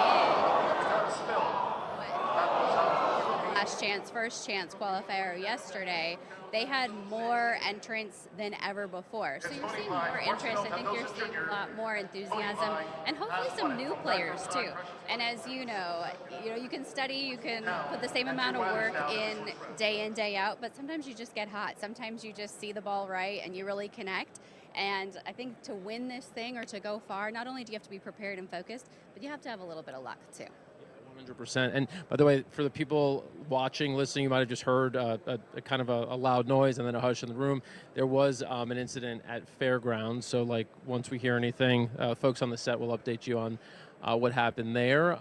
Last chance, first chance qualifier yesterday. They had more entrants than ever before. So you're seeing more interest. I think you're seeing a lot more enthusiasm and hopefully some new players too. And as you know, you can study, you can put the same amount of work in, day out, but sometimes you just get hot. Sometimes you just see the ball right and you really connect. And I think to win this thing or to go far, not only do you have to be prepared and focused, but you have to have a little bit of luck too. 100%. And by the way, for the people watching, listening, you might have just heard a kind of a loud noise and then a hush in the room. There was an incident at Fairgrounds. So like once we hear anything, folks on the set will update you on what happened there.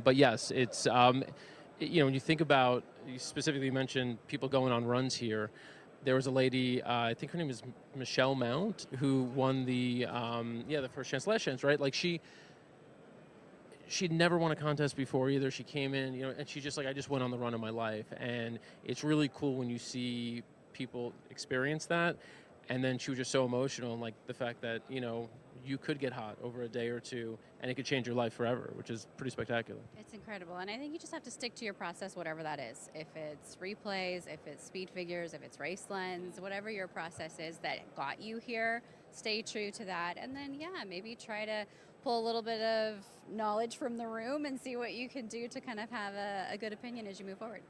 But yes, it's, you know, when you think about, you specifically mentioned people going on runs here. There was a lady, I think her name is Michelle Mount, who won the first chance, last chance, right? Like she'd never won a contest before either. She came in, you know, and she's just like, I just went on the run of my life. And it's really cool when you see people experience that. And then she was just so emotional, and like the fact that, you know, you could get hot over a day or two and it could change your life forever, which is pretty spectacular. It's incredible. And I think you just have to stick to your process, whatever that is. If it's replays, if it's speed figures, if it's race lens, whatever your process is that got you here, stay true to that. And then, yeah, maybe try to pull a little bit of knowledge from the room and see what you can do to kind of have a good opinion as you move forward.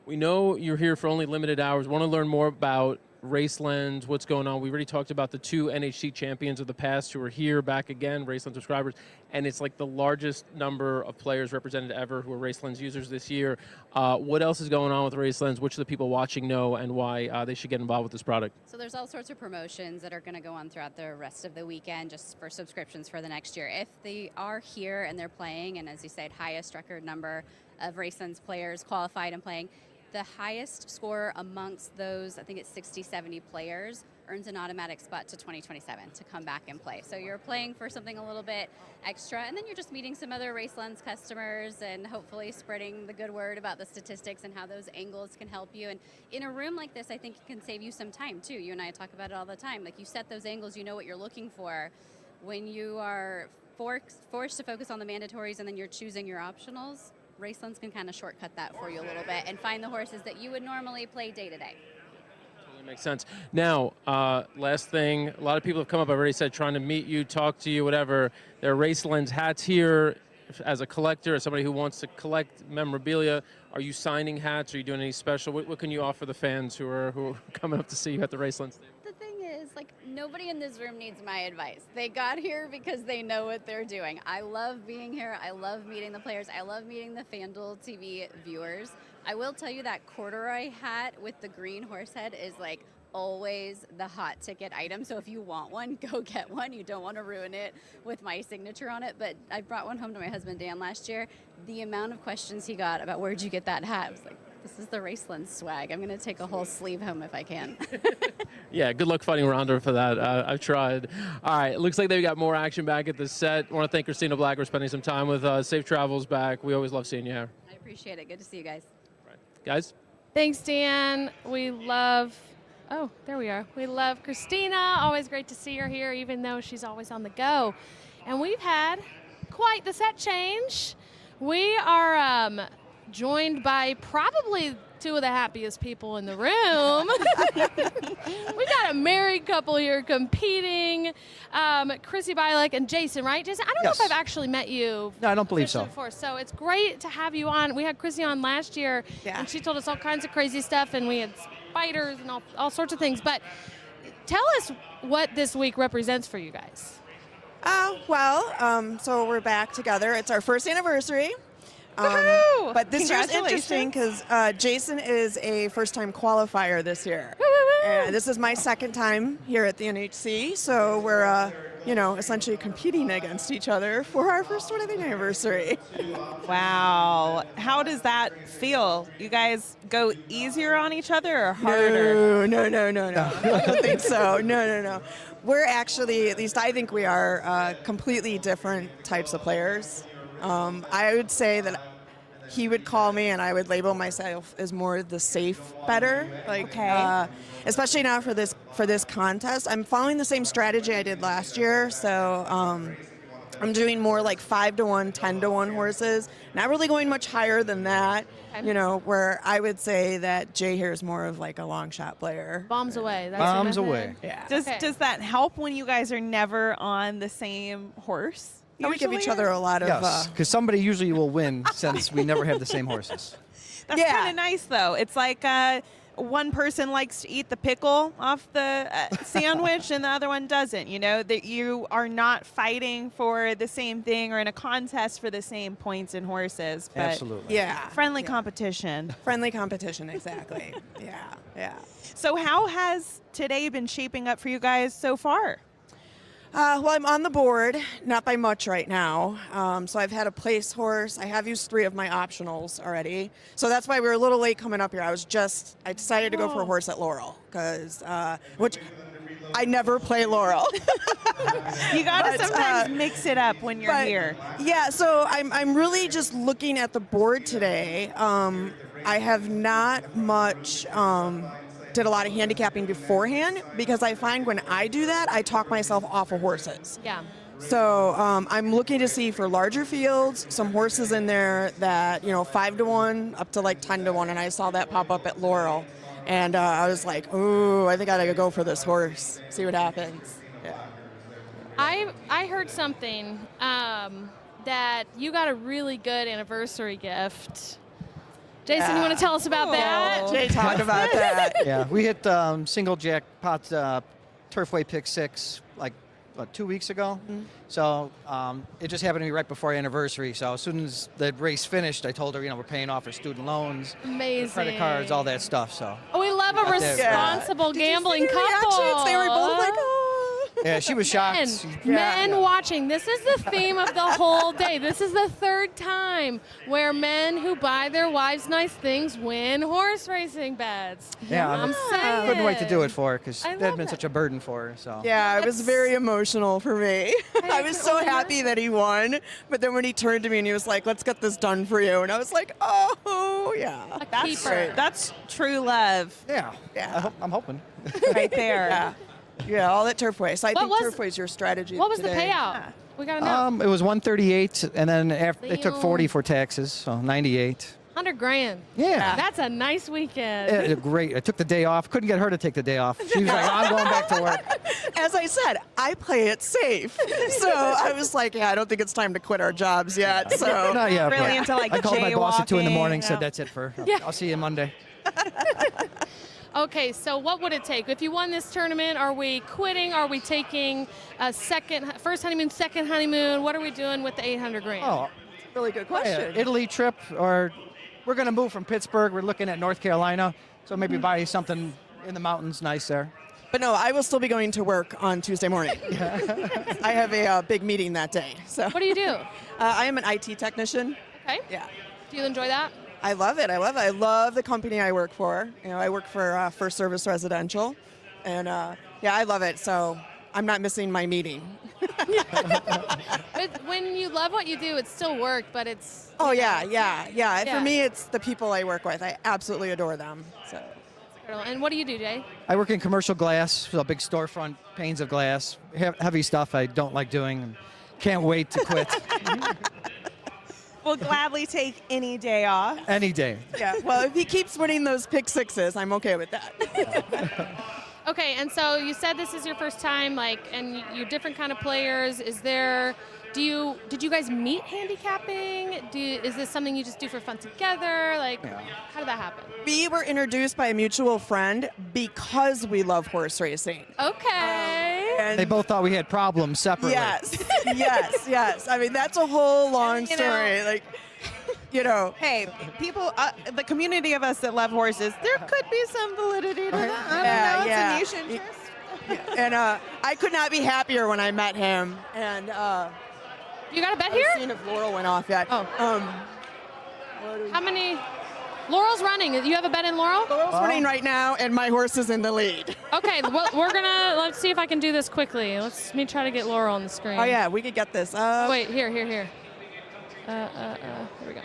We know you're here for only limited hours. Want to learn more about Race Lens, what's going on? We already talked about the 2 NHC champions of the past who are here back again, Race Lens subscribers, and it's like the largest number of players represented ever who are Race Lens users this year. What else is going on with Race Lens? Which of the people watching know and why they should get involved with this product? So there's all sorts of promotions that are going to go on throughout the rest of the weekend just for subscriptions for the next year. If they are here and they're playing, and as you said, highest record number of Race Lens players qualified and playing, the highest score amongst those, I think it's 60, 70 players, earns an automatic spot to 2027 to come back and play. So you're playing for something a little bit extra, and then you're just meeting some other Race Lens customers and hopefully spreading the good word about the statistics and how those angles can help you. And in a room like this, I think it can save you some time too. You and I talk about it all the time. Like, you set those angles, you know what you're looking for. When you are forced to focus on the mandatories and then you're choosing your optionals, Race Lens can kind of shortcut that for you a little bit and find the horses that you would normally play day to day. Totally makes sense. Now, last thing, a lot of people have come up, I've already said, trying to meet you, talk to you, whatever. There are Race Lens hats here. As a collector, as somebody who wants to collect memorabilia, are you signing hats? Are you doing any special? What can you offer the fans who are coming up to see you at the Race Lens table? The thing is, like, nobody in this room needs my advice. They got here because they know what they're doing. I love being here. I love meeting the players. I love meeting the FanDuel TV viewers. I will tell you that corduroy hat with the green horse head is like always the hot ticket item. So if you want one, go get one. You don't want to ruin it with my signature on it. But I brought one home to my husband Dan last year. The amount of questions he got about where'd you get that hat, I was like, this is the Race Lens swag. I'm going to take a whole sleeve home if I can. Yeah, good luck fighting Rhonda for that. I've tried. All right, it looks like they've got more action back at the set. I want to thank Christina Black for spending some time with us. Safe travels back. We always love seeing you here. I appreciate it. Good to see you guys. Right. Guys? Thanks, Dan. We love... Oh, there we are. We love Christina. Always great to see her here, even though she's always on the go. And we've had quite the set change. We are joined by probably two of the happiest people in the room. We got a married couple here competing. Chrissy Bielek and Jason, right? Jason, I don't know if I've actually met you. No, I don't believe so. Before, so it's great to have you on. We had Chrissy on last year, and she told us all kinds of crazy stuff, and we had spiders and all sorts of things. But tell us what this week represents for you guys. So we're back together. It's our first anniversary. But this year's interesting because Jason is a first-time qualifier this year. And this is my second time here at the NHC, so we're, essentially competing against each other for our first wedding anniversary. Wow. How does that feel? You guys go easier on each other or harder? No. I don't think so. No. We're actually, at least I think we are, completely different types of players. I would say that he would call me and I would label myself as more the safe better. Especially now for this contest. I'm following the same strategy I did last year. So I'm doing more like 5-to-1, 10-to-1 horses. Not really going much higher than that. Where I would say that Jay here is more of like a long shot player. Bombs away. That's Bombs away. Yeah. Does that help when you guys are never on the same horse? We give each other a lot of... Yes, because somebody usually will win since we never have the same horses. That's kind of nice, though. It's like one person likes to eat the pickle off the sandwich and the other one doesn't. That you are not fighting for the same thing or in a contest for the same points in horses. But Absolutely. Yeah. Friendly competition. Friendly competition, exactly. Yeah. So how has today been shaping up for you guys so far? I'm on the board, not by much right now. So I've had a place horse. I have used 3 of my optionals already. So that's why we were a little late coming up here. I decided to go for a horse at Laurel, which I never play Laurel. You gotta sometimes mix it up when you're here. Yeah, so I'm really just looking at the board today. I have not much... did a lot of handicapping beforehand because I find when I do that, I talk myself off of horses. Yeah. So I'm looking to see for larger fields, some horses in there that, 5-to-1 up to like 10-to-1, and I saw that pop up at Laurel. And I was like, ooh, I think I gotta go for this horse, see what happens. Yeah. I heard something that you got a really good anniversary gift. Jason, you want to tell us about that? Jay, talk about that. Yeah, we hit single jackpot Turfway pick 6 like 2 weeks ago. Mm-hmm. So it just happened to be right before our anniversary. So as soon as the race finished, I told her, we're paying off her student loans, amazing, credit cards, all that stuff. So we love a responsible gambling couple. Reactions? They were both like, oh. Yeah, she was shocked. Men watching. This is the theme of the whole day. This is the 3rd time where men who buy their wives nice things win horse racing bets. Yeah, I'm saying. I couldn't wait to do it for her because I that had been love such a burden for her. So yeah, it was very emotional for me. I was so happy that he won, but then when he turned to me and he was like, "Let's get this done for you," and I was like, "Oh, yeah, that's great. That's true love." Yeah. I'm hoping. Right there. Yeah, all at Turfway. So I think Turfway is your strategy. What was today. the payout? We got to know. It was 138, and then after they took 40 for taxes, so 98. $100,000. Yeah. That's a nice weekend. Great. I took the day off. Couldn't get her to take the day off. She was like, I'm going back to work. As I said, I play it safe. So I was like, I don't think it's time to quit our jobs yet. So Not yet. Really into like I called my boss at 2 a.m, said Yeah. that's it for. I'll see you Monday. Okay, so what would it take? If you won this tournament, are we quitting? Are we taking a first honeymoon, second honeymoon? What are we doing with the $800,000? Oh, really good question. Italy trip, or we're going to move from Pittsburgh. We're looking at North Carolina, so maybe buy something in the mountains nice there. But no, I will still be going to work on Tuesday morning. I have a big meeting that day. So. What do you do? I am an IT technician. Okay. Yeah. Do you enjoy that? I love it. I love the company I work for. I work for First Service Residential, and I love it. So I'm not missing my meeting. But when you love what you do, it's still work, but it's... Oh, yeah. For me, it's the people I work with. I absolutely adore them. So. And what do you do, Jay? I work in commercial glass, so big storefront panes of glass. Heavy stuff I don't like doing. And can't wait to quit. will gladly take any day off. Any day. Yeah, well, if he keeps winning those pick sixes, I'm okay with that. Okay, and so you said this is your first time, like, and you're different kind of players. Did you guys meet handicapping? Is this something you just do for fun together? Like, how did that happen? We were introduced by a mutual friend because we love horse racing. Okay. And They both thought we had problems separately. yes. I mean, that's a whole long And, you know, story. Like, Hey, people, the community of us that love horses, there could be some validity to that. I don't know, it's a niche interest. and I could not be happier when I met him. And you got a bet I was here? seeing if Laurel went off yet. Oh. How many? Laurel's running. You have a bet in Laurel? Laurel's running right now, and my horse is in the lead. Okay, well, let's see if I can do this quickly. Let me try to get Laurel on the screen. Oh yeah, we could get this. Wait, here. Here we go.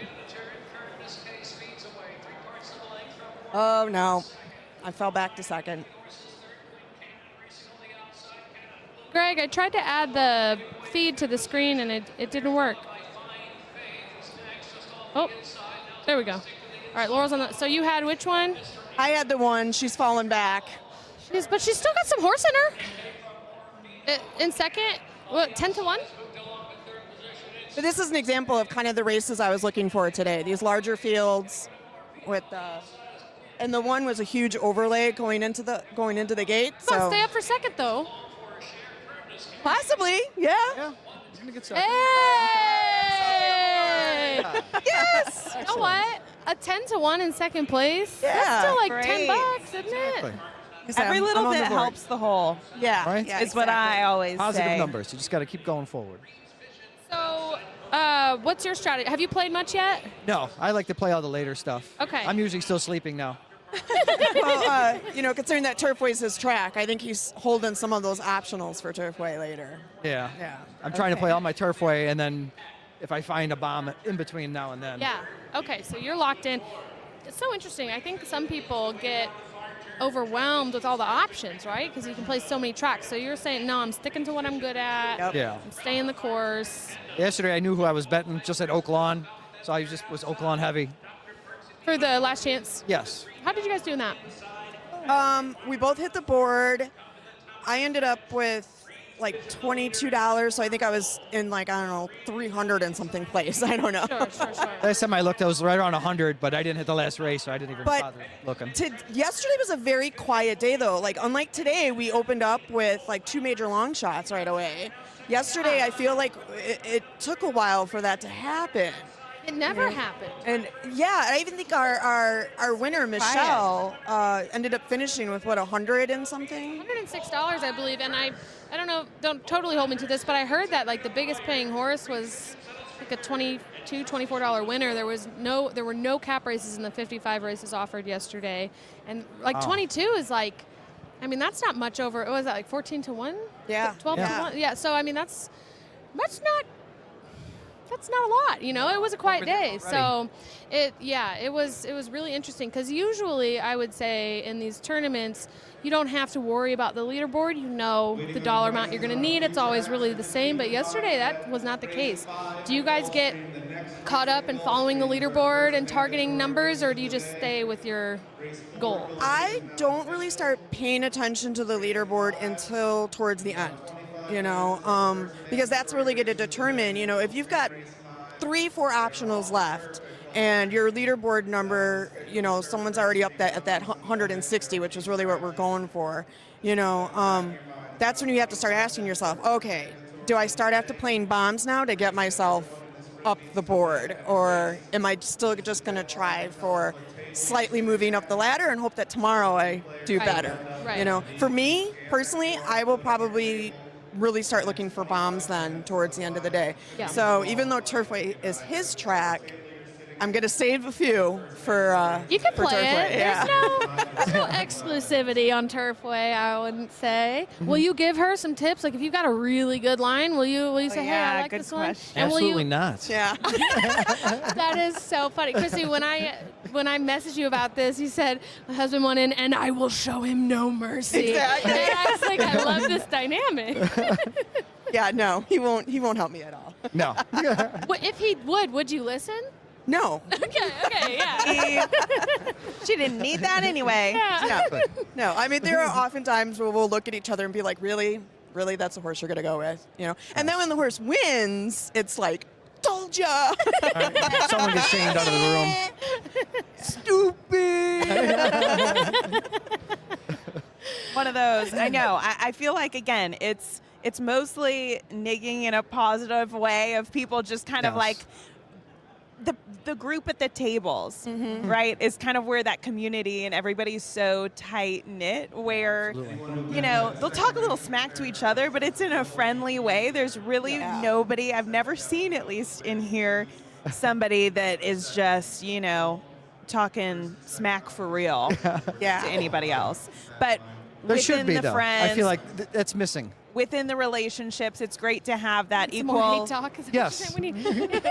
Oh no, I fell back to second. Greg, I tried to add the feed to the screen and it didn't work. Oh, there we go. All right, Laurel's on the. So you had which one? I had the one. She's fallen back. But she's still got some horse in her. In second, what, 10-1? But this is an example of kind of the races I was looking for today. These larger fields with and the one was a huge overlay going into the gate. Come on, stay up for second though. Possibly, yeah. Hey! Yes! You know what? A 10-1 in second place. Yeah. That's still like Great. $10, isn't it? Every little I'm on bit the board. helps the whole. Yeah, Right? yeah, Is what I always Positive say. numbers. You just got to keep going forward. So, what's your strategy? Have you played much yet? No, I like to play all the later stuff. Okay. I'm usually still sleeping now. Well, considering that Turfway's his track, I think he's holding some of those optionals for Turfway later. Yeah. Yeah. I'm trying to play all my Turfway, and then if I find a bomb in between now and then. Yeah. Okay, so you're locked in. It's so interesting. I think some people get overwhelmed with all the options, right? Because you can play so many tracks. So you're saying, no, I'm sticking to what I'm good at. Yep. Yeah. I'm staying the course. Yesterday I knew who I was betting, just at Oak Lawn, so I just was Oak Lawn heavy. For the last chance. Yes. How did you guys do in that? We both hit the board. I ended up with like $22, so I think I was in like, I don't know, 300 and something place. I don't know. Sure. Last time I looked, I was right around 100, but I didn't hit the last race, so I didn't even But bother looking. Yesterday was a very quiet day, though. Like, unlike today, we opened up with like 2 major long shots right away. Yesterday, I feel like it took a while for that to happen. It never happened. And yeah, I even think our winner, Michelle, ended up finishing with what, 100 and something? $106, I believe, and I don't know, don't totally hold me to this, but I heard that like the biggest paying horse was like a $22, $24 winner. There were no cap races in the 55 races offered yesterday, and like 22 is like, I mean, that's not much over. Was that like 14-1? Yeah, 12-1. Yeah. So I mean, that's not a lot, you know. It was a quiet day, so it was really interesting because usually I would say in these tournaments you don't have to worry about the leaderboard. You know the dollar amount you're going to need. It's always really the same. But yesterday that was not the case. Do you guys get caught up in following the leaderboard and targeting numbers, or do you just stay with your goal? I don't really start paying attention to the leaderboard until towards the end. Because that's really going to determine, if you've got 3-4 optionals left and your leaderboard number, someone's already up at that 160, which is really what we're going for, that's when you have to start asking yourself, okay, do I start after playing bombs now to get myself up the board, or am I still just going to try for slightly moving up the ladder and hope that tomorrow I do better? Right. For me, personally, I will probably really start looking for bombs then towards the end of the day. Yeah. So even though Turfway is his track, I'm going to save a few for You can for play Turfway. it. Yeah. There's no exclusivity on Turfway, I wouldn't say. Will you give her some tips? Like if you've got a really good line, will you say, hey, I like this one? And will Absolutely you, not. Yeah. That is so funny. Chrissy, when I messaged you about this, you said, my husband went in and I will show him no mercy. Exactly. And I was like, I love this dynamic. Yeah, no, he won't help me at all. No. Well, if he would you listen? No. Okay, yeah. She didn't need that anyway. Yeah. No, I mean, there are often times where we'll look at each other and be like, really, that's the horse you're going to go with, you know? And then when the horse wins, it's like, told ya. Someone gets shamed out of the room. Stupid. One of those. I know. I feel like, again, it's mostly nigging in a positive way of people just kind of like the group at the tables, right, is kind of where that community and everybody's so tight-knit where, you know, they'll talk a little smack to each other, but it's in a friendly way. There's really nobody, I've never seen, at least in here, somebody that is just, you know, talking smack for real to anybody else. But There should within be, the though. friends, I feel like that's missing. within the relationships, it's great to have that Some equal more hate talk. Is that Yes. what you're saying? We need-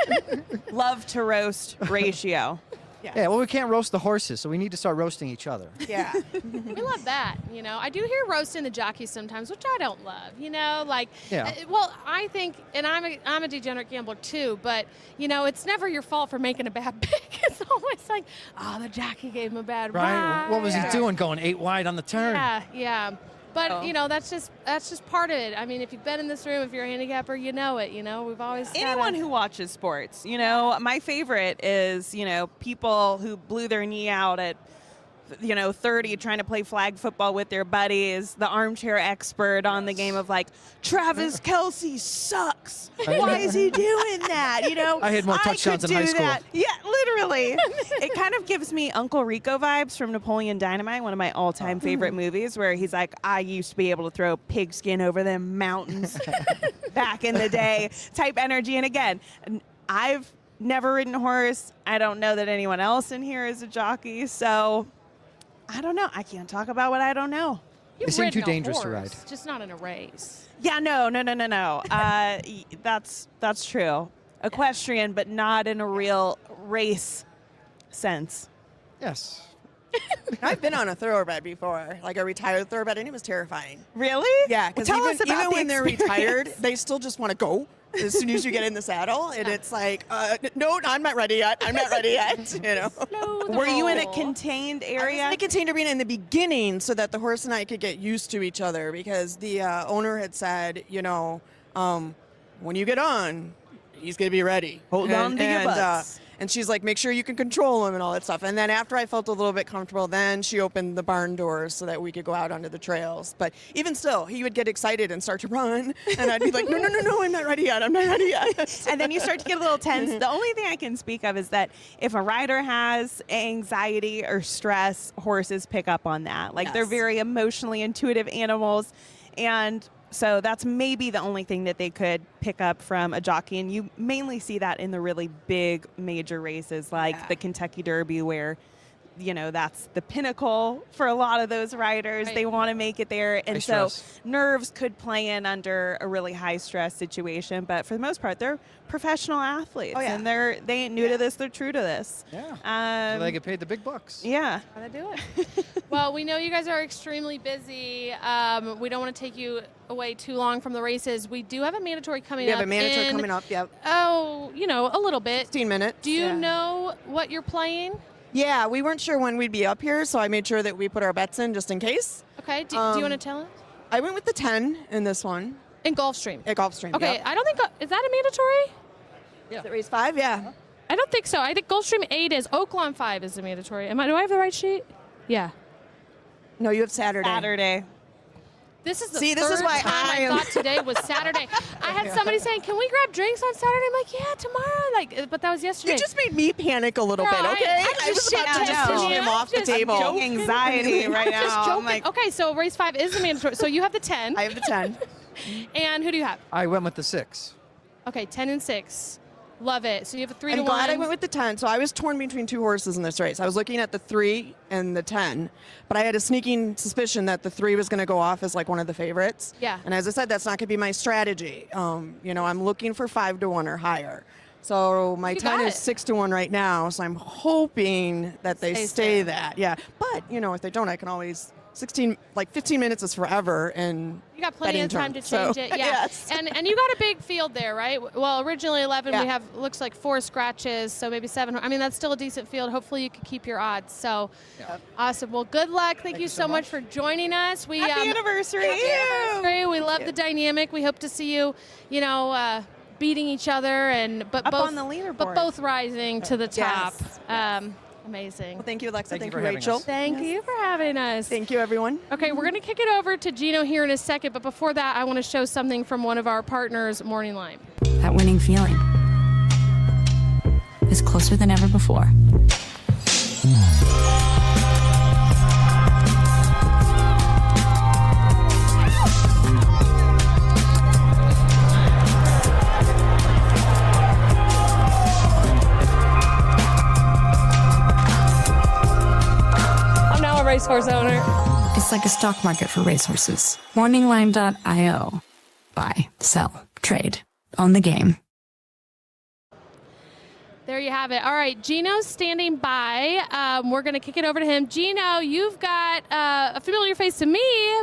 love to roast ratio. Yeah, well, we can't roast the horses, so we need to start roasting each other. Yeah. We love that, you know. I do hear roasting the jockeys sometimes, which I don't love, you know. Like, Yeah. well, I think, and I'm a degenerate gambler too, but you know, it's never your fault for making a bad pick. It's always like, oh, the jockey gave him a bad ride. What was he doing going 8 wide on the turn? Yeah. But you know, that's just part of it. I mean, if you've been in this room, if you're a handicapper, you know it. You know, we've always Anyone who watches sports, you know, my favorite is, you know, people who blew their knee out at, you know, 30 trying to play flag football with their buddies, the armchair expert on the game of like, Travis Kelce sucks. Why is he doing that? You know, I had more touchdowns could in high do school. that. Yeah, literally. It kind of gives me Uncle Rico vibes from Napoleon Dynamite, one of my all-time favorite movies, where he's like, I used to be able to throw pigskin over them mountains back in the day type energy. And again, I've never ridden a horse. I don't know that anyone else in here is a jockey, so I don't know. I can't talk about what I don't know. You've They seem ridden too a dangerous to horse, ride. just not in a race. Yeah, no. That's true. Equestrian, but not in a real race sense. Yes. I've been on a thoroughbred before, like a retired thoroughbred, and it was terrifying. Really? Yeah, because Well, tell us about even the when they're experience. retired, they still just want to go as soon as you get in the saddle, and it's like, no, I'm not ready yet. I'm not ready yet. You know. Were you in a contained I was area? in a contained arena in the beginning so that the horse and I could get used to each other, because the owner had said, you know, when you get on, he's going to be ready. Hold on to your butts. And she's like, make sure you can control him and all that stuff. And then after I felt a little bit comfortable, then she opened the barn doors so that we could go out onto the trails. But even still, he would get excited and start to run. And I'd be like, no, I'm not ready yet. I'm not ready yet. And then you start to get a little tense. The only thing I can speak of is that if a rider has anxiety or stress, horses pick up on that. Like they're very emotionally intuitive animals. And so that's maybe the only thing that they could pick up from a jockey. And you mainly see that in the really big major races like the Kentucky Derby, where, you know, that's the pinnacle for a lot of those riders. They want to make it there. And so nerves could play in under a really high stress situation. But for the most part, they're professional athletes. And they ain't new to this. They're true to this. Yeah. So they get paid the big bucks. Yeah. How to do it. Well, we know you guys are extremely busy. We don't want to take you away too long from the races. We do have a mandatory coming up. We have a mandatory coming up, yep. Oh, you know, a little bit. 15 minutes. Do you know what you're playing? Yeah, we weren't sure when we'd be up here, so I made sure that we put our bets in just in case. Okay, do you want to tell us? I went with the 10 in this one. In Gulfstream? At Gulfstream, Okay, yep. I don't think, is that a mandatory? Yeah. Is it race 5? Yeah. I don't think so. I think Gulfstream 8 is. Oaklawn 5 is a mandatory. Do I have the right sheet? Yeah. No, you have Saturday. Saturday. This is the See, third this is why time I I am- thought today was Saturday. I had somebody saying, "Can we grab drinks on Saturday?" I'm like, "Yeah, tomorrow." Like, but that was yesterday. You just made me panic a little Girl, bit, okay? I was just about to just push him off the table. Anxiety right I'm just now. joking. I'm like, Okay, so race 5 is the mandatory. So you have the 10. I have the 10. And who do you have? I went with the 6. Okay, 10 and 6. Love it. So you have a 3 to I'm 1. glad I went with the 10. So I was torn between two horses in this race. I was looking at the 3 and the 10, but I had a sneaking suspicion that the 3 was going to go off as like one of the favorites. Yeah. And as I said, that's not going to be my strategy. You know, I'm looking for 5 to 1 or higher. So my You time got is it. 6-1 right now. So I'm hoping that they stay that. Yeah. But if they don't, I can always 15 minutes is forever, and You got plenty betting of time term. to change So, it. Yeah. yes. And you got a big field there, right? Well, originally 11. Yeah. We have looks like 4 scratches, so maybe 7. I mean, that's still a decent field. Hopefully, you can keep your odds. So, awesome. Well, good luck. Thank you so much for joining us. We Happy anniversary. Happy anniversary. We love the dynamic. We hope to see you. Beating each other but Up both on the leaderboard. but both rising to the top. Yes. Amazing. Well, thank you, Alexa. Thank you Thank for you, having Rachel. us. Thank you for having us. Thank you, everyone. Okay, we're going to kick it over to Gino here in a second, but before that, I want to show something from one of our partners, Morning Line. That winning feeling is closer than ever before. I'm now a racehorse owner. It's like a stock market for racehorses. Morningline.io. Buy, sell, trade. Own the game. There you have it. All right, Gino's standing by. We're going to kick it over to him. Gino, you've got a familiar face to me,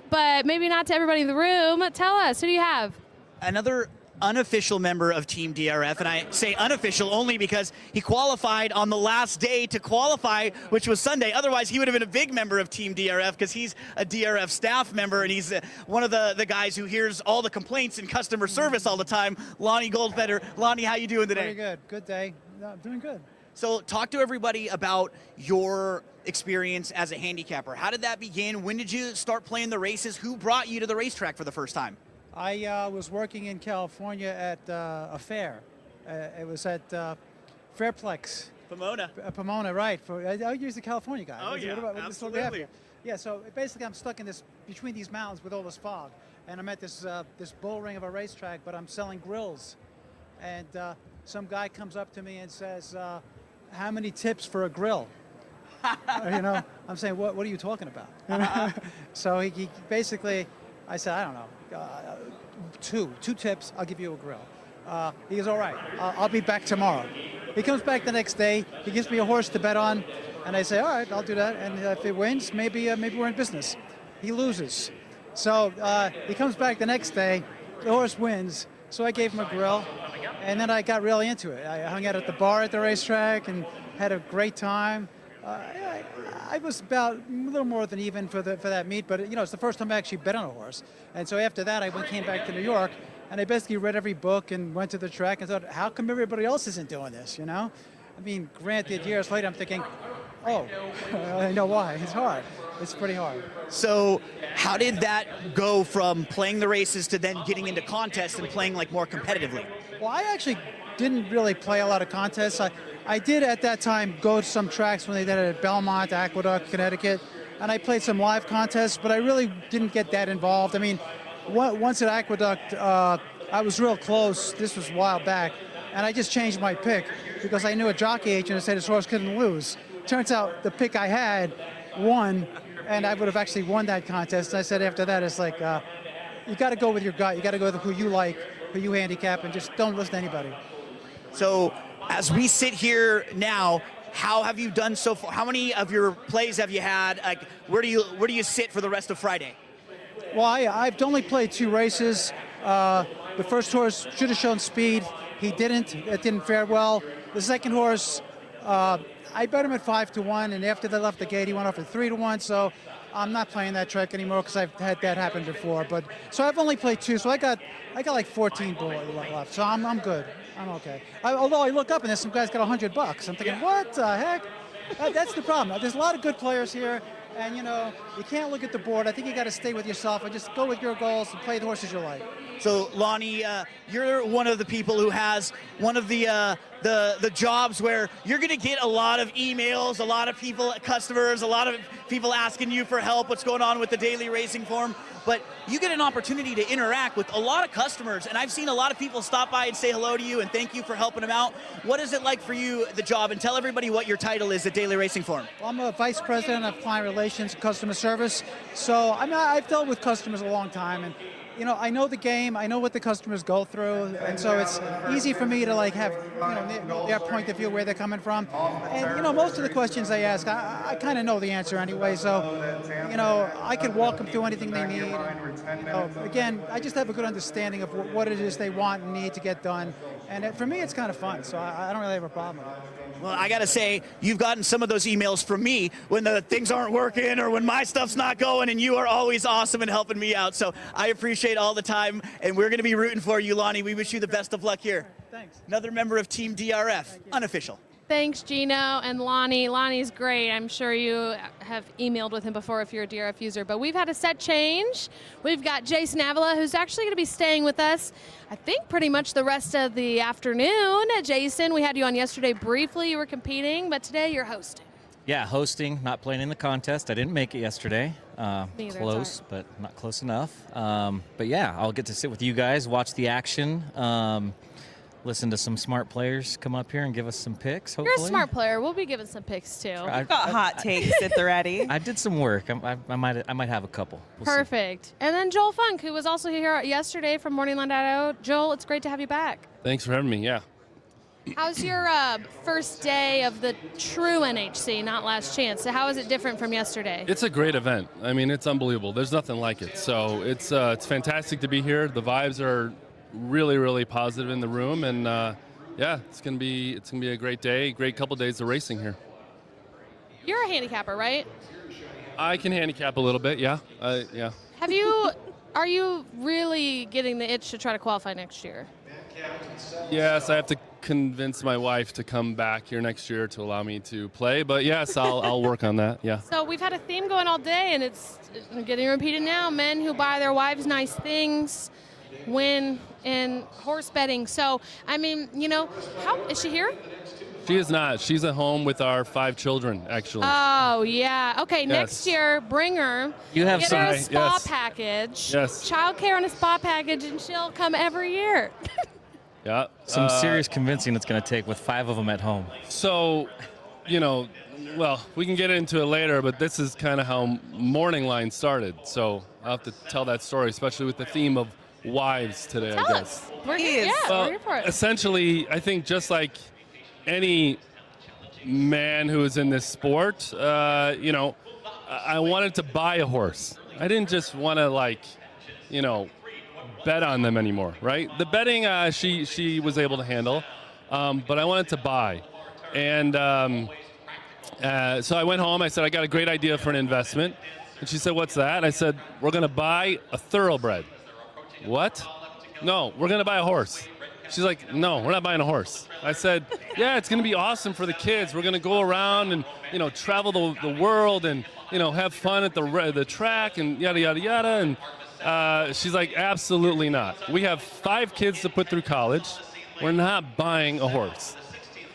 but maybe not to everybody in the room. Tell us, who do you have? Another unofficial member of Team DRF, and I say unofficial only because he qualified on the last day to qualify, which was Sunday. Otherwise, he would have been a big member of Team DRF because he's a DRF staff member, and he's one of the guys who hears all the complaints in customer service all the time. Lonnie Goldfeder. Lonnie, how you doing today? Very good. Good day. No, I'm doing good. So talk to everybody about your experience as a handicapper. How did that begin? When did you start playing the races? Who brought you to the racetrack for the first time? I was working in California at a fair. It was at Fairplex. Pomona. Pomona, right. I use the California guy. Oh, yeah, what we have absolutely. here? Yeah, so basically I'm stuck in between these mountains with all this fog. And I'm at this bull ring of a racetrack, but I'm selling grills. And some guy comes up to me and says, how many tips for a grill? I'm saying, what are you talking about? So he basically, I said, I don't know. Two tips, I'll give you a grill. He goes, all right, I'll be back tomorrow. He comes back the next day, he gives me a horse to bet on, and I say, all right, I'll do that, and if it wins, maybe we're in business. He loses. So he comes back the next day, the horse wins, so I gave him a grill, and then I got really into it. I hung out at the bar at the racetrack and had a great time. I was about a little more than even for that meet, but it's the first time I actually bet on a horse. And so after that, I came back to New York, and I basically read every book and went to the track and thought, how come everybody else isn't doing this? I mean, granted, years later, I'm thinking, oh, I know why. It's hard. It's pretty hard. So how did that go from playing the races to then getting into contests and playing more competitively? Well, I actually didn't really play a lot of contests. I did at that time go to some tracks when they did it at Belmont, Aqueduct, Connecticut, and I played some live contests, but I really didn't get that involved. I mean, once at Aqueduct, I was real close. This was a while back, and I just changed my pick because I knew a jockey agent who said his horse couldn't lose. Turns out the pick I had won, and I would have actually won that contest. And I said after that, it's like, you got to go with your gut. You got to go with who you like, who you handicap, and just don't listen to anybody. So as we sit here now, how have you done so far? How many of your plays have you had? Where do you sit for the rest of Friday? Well, I've only played 2 races. The first horse should have shown speed. He didn't. It didn't fare well. The second horse, I bet him at 5-1, and after they left the gate, he went off at 3-1. So I'm not playing that trick anymore because I've had that happen before. But so I've only played 2, so I got like 14 left. So I'm good. I'm okay. Although I look up and there's some guy's got $100. I'm thinking, what the heck? That's the problem. There's a lot of good players here, and you can't look at the board. I think you got to stay with yourself and just go with your goals and play the horses you like. So Lonnie, you're one of the people who has one of the jobs where you're going to get a lot of emails, a lot of customers, a lot of people asking you for help, what's going on with the daily racing form. But you get an opportunity to interact with a lot of customers, and I've seen a lot of people stop by and say hello to you and thank you for helping them out. What is it like for you, the job, and tell everybody what your title is at Daily Racing Form? Well, I'm a vice president of client relations and customer service. So I've dealt with customers a long time, and you know, I know the game, I know what the customers go through, and so it's easy for me to like have, you know, their point of view, where they're coming from. And, you know, most of the questions they ask, I kind of know the answer anyway, so, you know, I can walk them through anything they need. And, you know, again, I just have a good understanding of what it is they want and need to get done. And for me, it's kind of fun, so I don't really have a problem with it. Well, I got to say, you've gotten some of those emails from me when the things aren't working or when my stuff's not going, and you are always awesome and helping me out. So I appreciate all the time, and we're going to be rooting for you, Lonnie. We wish you the best of luck here. Thanks. Another member of Team DRF, unofficial. Thanks, Gino and Lonnie. Lonnie's great. I'm sure you have emailed with him before if you're a DRF user. But we've had a set change. We've got Jason Avila, who's actually going to be staying with us, I think, pretty much the rest of the afternoon. Jason, we had you on yesterday briefly. You were competing, but today you're hosting. Yeah, hosting, not playing in the contest. I didn't make it yesterday. Neither, Close, but not close enough. But yeah, I'll get to sit with you guys, watch the action. Listen to some smart players come up here and give us some picks, hopefully. You're a smart player. We'll be giving some picks, too. We've got hot takes at the ready. I did some work. I might have a couple. We'll see. Perfect. And then Joel Funk, who was also here yesterday from Morningland.io. Joel, it's great to have you back. Thanks for having me, yeah. How's your first day of the true NHC, not Last Chance? So how is it different from yesterday? It's a great event. I mean, it's unbelievable. There's nothing like it. So it's fantastic to be here. The vibes are really, really positive in the room, and yeah, it's gonna be a great day, great couple days of racing here. You're a handicapper, right? I can handicap a little bit, yeah. Yeah. Are you really getting the itch to try to qualify next year? Yes, I have to convince my wife to come back here next year to allow me to play, but yes, I'll work on that, yeah. So we've had a theme going all day, and it's getting repeated now. Men who buy their wives nice things win in horse betting. So, I mean, you know, how is she here? She is not. She's at home with our 5 children, actually. Oh, yeah. Okay, Yes. next year, bring her. You have Get her a some- spa yes. package. Yes. Childcare and a spa package, and she'll come every year. Yeah. Some serious convincing it's going to take with 5 of them at home. So, you know, well, we can get into it later, but this is kind of how Morning Line started. So I'll have to tell that story, especially with the theme of wives today, I guess. We're here, yeah, Well, we're here for it. essentially, I think just like any man who is in this sport, you know, I wanted to buy a horse. I didn't just want to, like, you know, bet on them anymore, right? The betting she was able to handle, but I wanted to buy. And so I went home. I said, I got a great idea for an investment. And she said, what's that? I said, we're going to buy a thoroughbred. What? No, we're going to buy a horse. She's like, no, we're not buying a horse. I said, yeah, it's going to be awesome for the kids. We're going to go around and, you know, travel the world and, you know, have fun at the track and yada, yada, yada. And she's like, absolutely not. We have 5 kids to put through college. We're not buying a horse.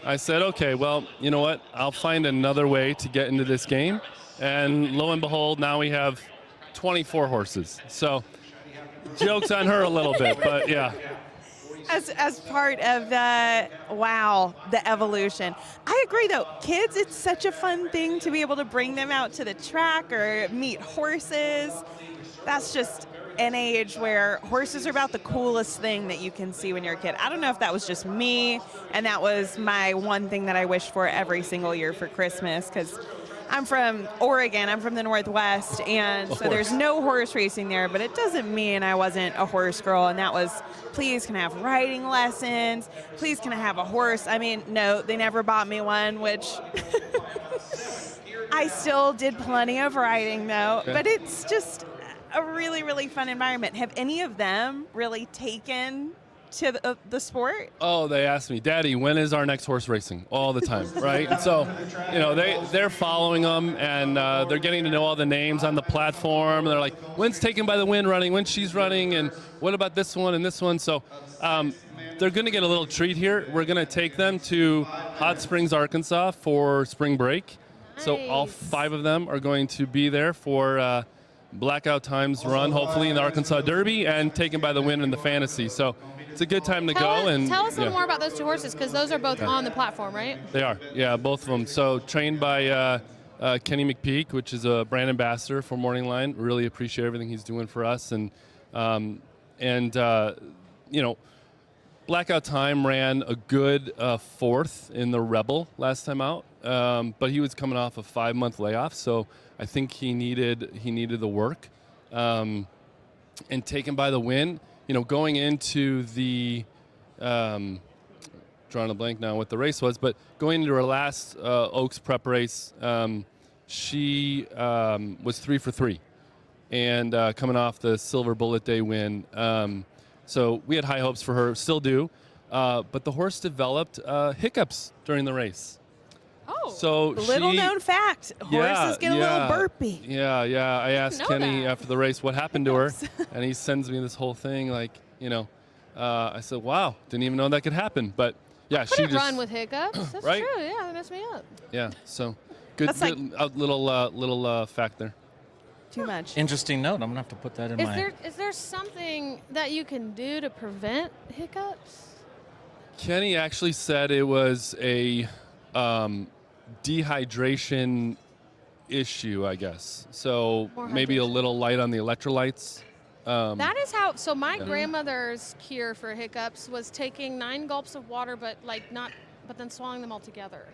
I said, okay, well, you know what? I'll find another way to get into this game. And lo and behold, now we have 24 horses. So joke's on her a little bit, but yeah. As part of the evolution. I agree, though. Kids, it's such a fun thing to be able to bring them out to the track or meet horses. That's just an age where horses are about the coolest thing that you can see when you're a kid. I don't know if that was just me, and that was my one thing that I wished for every single year for Christmas, because I'm from Oregon. I'm from the Northwest, and so there's no horse racing there, but it doesn't mean I wasn't a horse girl, and that was, please, can I have riding lessons? Please, can I have a horse? I mean, no, they never bought me one, which I still did plenty of riding, though, but it's just a really, really fun environment. Have any of them really taken to the sport? Oh, they ask me, Daddy, when is our next horse racing? All the time, right? And so, you know, they're following them, and they're getting to know all the names on the platform. They're like, when's Taken by the Wind running? When's she's running? And what about this one and this one? So they're going to get a little treat here. We're going to take them to Hot Springs, Arkansas for spring break. Nice. So all 5 of them are going to be there for Blackout Times run, hopefully, in the Arkansas Derby, and Taken by the Wind in the Fantasy. So it's a good time to go. And tell us a little more about those 2 horses, because those are both on the platform, right? They are, yeah, both of them. So trained by Kenny McPeak, which is a brand ambassador for Morning Line. Really appreciate everything he's doing for us. And And you know, Blackout Time ran a good 4th in the Rebel last time out, but he was coming off a 5-month layoff, so I think he needed the work. And taken by the win, you know, going into the drawing a blank now what the race was, but going into her last Oaks prep race, she was 3 for 3, and coming off the Silver Bullet Day win. So we had high hopes for her, still do, but the horse developed hiccups during the race. Oh, so little known fact, horses get a little burpy. Yeah. I asked Kenny that. after the race what happened to her, and he sends me this whole thing, like, you know, I said, wow, didn't even know that could happen. But yeah, Couldn't she just run with hiccups. That's right? true. Yeah, that messed me up. Yeah, so good, That's like- little fact there. Too much. Interesting note. I'm gonna have to put that in my. Is there something that you can do to prevent hiccups? Kenny actually said it was a dehydration issue, I guess. So More maybe a hydration. little light on the electrolytes. That is how. So my yeah. grandmother's cure for hiccups was taking 9 gulps of water, but then swallowing them all together.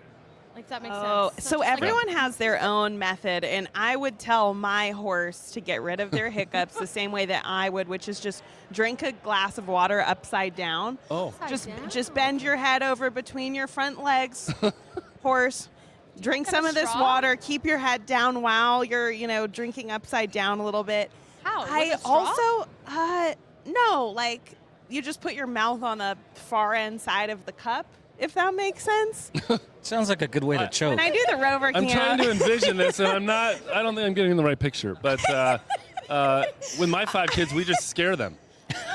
Like that makes sense. So everyone has their own method, and I would tell my horse to get rid of their hiccups the same way that I would, which is just drink a glass of water upside down. Oh. Just bend your head over between your front legs, horse. Drink some of this straw? water. Keep your head down while you're, drinking upside down a little bit. How? With I a straw? also, no, like you just put your mouth on the far end side of the cup, if that makes sense. Sounds like a good way to choke. When I do the rover I'm cam. trying to envision this, and I don't think I'm getting the right picture. But with my 5 kids, we just scare them.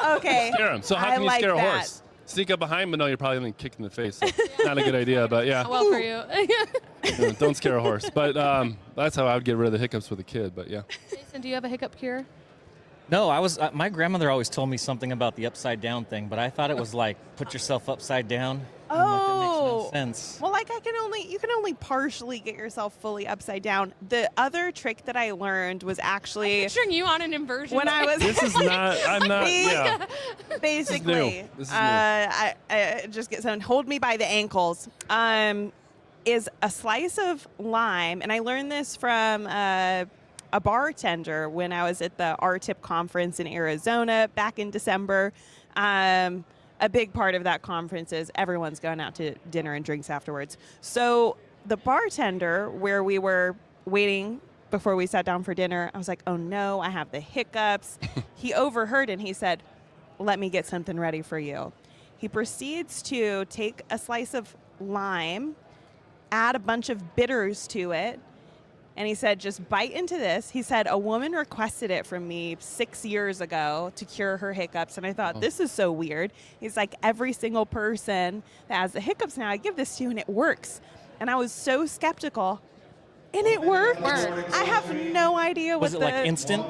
Okay. Scare them. So how I can you like scare a that. horse? Sneak up behind, but no, you're probably going to kick in the face. So not a good idea, but yeah. Well for you. Don't scare a horse. But that's how I would get rid of the hiccups with a kid, but yeah. Jason, do you have a hiccup cure? No, I was. My grandmother always told me something about the upside down thing, but I thought it was like put yourself upside down. I'm like, that makes no sense. Well, like you can only partially get yourself fully upside down. The other trick that I learned was actually I'm picturing you on an inversion. when I was. This is not. I'm not. Yeah. Basically, This is new. I just get someone hold me by the ankles. Is a slice of lime, and I learned this from a bartender when I was at the RTIP conference in Arizona back in December. A big part of that conference is everyone's going out to dinner and drinks afterwards. So the bartender, where we were waiting before we sat down for dinner, I was like, oh no, I have the hiccups. He overheard and he said, let me get something ready for you. He proceeds to take a slice of lime, add a bunch of bitters to it, and he said, just bite into this. He said, a woman requested it from me 6 years ago to cure her hiccups. And I thought, this is so weird. He's like, every single person that has the hiccups now, I give this to you and it works. And I was so skeptical. And it worked. I have no idea Was it what like instant?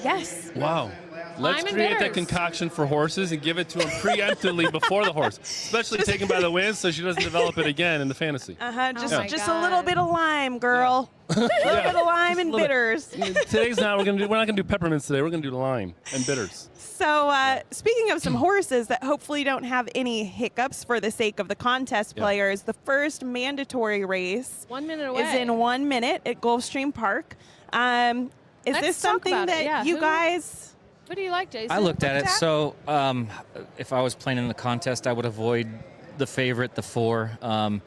Yes. Wow. Let's Lime and create that bitters. concoction for horses and give it to them preemptively before the horse, especially taken by the wind so she doesn't develop it again in the fantasy. Just a little bit of lime, girl. A little bit of lime and bitters. Today's not. We're not gonna do peppermints today. We're gonna do lime and bitters. So speaking of some horses that hopefully don't have any hiccups for the sake of the contest players, the first mandatory race 1 minute away. is in 1 minute at Gulfstream Park. Is Let's this talk something about it. that Yeah, you who- guys... Who do you like, Jason? I looked at it. What's that? So if I was playing in the contest, I would avoid the favorite, the 4.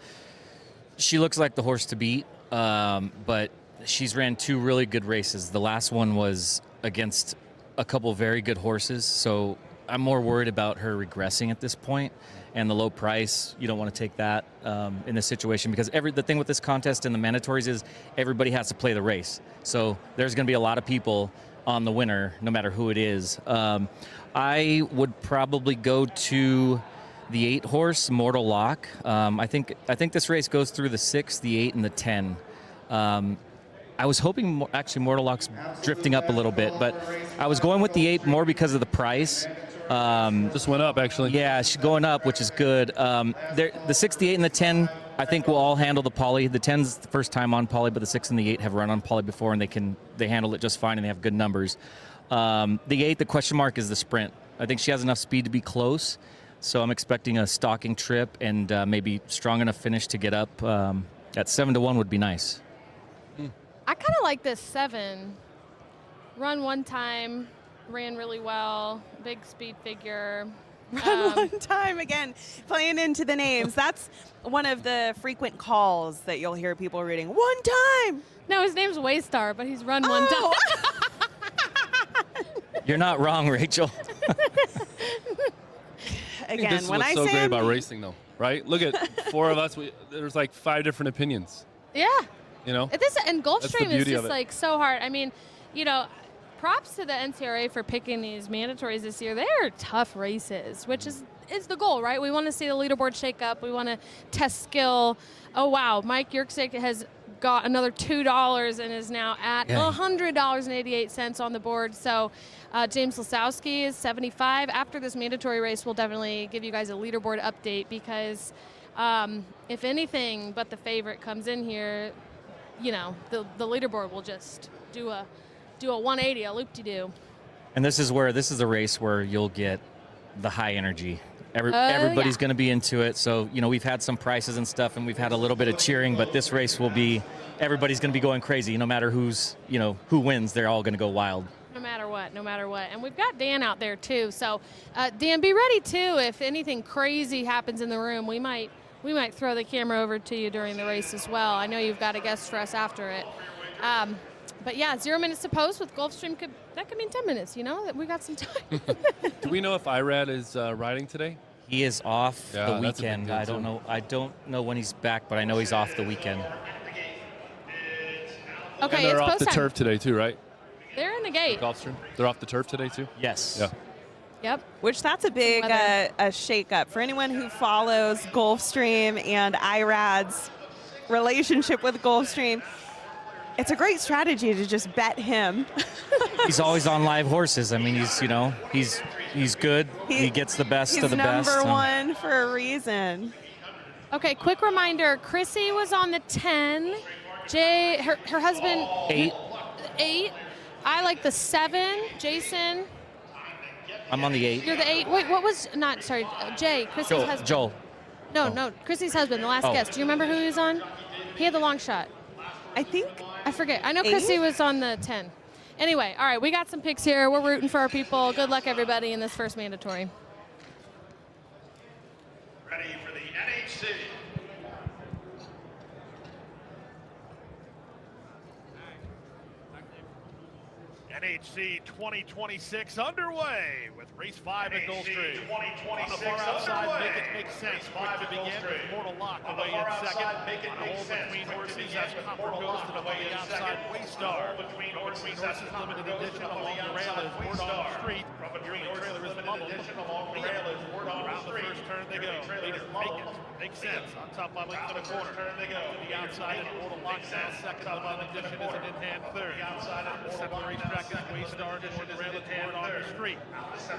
She looks like the horse to beat, but she's ran 2 really good races. The last one was against a couple very good horses, so I'm more worried about her regressing at this point. And the low price, you don't want to take that in this situation because the thing with this contest and the mandatories is everybody has to play the race. So there's going to be a lot of people on the winner, no matter who it is. I would probably go to the 8 horse, Mortal Lock. I think this race goes through the 6, the 8, and the 10. I was hoping actually Mortal Lock's drifting up a little bit, but I was going with the 8 more because of the price. Just went up, actually. Yeah, she's going up, which is good. The 6, the 8, and the 10, I think will all handle the poly. The 10's the first time on poly, but the 6 and the 8 have run on poly before, and they handle it just fine, and they have good numbers. The 8, the question mark is the sprint. I think she has enough speed to be close. So I'm expecting a stalking trip and maybe strong enough finish to get up. At 7-1 would be nice. I kind of like this 7. Run one time, ran really well, big speed figure. Run one time, again, playing into the names. That's one of the frequent calls that you'll hear people reading. One time! No, his name's Waystar, but he's run one time. You're not wrong, Rachel. Again, this is when what's I so say great about racing, though, right? Look at 4 of us. There's like 5 different opinions. Yeah. You know? And That's the Gulfstream is beauty of just it. like so hard. I mean, you know, props to the NTRA for picking these mandatories this year. They're tough races, which is the goal, right? We want to see the leaderboard shake up. We want to test skill. Oh, wow. Mike Yerksik has got another $2 and is now at $100.88 on the board. So James Lasowski is 75. After this mandatory race, we'll definitely give you guys a leaderboard update because if anything but the favorite comes in here, you know, the leaderboard will just do a 180, a loop-de-doo. And this is a race where you'll get the high energy. Everybody's going to be into it. So, you know, we've had some prices and stuff, and we've had a little bit of cheering, but this race will be, everybody's going to be going crazy. No matter who wins, they're all going to go wild. No matter what. And we've got Dan out there, too. So, Dan, be ready, too. If anything crazy happens in the room, we might throw the camera over to you during the race as well. I know you've got a guest for us after it. But yeah, 0 minutes to post with Gulfstream that could mean 10 minutes, you know, that we got some time. Do we know if Irad is riding today? He is off the weekend. I don't know when he's back, but I know he's off the weekend. Okay, and they're it's off post the time. turf today too, right? They're in the gate. Gulfstream. They're off the turf today too? Yes. Yeah. Yep. Which that's a big a shake-up for anyone who follows Gulfstream and Irad's relationship with Gulfstream. It's a great strategy to just bet him. He's always on live horses. I mean, he's good. He gets the best of the best. He's number one for a reason. Okay, quick reminder, Chrissy was on the 10. Jay, her husband. 8. 8. I like the 7. Jason. I'm on the 8. You're the 8. Wait, what was, Jay, Chrissy's husband. Joel. No, Chrissy's husband, the last guest. Do you remember who he was on? He had the long shot. I forget. I know 8? Chrissy was on the 10. Anyway, all right, we got some picks here. We're rooting for our people. Good luck, everybody, in this first mandatory. Ready for the NHC. NHC 2026 underway with race 5 at Gulfstream. On the far outside, make it make sense. Quick to begin with Mortal Lock away in second. Hold between horses as Copper goes to the outside. Waystar. Between horses limited edition along the rail is word on the street. Here the trailer is limited edition along the rail is word on the street. Around the first turn they go. Make it make sense. On top of length of the corner. Turn they go. To the outside and Mortal Lock now second. Limited edition is an in-hand third. The center of the racetrack is Waystar toward the rail is word on the street.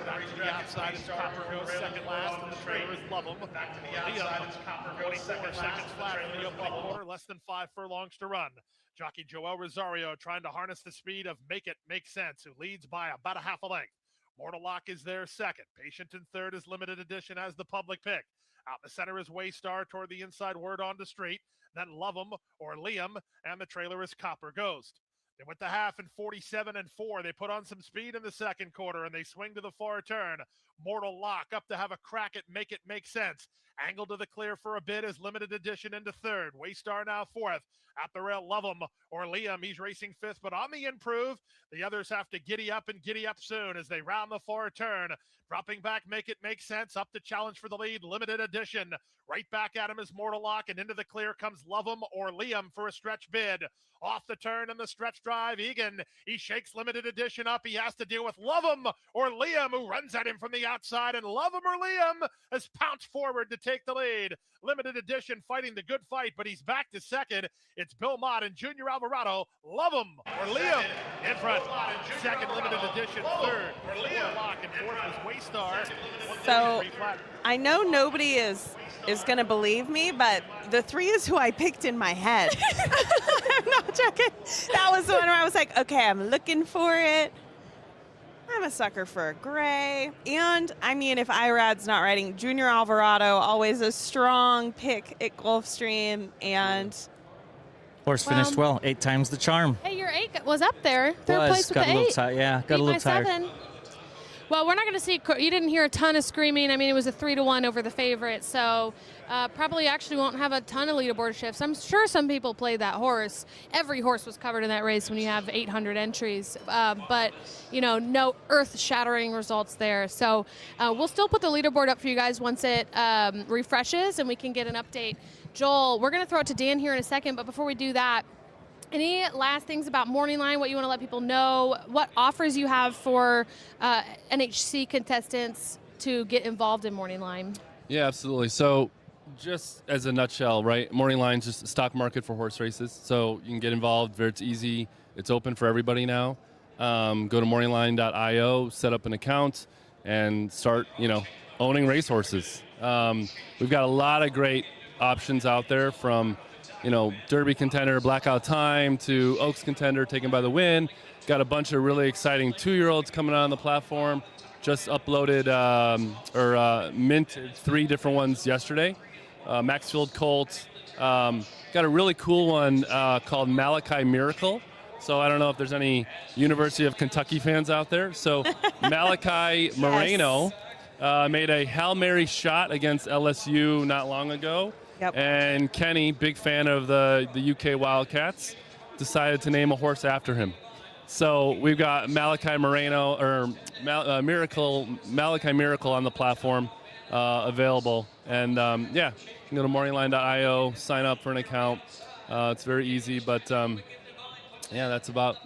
Back to the outside as Copper goes second last, and the trailer is Love 'em. Back to the outside as Copper goes second seconds flat in the opening quarter, less than 5 furlongs to run. Jockey Joel Rosario trying to harness the speed of Make It Make Sense, who leads by about a half a length. Mortal Lock is there second. Patient in third is Limited Edition as the public pick. Out the center is Waystar toward the inside word on the street. Then Love 'em or Liam, and the trailer is Copper Ghost. They went the half in 47-4. They put on some speed in the second quarter, and they swing to the far turn. Mortal Lock up to have a crack at Make It Make Sense. Angled to the clear for a bit is Limited Edition into third. Waystar now fourth. At the rail, Love 'em or Liam. He's racing fifth, but on the improve. The others have to giddy up and giddy up soon as they round the far turn. Dropping back, Make It Make Sense. Up to challenge for the lead, Limited Edition. Right back at him is Mortal Lock, and into the clear comes Love 'em or Liam for a stretch bid. Off the turn in the stretch drive, Egan. He shakes Limited Edition up. He has to deal with Love 'em or Liam, who runs at him from the outside, and Love 'em or Liam has pounced forward to take the lead. Limited Edition fighting the good fight, but he's back to second. It's Bill Mott and Junior Alvarado. Love 'em or Liam in front. Second, Limited Edition. Third, Mortal Lock, and fourth is Waystar. So I know nobody is going to believe me, but the 3 is who I picked in my head. I'm not joking. That was the one where I was like, okay, I'm looking for it. I'm a sucker for a gray. And, I mean, if Irad's not riding, Junior Alvarado, always a strong pick at Gulfstream. And Horse finished well, 8 times the charm. Hey, your 8 was up there. Third place with got the a little 8. tired. Yeah, got a Beat little by tired. 7. Well, we're not going to see. You didn't hear a ton of screaming. I mean, it was a 3-1 over the favorite, so probably actually won't have a ton of leaderboard shifts. I'm sure some people played that horse. Every horse was covered in that race when you have 800 entries, but you know, no earth-shattering results there. So we'll still put the leaderboard up for you guys once it refreshes and we can get an update. Joel, we're going to throw it to Dan here in a second, but before we do that, any last things about Morning Line, what you want to let people know, what offers you have for NHC contestants to get involved in Morning Line? Yeah, absolutely. So just as a nutshell, right, Morning Line's just a stock market for horse races. So you can get involved. It's easy. It's open for everybody now. Go to morningline.io, set up an account, and start, owning racehorses. We've got a lot of great options out there, from Derby contender, Blackout Time, to Oaks contender, Taken by the Wind. Got a bunch of really exciting 2-year-olds coming on the platform. Just uploaded minted 3 different ones yesterday. Maxfield Colt. Got a really cool one called Malachi Miracle. So I don't know if there's any University of Kentucky fans out there. So Malachi Moreno made a Hail Mary shot against LSU not long ago. Yep. And Kenny, big fan of the UK Wildcats, decided to name a horse after him. So we've got Malachi Moreno, or Malachi Miracle on the platform available. And you can go to morningline.io, sign up for an account. It's very easy, but that's about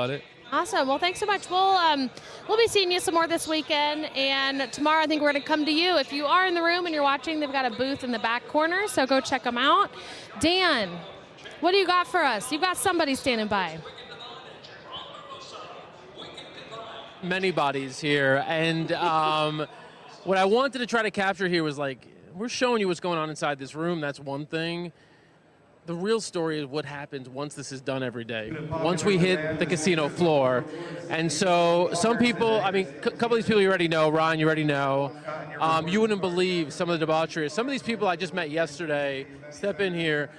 it. Awesome. Well, thanks so much. We'll be seeing you some more this weekend, and tomorrow I think we're going to come to you. If you are in the room and you're watching, they've got a booth in the back corner, so go check them out. Dan, what do you got for us? You've got somebody standing by. Many bodies here, and what I wanted to try to capture here was, like, we're showing you what's going on inside this room. That's one thing. The real story is what happens once this is done every day, once we hit the casino floor. And so some people, I mean, a couple of these people you already know. Ron, you already know. You wouldn't believe some of the debauchery. Some of these people I just met yesterday step in here.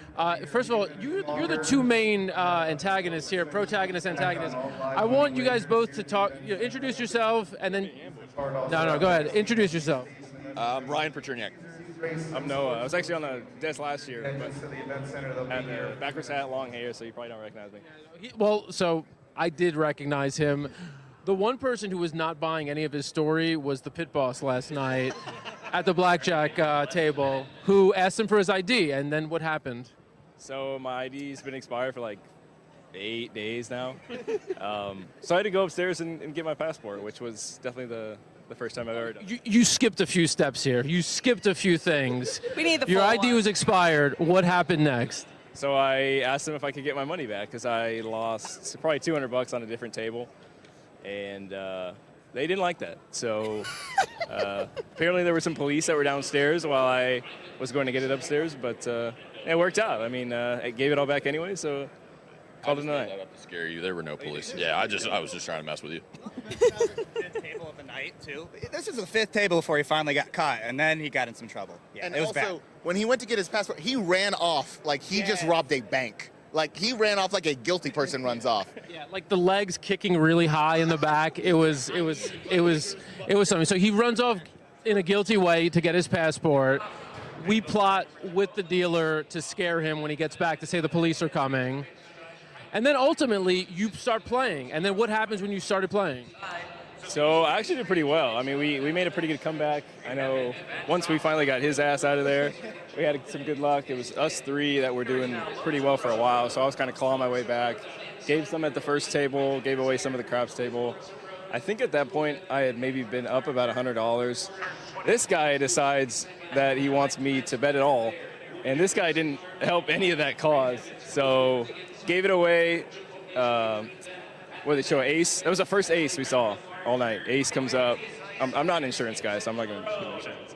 First of all, you're the 2 main antagonists here, protagonist, antagonist. I want you guys both to talk, introduce yourself, and then, no, go ahead. Introduce yourself. Ryan Petruniak. I'm Noah. I was actually on the desk last year, but had the backwards hat, long hair, so you probably don't recognize me. Well, so I did recognize him. The one person who was not buying any of his story was the pit boss last night at the blackjack table, who asked him for his ID, and then what happened? So my ID's been expired for like 8 days now. So I had to go upstairs and get my passport, which was definitely the first time I've ever done. You skipped a few steps here. You skipped a few things. We need the Your full ID one. was expired. What happened next? So I asked them if I could get my money back, because I lost probably $200 on a different table, and they didn't like that. So apparently there were some police that were downstairs while I was going to get it upstairs, but it worked out. I mean, I gave it all back anyway, so called it a night. That up to scare you. There were no police. Yeah, I was just trying to mess with you. Fifth table of the night too. This is the 5th table before he finally got caught, and then he got in some trouble. Yeah, And it was also, bad. when he went to get his passport, he ran off like he just robbed a bank. Like, he ran off like a guilty person runs off. Yeah, like the legs kicking really high in the back. It was something. So he runs off in a guilty way to get his passport. We plot with the dealer to scare him when he gets back, to say the police are coming. And then ultimately, you start playing. And then what happens when you started playing? So I actually did pretty well. I mean, we made a pretty good comeback. I know once we finally got his ass out of there, we had some good luck. It was us 3 that were doing pretty well for a while, so I was kind of clawing my way back. Gave some at the first table, gave away some of the craps table. I think at that point, I had maybe been up about $100. This guy decides that he wants me to bet it all, and this guy didn't help any of that cause. So gave it away. What did they show? Ace. That was the first ace we saw all night. Ace comes up. I'm not an insurance guy, so I'm not going to do insurance.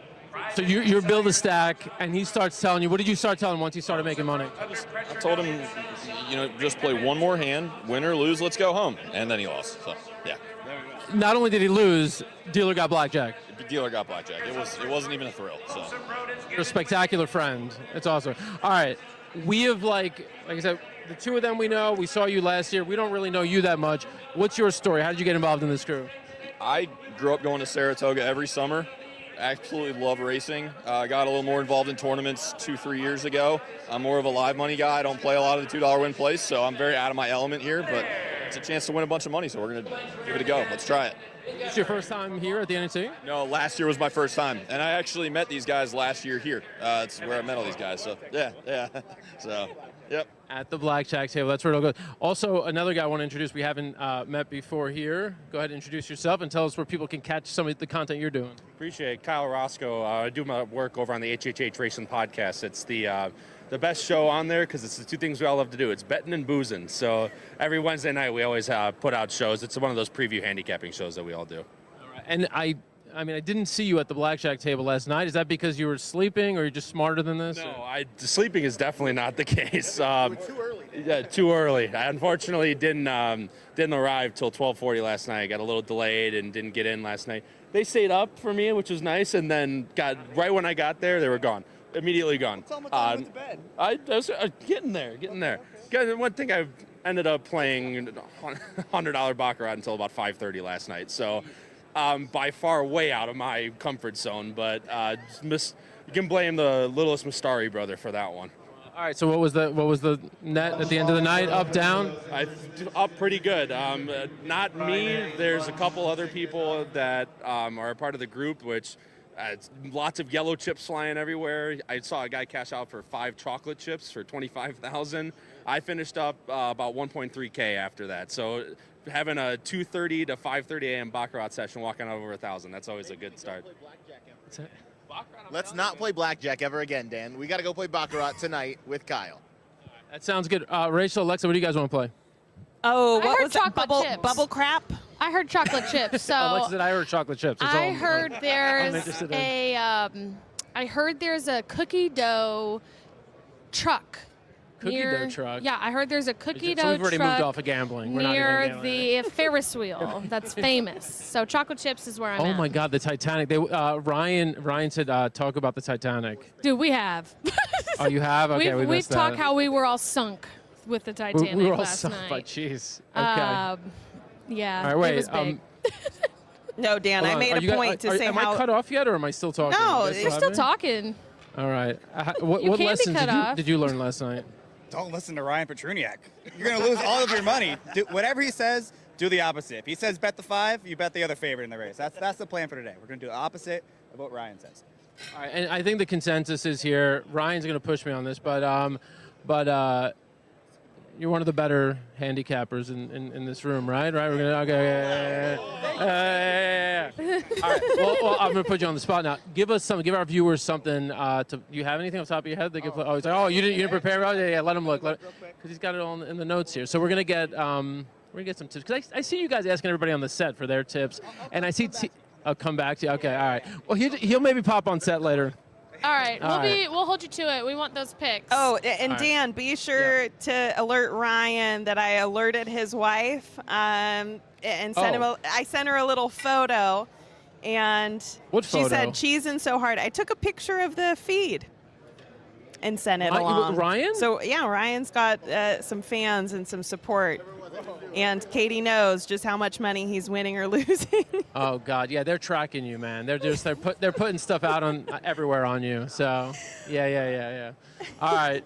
So you're build a stack, and he starts telling you. What did you start telling him once he started making money? I told him, just play one more hand, win or lose, let's go home. And then he lost. So, yeah. not only did he lose, dealer got blackjack. The dealer got blackjack. It wasn't even a thrill. So You're a spectacular friend. It's awesome. All right, we have like I said, the two of them we know. We saw you last year. We don't really know you that much. What's your story? How did you get involved in this crew? I grew up going to Saratoga every summer. Absolutely love racing. Got a little more involved in tournaments 2-3 years ago. I'm more of a live money guy. I don't play a lot of the $2 win plays, so I'm very out of my element here, but it's a chance to win a bunch of money, so we're going to give it a go. Let's try it. It's your first time here at the NTRA? No, last year was my first time, and I actually met these guys last year here. It's where I met all these guys, so yeah. So, yep. At the blackjack table, that's where it'll go. Also, another guy I want to introduce we haven't met before here. Go ahead and introduce yourself and tell us where people can catch some of the content you're doing. Appreciate it. Kyle Roscoe. I do my work over on the HHH Racing Podcast. It's the best show on there because it's the two things we all love to do. It's betting and boozing. So every Wednesday night we always put out shows. It's one of those preview handicapping shows that we all do. All right. And I didn't see you at the blackjack table last night. Is that because you were sleeping, or you're just smarter than this? No, sleeping is definitely not the case. Too early. Yeah, too early. I unfortunately didn't arrive till 12:40 last night. I got a little delayed and didn't get in last night. They stayed up for me, which was nice, and then right when I got there, they were gone. Immediately gone. Tell them what time to bed. I was getting there. One thing I ended up playing $100 baccarat until about 5:30 last night. So. By far way out of my comfort zone, but you can blame the littlest Mastari brother for that one. All right, so what was the net at the end of the night? Up, down? Up pretty good. Not me. There's a couple other people that are a part of the group, which lots of yellow chips flying everywhere. I saw a guy cash out for 5 chocolate chips for $25,000. I finished up about 1.3K after that. So having a 2:30 to 5:30 a.m. baccarat session, walking out over 1,000, that's always a good start. Let's not play blackjack ever again, Dan. We got to go play baccarat tonight with Kyle. That sounds good. Rachel, Alexa, what do you guys want to play? Oh, what was it? Chocolate chips. Bubble crap? I heard chocolate chips. So Alexa said I heard chocolate chips. That's I all heard I'm there's interested in. I heard there's a cookie dough truck. Cookie dough truck? Yeah, I heard there's a cookie dough So we've already truck moved off of gambling. We're not near even gambling. the Ferris wheel that's famous. So chocolate chips is where I'm at. Oh my God, the Titanic. Ryan said talk about the Titanic. Dude, we have. Oh, you have? Okay, we we've missed that. talked how we were all sunk with the Titanic we were all last sunk, night. but jeez. Okay. Yeah, all right, wait. it was big. No, Dan, I made a point to say am how... I cut off yet, or am I still talking? No, you're still talking. All right. What You can be lessons cut off. did you learn last night? Don't listen to Ryan Petruniak. You're going to lose all of your money. Do, whatever he says, do the opposite. If he says bet the 5, you bet the other favorite in the race. That's the plan for today. We're going to do the opposite of what Ryan says. All right, and I think the consensus is here. Ryan's going to push me on this, but you're one of the better handicappers in this room, right? Right? We're gonna okay. All right. Well, I'm gonna put you on the spot now. Give our viewers something. Do you have anything off the top of your head? They can play. Oh, he's like, you didn't prepare. Oh, yeah. Let him look. Because he's got it all in the notes here. So we're gonna get some tips. Because I see you guys asking everybody on the set for their tips, and I see. I'll come back to you. Okay. All right. Well, he'll maybe pop on set later. All right, we'll hold you to it. We want those picks. Oh, and Dan, be sure to alert Ryan that I alerted his wife and sent him. I sent her a little photo, and what she photo? said cheesing so hard. I took a picture of the feed and sent it along. Ryan? So yeah, Ryan's got some fans and some support. And Katie knows just how much money he's winning or losing. Oh God, yeah, they're tracking you, man. They're putting stuff out on everywhere on you. So, yeah. All right.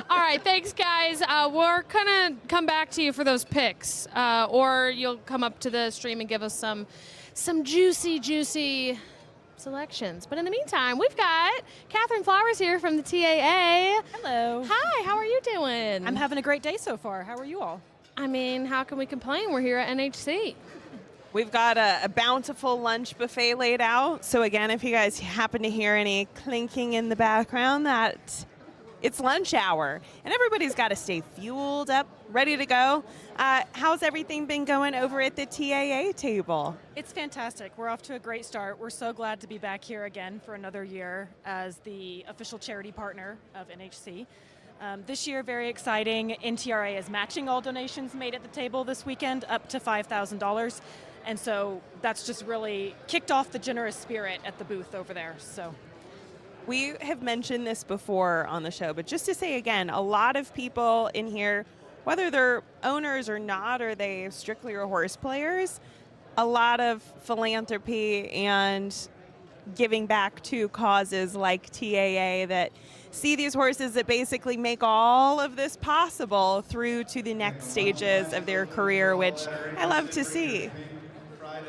All right, thanks, guys. We're gonna come back to you for those picks, or you'll come up to the stream and give us some juicy selections. But in the meantime, we've got Catherine Flowers here from the TAA. Hello. Hi, how are you doing? I'm having a great day so far. How are you all? I mean, how can we complain? We're here at NHC. We've got a bountiful lunch buffet laid out. So again, if you guys happen to hear any clinking in the background, it's lunch hour. And everybody's got to stay fueled up, ready to go. How's everything been going over at the TAA table? It's fantastic. We're off to a great start. We're so glad to be back here again for another year as the official charity partner of NHC. This year, very exciting. NTRA is matching all donations made at the table this weekend up to $5,000. And so that's just really kicked off the generous spirit at the booth over there. So we have mentioned this before on the show, but just to say again, a lot of people in here, whether they're owners or not, or they strictly are horse players, a lot of philanthropy and giving back to causes like TAA that see these horses that basically make all of this possible through to the next stages of their career, which I love to see.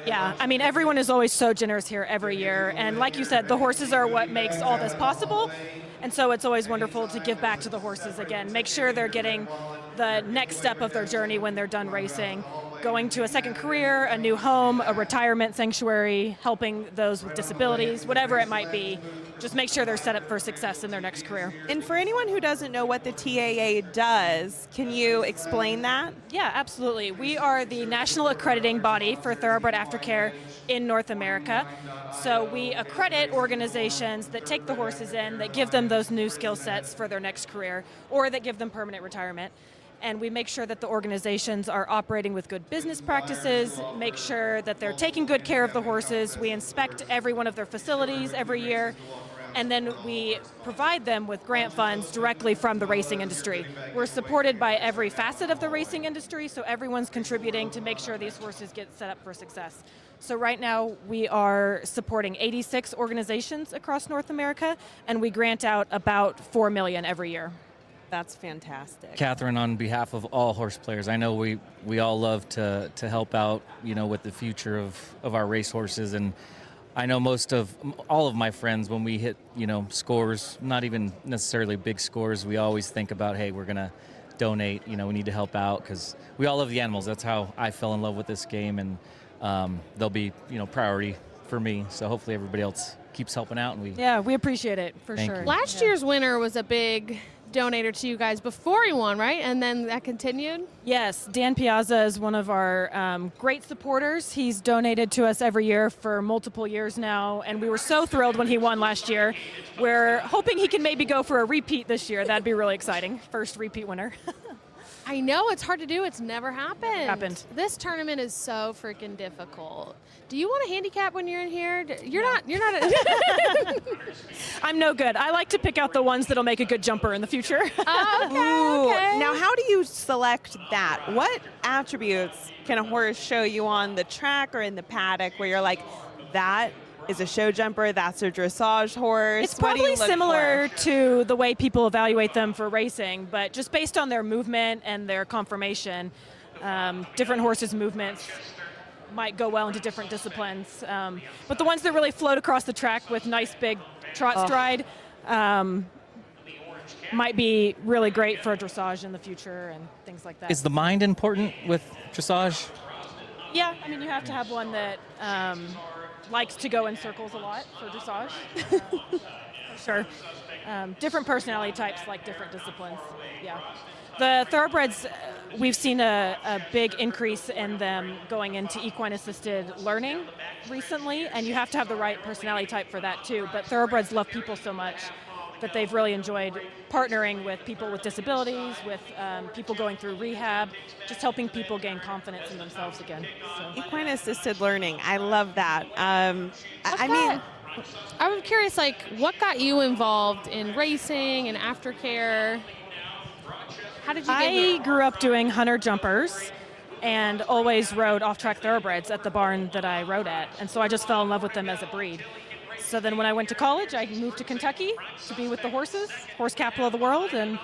Yeah, I mean, everyone is always so generous here every year. And like you said, the horses are what makes all this possible. And so it's always wonderful to give back to the horses again, make sure they're getting the next step of their journey when they're done racing, going to a second career, a new home, a retirement sanctuary, helping those with disabilities, whatever it might be. Just make sure they're set up for success in their next career. And for anyone who doesn't know what the TAA does, can you explain that? Yeah, absolutely. We are the national accrediting body for thoroughbred aftercare in North America. So we accredit organizations that take the horses in, that give them those new skill sets for their next career, or that give them permanent retirement. And we make sure that the organizations are operating with good business practices, make sure that they're taking good care of the horses. We inspect every one of their facilities every year, and then we provide them with grant funds directly from the racing industry. We're supported by every facet of the racing industry, so everyone's contributing to make sure these horses get set up for success. So right now we are supporting 86 organizations across North America, and we grant out about $4 million every year. That's fantastic. Catherine, on behalf of all horse players, I know we all love to help out, with the future of our race horses. And I know all of my friends, when we hit, scores, not even necessarily big scores, we always think about, hey, we're going to donate, we need to help out because we all love the animals. That's how I fell in love with this game, and they'll be, priority for me. So hopefully everybody else keeps helping out. And we appreciate it for Thank sure. you. Last year's winner was a big donator to you guys before he won, right? And then that continued? Yes, Dan Piazza is one of our great supporters. He's donated to us every year for multiple years now, and we were so thrilled when he won last year. We're hoping he can maybe go for a repeat this year. That'd be really exciting. First repeat winner. I know, it's hard to do. It's never happened. This tournament is so freaking difficult. Do you want a handicap when you're in here? You're not. I'm no good. I like to pick out the ones that'll make a good jumper in the future. Okay. Now, how do you select that? What attributes can a horse show you on the track or in the paddock where you're like, that is a show jumper, that's a dressage horse? It's probably similar to the way people evaluate them for racing, but just based on their movement and their conformation, different horses' movements might go well into different disciplines. But the ones that really float across the track with nice big trot stride might be really great for dressage in the future and things like that. Is the mind important with dressage? Yeah, I mean, you have to have one that likes to go in circles a lot for dressage. For sure. Different personality types like different disciplines. Yeah. The thoroughbreds, we've seen a big increase in them going into equine-assisted learning recently, and you have to have the right personality type for that too. But thoroughbreds love people so much that they've really enjoyed partnering with people with disabilities, with people going through rehab, just helping people gain confidence in themselves again. So. Equine-assisted learning, I love that. I'm curious, what got you involved in racing and aftercare? How did you get here? I grew up doing hunter jumpers and always rode off-track thoroughbreds at the barn that I rode at, and so I just fell in love with them as a breed. So then when I went to college, I moved to Kentucky to be with the horses, horse capital of the world, and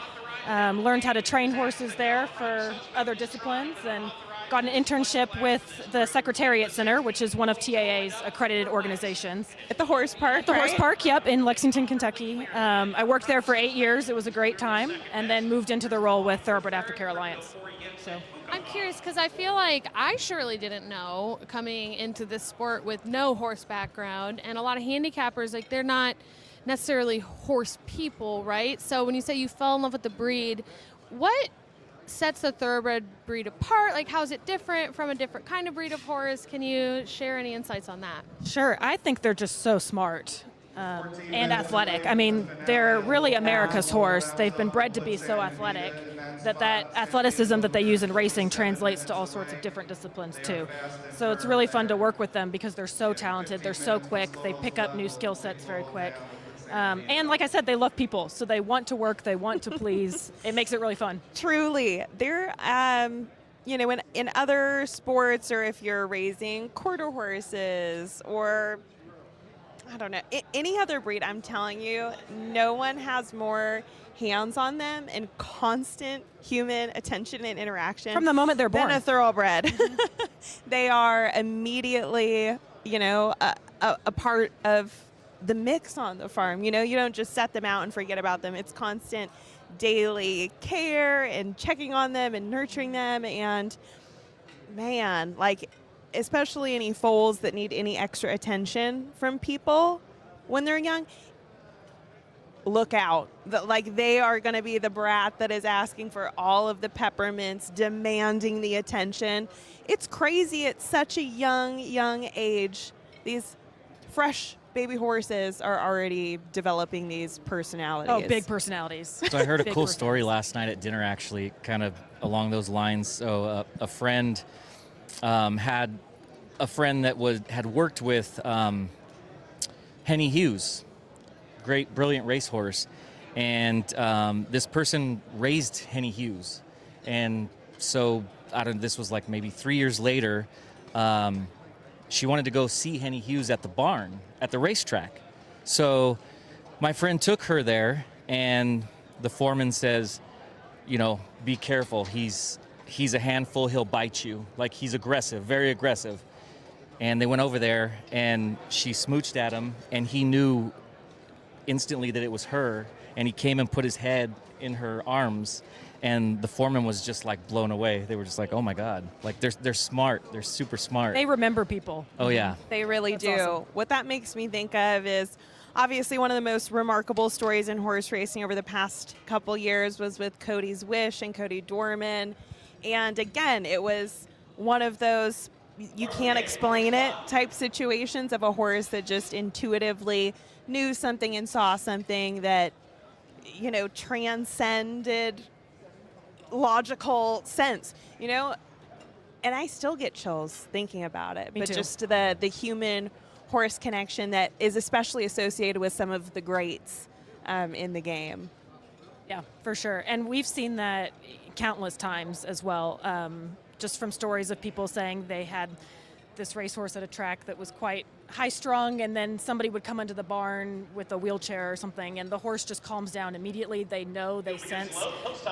learned how to train horses there for other disciplines, and got an internship with the Secretariat Center, which is one of TAA's accredited organizations. At the horse park, At the horse park, yep, in Lexington, Kentucky. I worked there for 8 years. It was a great time, and then moved into the role with Thoroughbred Aftercare Alliance. So. I'm curious because I feel like I surely didn't know coming into this sport with no horse background, and a lot of handicappers, they're not necessarily horse people, right? So when you say you fell in love with the breed, what sets the thoroughbred breed apart? How is it different from a different kind of breed of horse? Can you share any insights on that? Sure. I think they're just so smart. and athletic. I mean, they're really America's horse. They've been bred to be so athletic that athleticism that they use in racing translates to all sorts of different disciplines too. So it's really fun to work with them because they're so talented, they're so quick, they pick up new skill sets very quick. And like I said, they love people, so they want to work, they want to please. It makes it really fun. Truly. They're, you know, in other sports, or if you're raising quarter horses or, I don't know, any other breed, I'm telling you, no one has more hands on them and constant human attention and interaction From the moment they're born. than a thoroughbred. They are immediately, you know, a part of the mix on the farm. You know, you don't just set them out and forget about them. It's constant daily care and checking on them and nurturing them. And man, like, especially any foals that need any extra attention from people when they're young, look out. Like, they are going to be the brat that is asking for all of the peppermints, demanding the attention. It's crazy at such a young age. These fresh baby horses are already developing these personalities. Oh, big personalities. So I heard a Big cool story last night at dinner, actually, kind of along those lines. So a friend had a friend that had worked with Henny Hughes, great, brilliant racehorse, and this person raised Henny Hughes, and so this was like maybe 3 years later. She wanted to go see Henny Hughes at the barn, at the racetrack. So my friend took her there, and the foreman says, you know, be careful. He's a handful. He'll bite you. Like, he's aggressive, very aggressive. And they went over there, and she smooched at him, and he knew instantly that it was her, and he came and put his head in her arms. And the foreman was just like blown away. They were just like, oh my God. Like, they're smart. They're super smart. They remember people. Oh, yeah. They really That's do. awesome. What that makes me think of is obviously one of the most remarkable stories in horse racing over the past couple years was with Cody's Wish and Cody Dorman. And again, it was one of those you can't explain it type situations of a horse that just intuitively knew something and saw something that, you know, transcended logical sense, you know. And I still get chills thinking about it. Me but too. just the human horse connection that is especially associated with some of the greats in the game. Yeah, for sure. And we've seen that countless times as well, just from stories of people saying they had this racehorse at a track that was quite high-strung, and then somebody would come into the barn with a wheelchair or something, and the horse just calms down immediately. They know, they sense,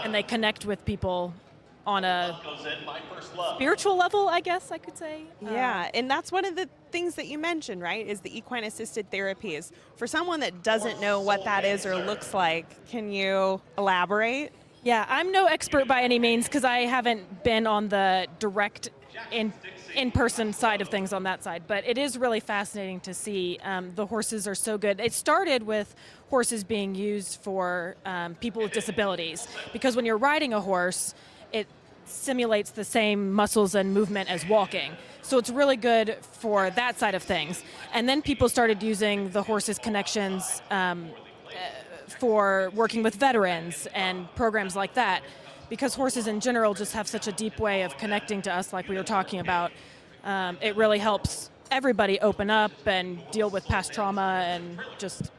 and they connect with people on a spiritual level, I guess I could say. Yeah, and that's one of the things that you mentioned, right, is the equine-assisted therapies. For someone that doesn't know what that is or looks like, can you elaborate? Yeah, I'm no expert by any means because I haven't been on the direct in-person side of things on that side, but it is really fascinating to see. The horses are so good. It started with horses being used for people with disabilities, because when you're riding a horse, it simulates the same muscles and movement as walking. So it's really good for that side of things. And then people started using the horses' connections for working with veterans and programs like that, because horses in general just have such a deep way of connecting to us, like we were talking about. It really helps everybody open up and deal with past trauma and just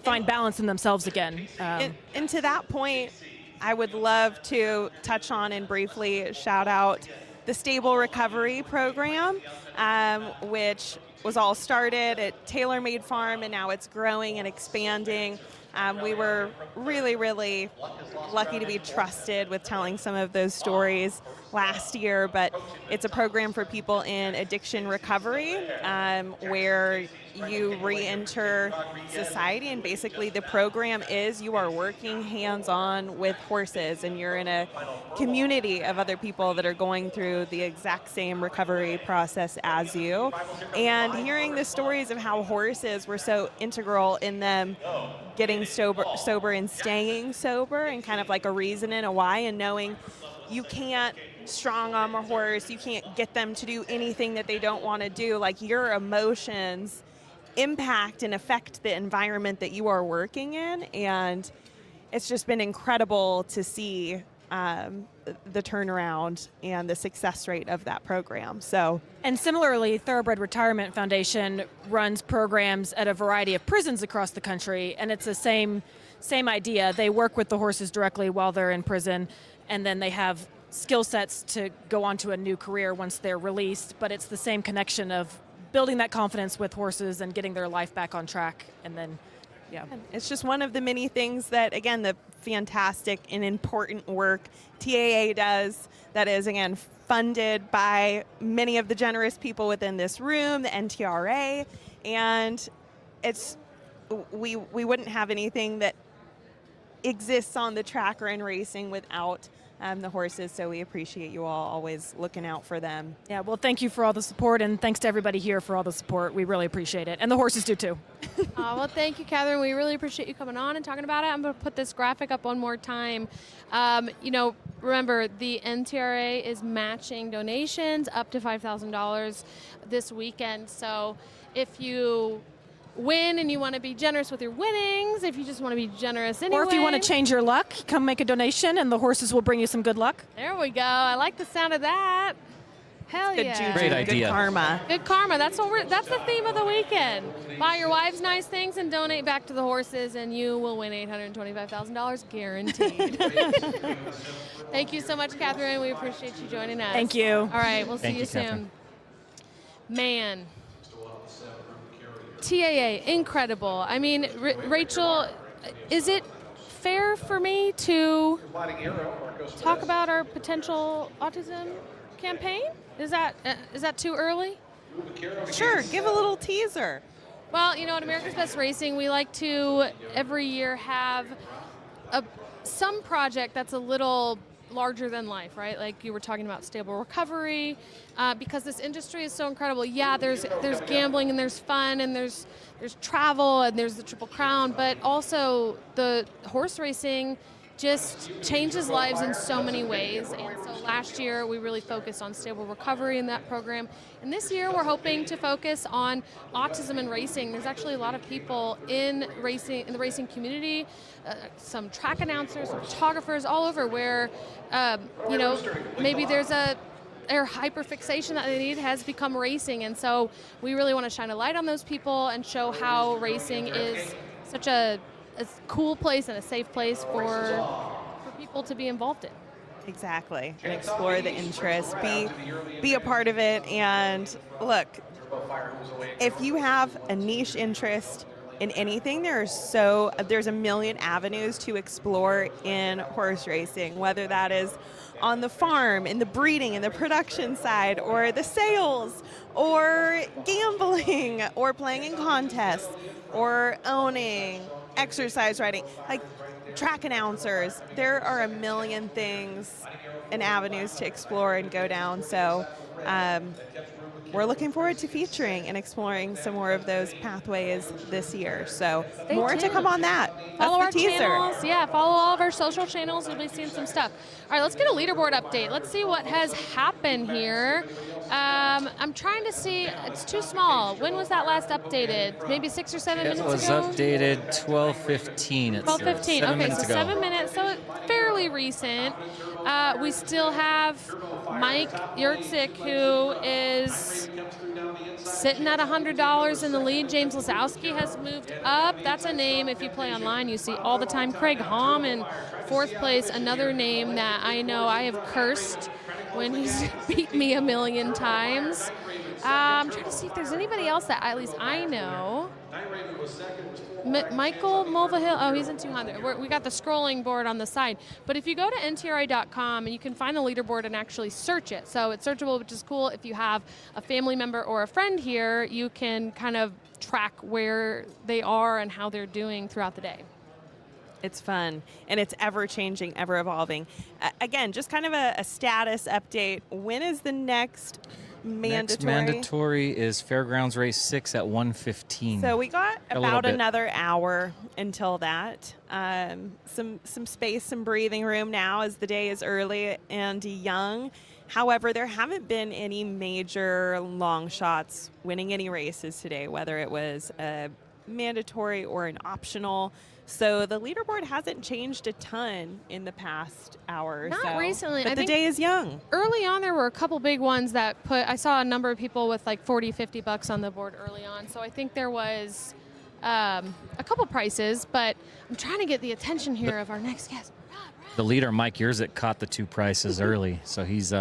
find balance in themselves again. And to that point, I would love to touch on and briefly shout out the Stable Recovery Program, which was all started at Tailor Made Farm, and now it's growing and expanding. We were really, really lucky to be trusted with telling some of those stories last year, but it's a program for people in addiction recovery where you re-enter society, and basically the program is you are working hands-on with horses, and you're in a community of other people that are going through the exact same recovery process as you. And hearing the stories of how horses were so integral in them getting sober and staying sober, and kind of like a reason and a why, and knowing you can't strong arm a horse, you can't get them to do anything that they don't want to do. Like, your emotions impact and affect the environment that you are working in. And it's just been incredible to see the turnaround and the success rate of that program. So, and similarly, Thoroughbred Retirement Foundation runs programs at a variety of prisons across the country, and it's the same idea. They work with the horses directly while they're in prison, and then they have skill sets to go on to a new career once they're released, but it's the same connection of building that confidence with horses and getting their life back on track. And then, yeah. It's just one of the many things that, again, the fantastic and important work TAA does that is, again, funded by many of the generous people within this room, the NTRA, and we wouldn't have anything that exists on the track or in racing without the horses, so we appreciate you all always looking out for them. Yeah, well, thank you for all the support, and thanks to everybody here for all the support. We really appreciate it, and the horses do too. Well, thank you, Catherine. We really appreciate you coming on and talking about it. I'm going to put this graphic up one more time. Remember, the NTRA is matching donations up to $5,000 this weekend, so if you win and you want to be generous with your winnings, if you just want to be generous anyway. Or if you want to change your luck, come make a donation and the horses will bring you some good luck. There we go. I like the sound of that. Hell good yeah. Juju, Great idea. Good karma. Good karma. That's the theme of the weekend. Buy your wives nice things and donate back to the horses and you will win $825,000 guaranteed. Thank you so much, Catherine. We appreciate you joining us. Thank you. All right, we'll see you soon. Catherine. Man. TAA, incredible. I mean, Rachel, is it fair for me to talk about our potential autism campaign? Is that too early? Sure, give a little teaser. Well, at America's Best Racing, we like to every year have some project that's a little larger than life, right? Like you were talking about stable recovery, because this industry is so incredible. Yeah, there's gambling and there's fun and there's travel and there's the Triple Crown, but also the horse racing just changes lives in so many ways. And so last year we really focused on stable recovery in that program. And this year we're hoping to focus on autism and racing. There's actually a lot of people in the racing community, some track announcers, some photographers all over where, maybe there's their hyperfixation that they need has become racing. And so we really want to shine a light on those people and show how racing is such a cool place and a safe place for people to be involved in. Exactly, and explore the interest, be a part of it, and look, if you have a niche interest in anything, there's a million avenues to explore in horse racing, whether that is on the farm, in the breeding, in the production side, or the sales, or gambling, or playing in contests, or owning, exercise riding, like track announcers. There are a million things and avenues to explore and go down. So we're looking forward to featuring and exploring some more of those pathways this year. So more to come on that. Follow our That's the teaser. channels. Yeah, follow all of our social channels. You'll be seeing some stuff. All right, let's get a leaderboard update. Let's see what has happened here. I'm trying to see. It's too small. When was that last updated? Maybe 6 or 7 minutes ago? It was updated 12:15. 12:15. Okay, so 7 minutes. So fairly recent. We still have Mike Yurtsik, who is sitting at $100 in the lead. James Lisowski has moved up. That's a name, if you play online, you see all the time. Craig Hom in 4th place, another name that I know I have cursed when he's beat me a million times. I'm trying to see if there's anybody else that at least I know. Michael Mulvihill, oh, he's in 200. We got the scrolling board on the side. But if you go to NTRA.com, you can find the leaderboard and actually search it. So it's searchable, which is cool. If you have a family member or a friend here, you can kind of track where they are and how they're doing throughout the day. It's fun, and it's ever-changing, ever-evolving. Again, just kind of a status update. When is the next mandatory? Next mandatory is Fairgrounds Race 6 at 1:15. So we got about another hour until that. Some space, some breathing room now as the day is early and young. However, there haven't been any major long shots winning any races today, whether it was a mandatory or an optional. So the leaderboard hasn't changed a ton in the past hour or Not so. recently. But I the think day is young. Early on, there were a couple big ones that I saw a number of people with like 40, 50 bucks on the board early on. So I think there was a couple prices, but I'm trying to get the attention here of our next guest. The leader, Mike Yerzik, caught the 2 prices early, so he's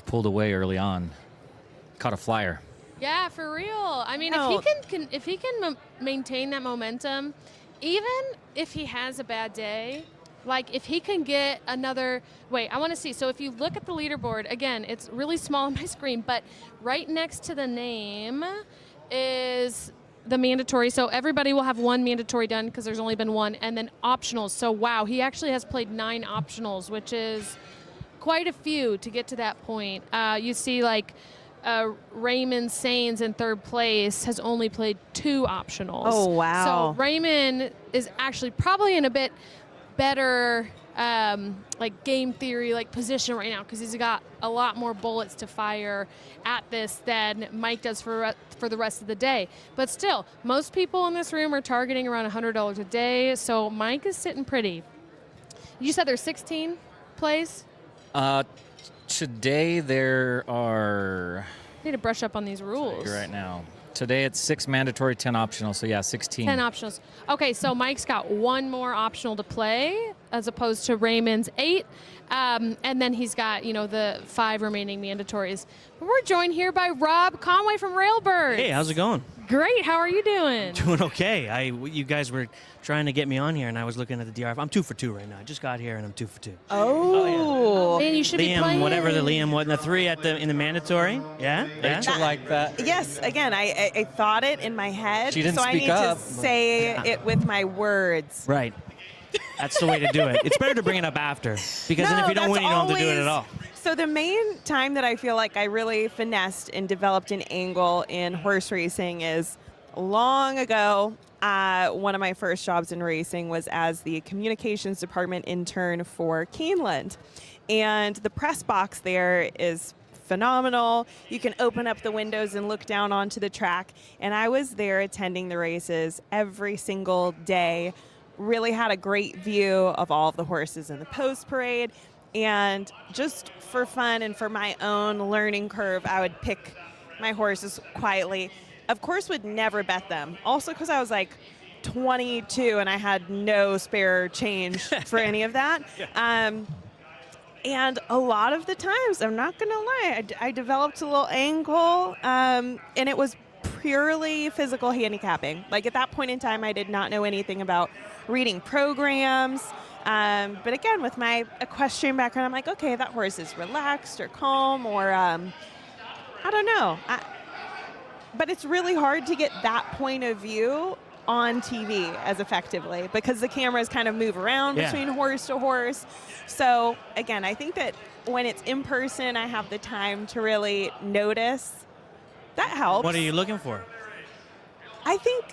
pulled away early on. Caught a flyer. Yeah, for real. I mean, No. if he can maintain that momentum, even if he has a bad day, like if he can get another. Wait, I want to see. So if you look at the leaderboard again, it's really small on my screen, but right next to the name is the mandatory. So everybody will have 1 mandatory done because there's only been 1, and then optionals. So wow, he actually has played 9 optionals, which is quite a few to get to that point. You see like Raymond Sains in 3rd place has only played 2 optionals. Oh, wow. So Raymond is actually probably in a bit better like game theory like position right now because he's got a lot more bullets to fire at this than Mike does for the rest of the day. But still, most people in this room are targeting around $100 a day, so Mike is sitting pretty. You said there's 16 plays? Today there are... I need to brush up on these rules. Right now. Today it's 6 mandatory, 10 optional, so yeah, 16. 10 optionals. Okay, so Mike's got 1 more optional to play as opposed to Raymond's 8. And then he's got, the 5 remaining mandatories. But we're joined here by Rob Conway from Railbirds. Hey, how's it going? Great. How are you doing? Doing okay. You guys were trying to get me on here, and I was looking at the DRF. I'm 2 for 2 right now. I just got here, and I'm 2 for 2. Oh. Man, you should be Liam, playing. whatever the Liam, what, in the 3 in the mandatory? Yeah? Rachel like that. Yes, again, I thought it in my head, She didn't so I speak need up. to say it with my words. Right. That's the way to do it. It's better to bring it up after, because then if you don't win, you don't have to do it at all. So the main time that I feel like I really finessed and developed an angle in horse racing is long ago. One of my first jobs in racing was as the communications department intern for Keeneland. And the press box there is phenomenal. You can open up the windows and look down onto the track. And I was there attending the races every single day. Really had a great view of all of the horses in the post parade. And just for fun and for my own learning curve, I would pick my horses quietly. Of course, would never bet them. Also because I was like 22 and I had no spare change for any of that. And a lot of the times, I'm not going to lie, I developed a little angle, and it was purely physical handicapping. Like at that point in time, I did not know anything about reading programs. But again, with my equestrian background, I'm like, okay, that horse is relaxed or calm or I don't know. But it's really hard to get that point of view on TV as effectively because the cameras kind of move around between horse to horse. So again, I think that when it's in person, I have the time to really notice. That helps. What are you looking for? I think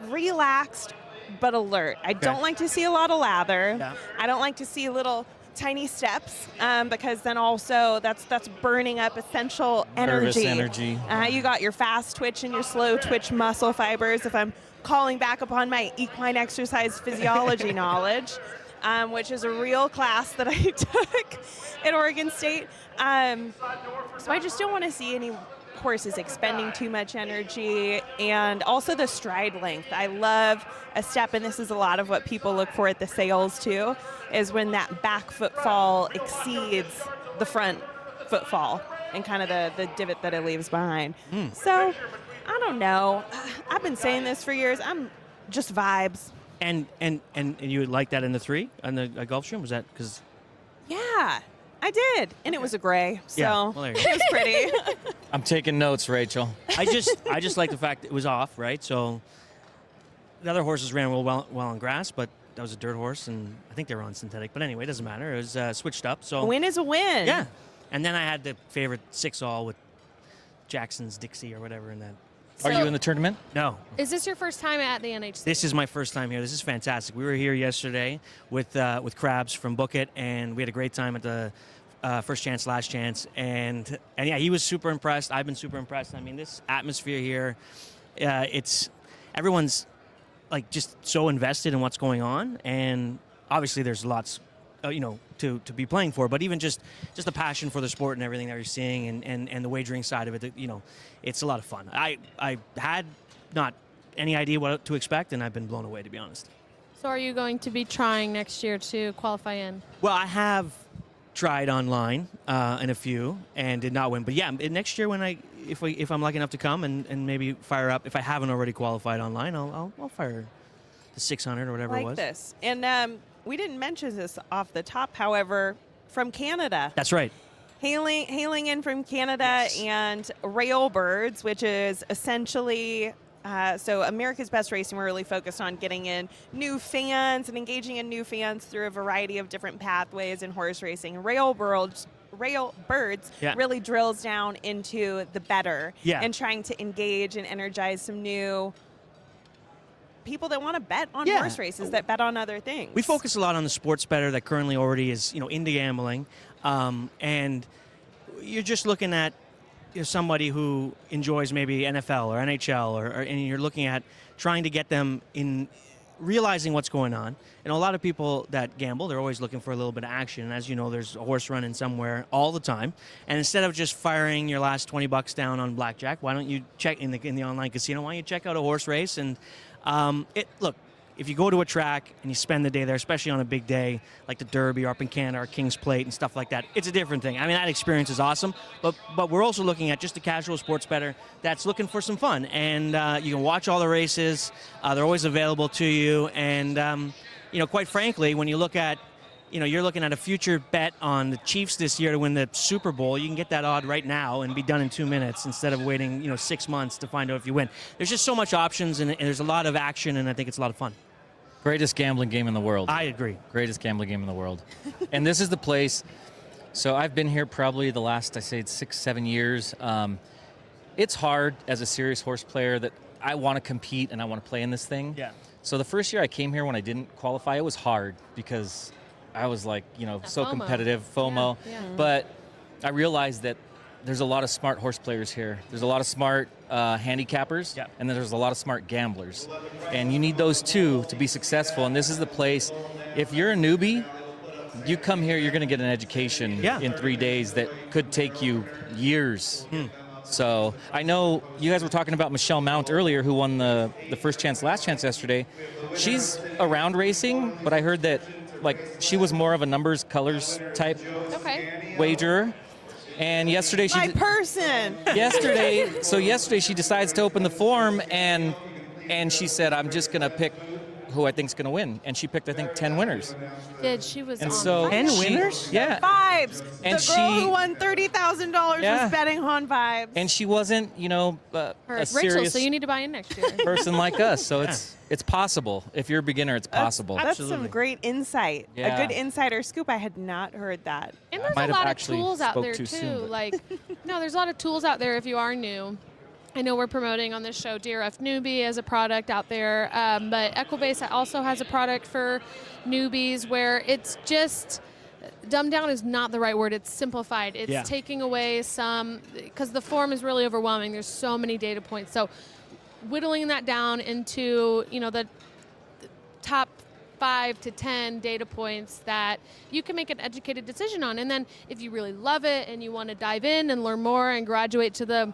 relaxed but alert. I don't like to see a lot of lather. Yeah. I don't like to see little tiny steps because then also that's burning up essential Nervous energy. You got your fast twitch and your slow twitch muscle fibers. If I'm calling back upon my equine exercise physiology knowledge, which is a real class that I took at Oregon State. So I just don't want to see any horses expending too much energy, and also the stride length. I love a step, and this is a lot of what people look for at the sales too, is when that back foot fall exceeds the front foot fall and kind of the divot that it leaves behind. So I don't know. I've been saying this for years. I'm just vibes. And you would like that in the 3 on the Gulfstream? Was that because? Yeah, I did, and it was a gray, so Yeah, well, there you it go. was pretty. I'm taking notes, Rachel. I just like the fact it was off, right? So the other horses ran well on grass, but that was a dirt horse, and I think they were on synthetic. But anyway, it doesn't matter. It was switched up. So A win is a win. Yeah, and then I had the favorite 6-all with Jackson's Dixie or whatever in that Are So- you in the tournament? No. Is this your first time at the NHC? This is my first time here. This is fantastic. We were here yesterday with Krabs from Book It, and we had a great time at the First Chance, Last Chance. And yeah, he was super impressed. I've been super impressed. I mean, this atmosphere here, everyone's like just so invested in what's going on, and obviously there's lots to be playing for, but even just the passion for the sport and everything that you're seeing, and the wagering side of it, it's a lot of fun. I had not any idea what to expect, and I've been blown away, to be honest. So are you going to be trying next year to qualify in? Well, I have tried online in a few and did not win, but yeah, next year if I'm lucky enough to come and maybe fire up, if I haven't already qualified online, I'll fire the 600 or whatever it Like was. this. And we didn't mention this off the top, however, from Canada. That's right. Hailing in from Canada, and Railbirds, which is essentially so America's Best Racing. We're really focused on getting in new fans and engaging in new fans through a variety of different pathways in horse racing. Railbirds really drills down into the better and trying to engage and energize some new people that want to bet on horse races, that bet on other things. We focus a lot on the sports bettor that currently already is, into gambling, and you're just looking at somebody who enjoys maybe NFL or NHL, and you're looking at trying to get them in realizing what's going on. And a lot of people that gamble, they're always looking for a little bit of action. And as you know, there's a horse running somewhere all the time. And instead of just firing your last $20 down on blackjack, why don't you check in the online casino? Why don't you check out a horse race? And look, if you go to a track and you spend the day there, especially on a big day like the Derby or up in Canada or King's Plate and stuff like that, it's a different thing. I mean, that experience is awesome, but we're also looking at just a casual sports bettor that's looking for some fun. And you can watch all the races. They're always available to you. And, quite frankly, when you look at, you're looking at a future bet on the Chiefs this year to win the Super Bowl, you can get that odd right now and be done in 2 minutes instead of waiting, 6 months to find out if you win. There's just so much options, and there's a lot of action, and I think it's a lot of fun. Greatest gambling game in the world. I agree. Greatest gambling game in the world. And this is the place. So I've been here probably the last, 6-7 years. It's hard as a serious horse player that I want to compete and I want to play in this thing. Yeah. So the first year I came here when I didn't qualify, it was hard because I was like, so FOMO. competitive, FOMO. Yeah. But I realized that there's a lot of smart horse players here. There's a lot of smart handicappers, and then there's a lot of smart gamblers. And you need those two to be successful. And this is the place. If you're a newbie, you come here, you're going to get an education in 3 days that could take you years. So I know you guys were talking about Michelle Mount earlier, who won the First Chance, Last Chance yesterday. She's around racing, but I heard that she was more of a numbers, colors type wagerer. And yesterday yesterday she decides to open the form, and she said, I'm just going to pick who I think is going to win. And she picked, I think, 10 winners. She was and on so 10 winners? Yeah. Vibes. And the girl who won $30,000 was betting on Vibes. And she wasn't, a Rachel, serious so you need to buy in next year. person like us. So it's possible. If you're a beginner, it's possible. That's some great insight. Yeah. A good insider scoop. I had not heard that. And there's Might a have lot of actually tools out spoke there too too. soon, but- There's a lot of tools out there if you are new. I know we're promoting on this show DRF Newbie as a product out there, but Equibase also has a product for newbies where it's just dumbed down is not the right word. It's simplified. It's taking away some, because the form is really overwhelming. There's so many data points. So whittling that down into the top 5 to 10 data points that you can make an educated decision on. And then if you really love it and you want to dive in and learn more and graduate to the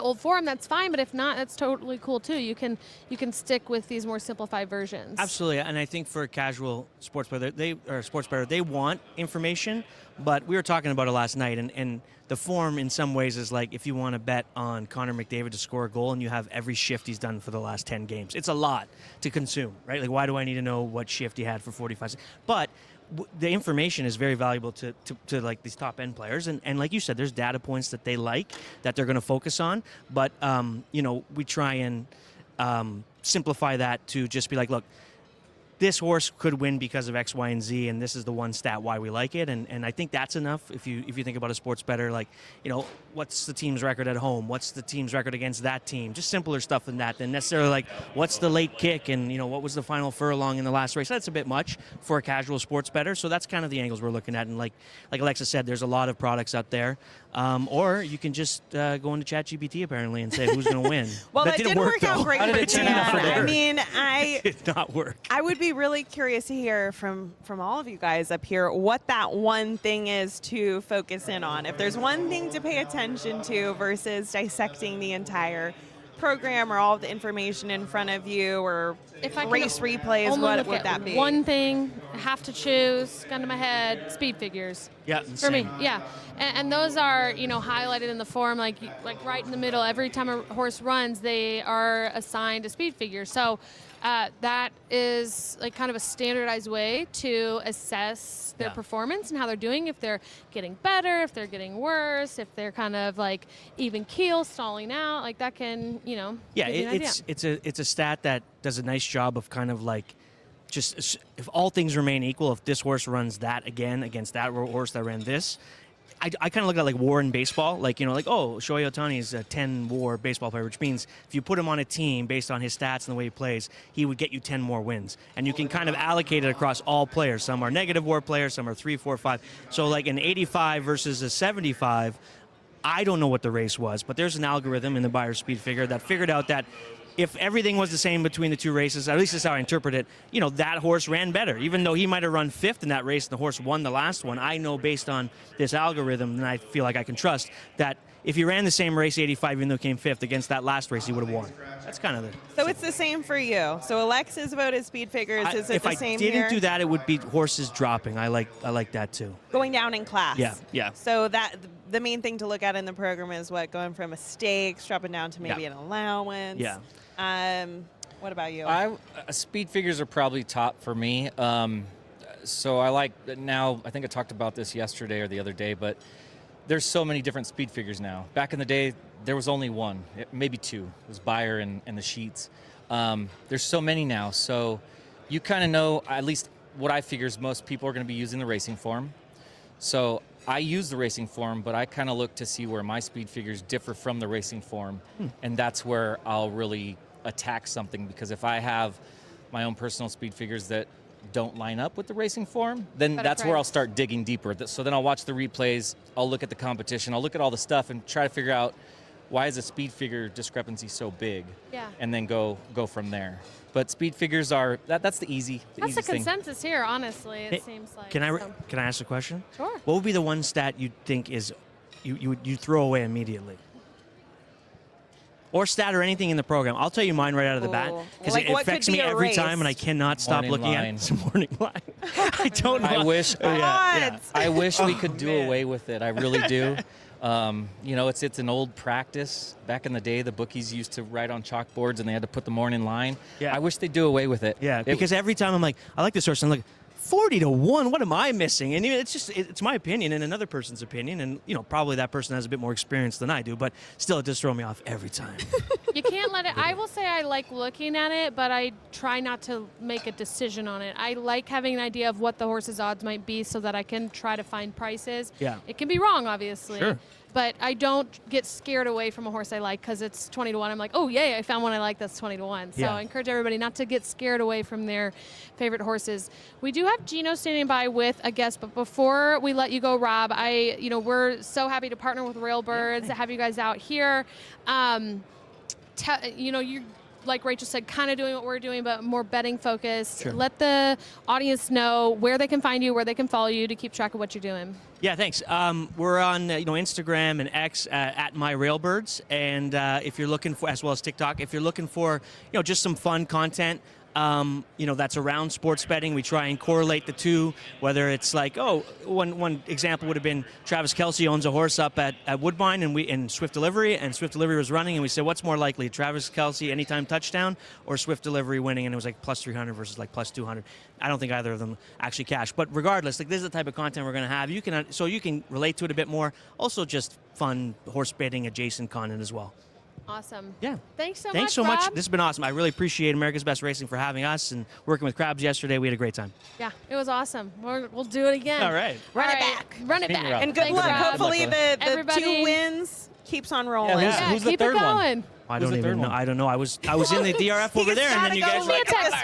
old form, that's fine. But if not, that's totally cool too. You can stick with these more simplified versions. Absolutely, and I think for a casual sports bettor, they want information. But we were talking about it last night, and the form in some ways is like if you want to bet on Connor McDavid to score a goal and you have every shift he's done for the last 10 games. It's a lot to consume, right? Like, why do I need to know what shift he had for 45 seconds? But the information is very valuable to like these top end players, and like you said, there's data points that they like that they're going to focus on. But we try and simplify that to just be like, look, this horse could win because of X, Y, and Z, and this is the one stat why we like it. And I think that's enough if you think about a sports bettor, like, what's the team's record at home? What's the team's record against that team? Just simpler stuff than that, than necessarily like, what's the late kick and, what was the final furlong in the last race? That's a bit much for a casual sports bettor. So that's kind of the angles we're looking at. And like Alexa said, there's a lot of products out there. Or you can just go into ChatGPT apparently and say who's going to win. Well, that didn't work out great for Dan. I mean, it did not work. I would be really curious to hear from all of you guys up here what that one thing is to focus in on. If there's one thing to pay attention to versus dissecting the entire program or all of the information in front of you, or If I race could replays, only what look would at that be? One thing, have to choose, gun to my head, speed figures. Yeah, for me, yeah. And those are, highlighted in the form, like right in the middle. Every time a horse runs, they are assigned a speed figure. So that is like kind of a standardized way to assess their performance and how they're doing, if they're getting better, if they're getting worse, if they're kind of like even keel, stalling out, like that can, give you an idea. It's a stat that does a nice job of kind of like, just if all things remain equal, if this horse runs that again against that horse that ran this, I kind of look at like WAR in baseball, like Shohei Ohtani is a 10 WAR baseball player, which means if you put him on a team based on his stats and the way he plays, he would get you 10 more wins. And you can kind of allocate it across all players. Some are negative WAR players, some are 3, 4, 5. So like an 85 versus a 75, I don't know what the race was, but there's an algorithm in the Beyer speed figure that figured out that if everything was the same between the two races, at least that's how I interpret it, that horse ran better. Even though he might have run 5th in that race and the horse won the last one, I know based on this algorithm, and I feel like I can trust, that if he ran the same race, 85, even though he came 5th against that last race, he would have won. That's kind of So it's the same for you. So Alexa's voted speed figures. Is it the same If I didn't here? do that, it would be horses dropping. I like that too. Going down in class. Yeah. So that the main thing to look at in the program is what, going from a stakes, dropping down to maybe an allowance. Yeah. What about you? Speed figures are probably top for me. So I like now. I think I talked about this yesterday or the other day, but there's so many different speed figures now. Back in the day, there was only one, maybe two. It was Beyer and the Sheets. There's so many now, so you kind of know, at least what I figure is most people are going to be using the racing form. So I use the racing form, but I kind of look to see where my speed figures differ from the racing form, and that's where I'll really attack something, because if I have my own personal speed figures that don't line up with the racing form, then that's where I'll start digging deeper. So then I'll watch the replays, I'll look at the competition, I'll look at all the stuff and try to figure out why is the speed figure discrepancy so big, and then go from there. But speed figures are, that's the easiest the thing. consensus here, honestly, it seems like. Can I ask a question? Sure. What would be the one stat you think is you throw away immediately? Or stat or anything in the program. I'll tell you mine right out of the bat, because it affects me every time, and I cannot stop looking at it. It's a morning line. I don't know. I wish. Yeah. I wish we could do away with it. I really do. It's an old practice. Back in the day, the bookies used to write on chalkboards, and they had to put the morning line. Yeah. I wish they'd do away with it. Yeah, because every time I'm like, I like this horse, and I'm like, 40-1, what am I missing? And it's my opinion and another person's opinion, and probably that person has a bit more experience than I do, but still it does throw me off every time. You can't let it, I will say I like looking at it, but I try not to make a decision on it. I like having an idea of what the horse's odds might be so that I can try to find prices. Yeah. It can be wrong, obviously. Sure. But I don't get scared away from a horse I like because it's 20-1. I'm like, oh, yay, I found one I like that's 20-1. So I encourage everybody not to get scared away from their favorite horses. We do have Gino standing by with a guest, but before we let you go, Rob, we're so happy to partner with Railbirds, have you guys out here. You're, like Rachel said, kind of doing what we're doing, but more betting focused. Sure. Let the audience know where they can find you, where they can follow you to keep track of what you're doing. Yeah, thanks. We're on Instagram and X at MyRailbirds, and if you're looking for, as well as TikTok, if you're looking for just some fun content, that's around sports betting. We try and correlate the two, whether it's like, one example would have been Travis Kelce owns a horse up at Woodbine and Swift Delivery, and Swift Delivery was running, and we said, what's more likely, Travis Kelce anytime touchdown or Swift Delivery winning? And it was like plus 300 versus like plus 200. I don't think either of them actually cashed. But regardless, this is the type of content we're going to have. You can relate to it a bit more. Also just fun horse betting adjacent content as well. Awesome. Yeah. Thanks so Thanks so much. Rob. This has been awesome. I really appreciate America's Best Racing for having us and working with Crabs yesterday. We had a great time. Yeah, it was awesome. We'll do it again. All right. Run it back. Run it Finger back. up. And good Thanks, luck. Rob. Hopefully the Everybody- 2 wins keeps on rolling. who's the keep third it one? going. I Who's don't the even third know. one? I don't know. I was in the DRF over there, and then you guys Shoot me a like. text.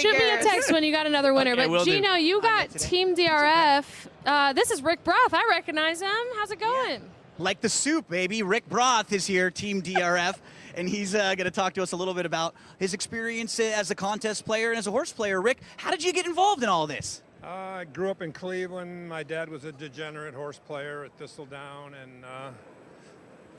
Shoot me a text when you got another winner. Okay, will but do. Gino, you got Team DRF. This is Rick Broth. I recognize him. How's it going? Like the soup, baby. Rick Broth is here, Team DRF, and he's going to talk to us a little bit about his experience as a contest player and as a horse player. Rick, how did you get involved in all this? I grew up in Cleveland. My dad was a degenerate horse player at Thistledown, and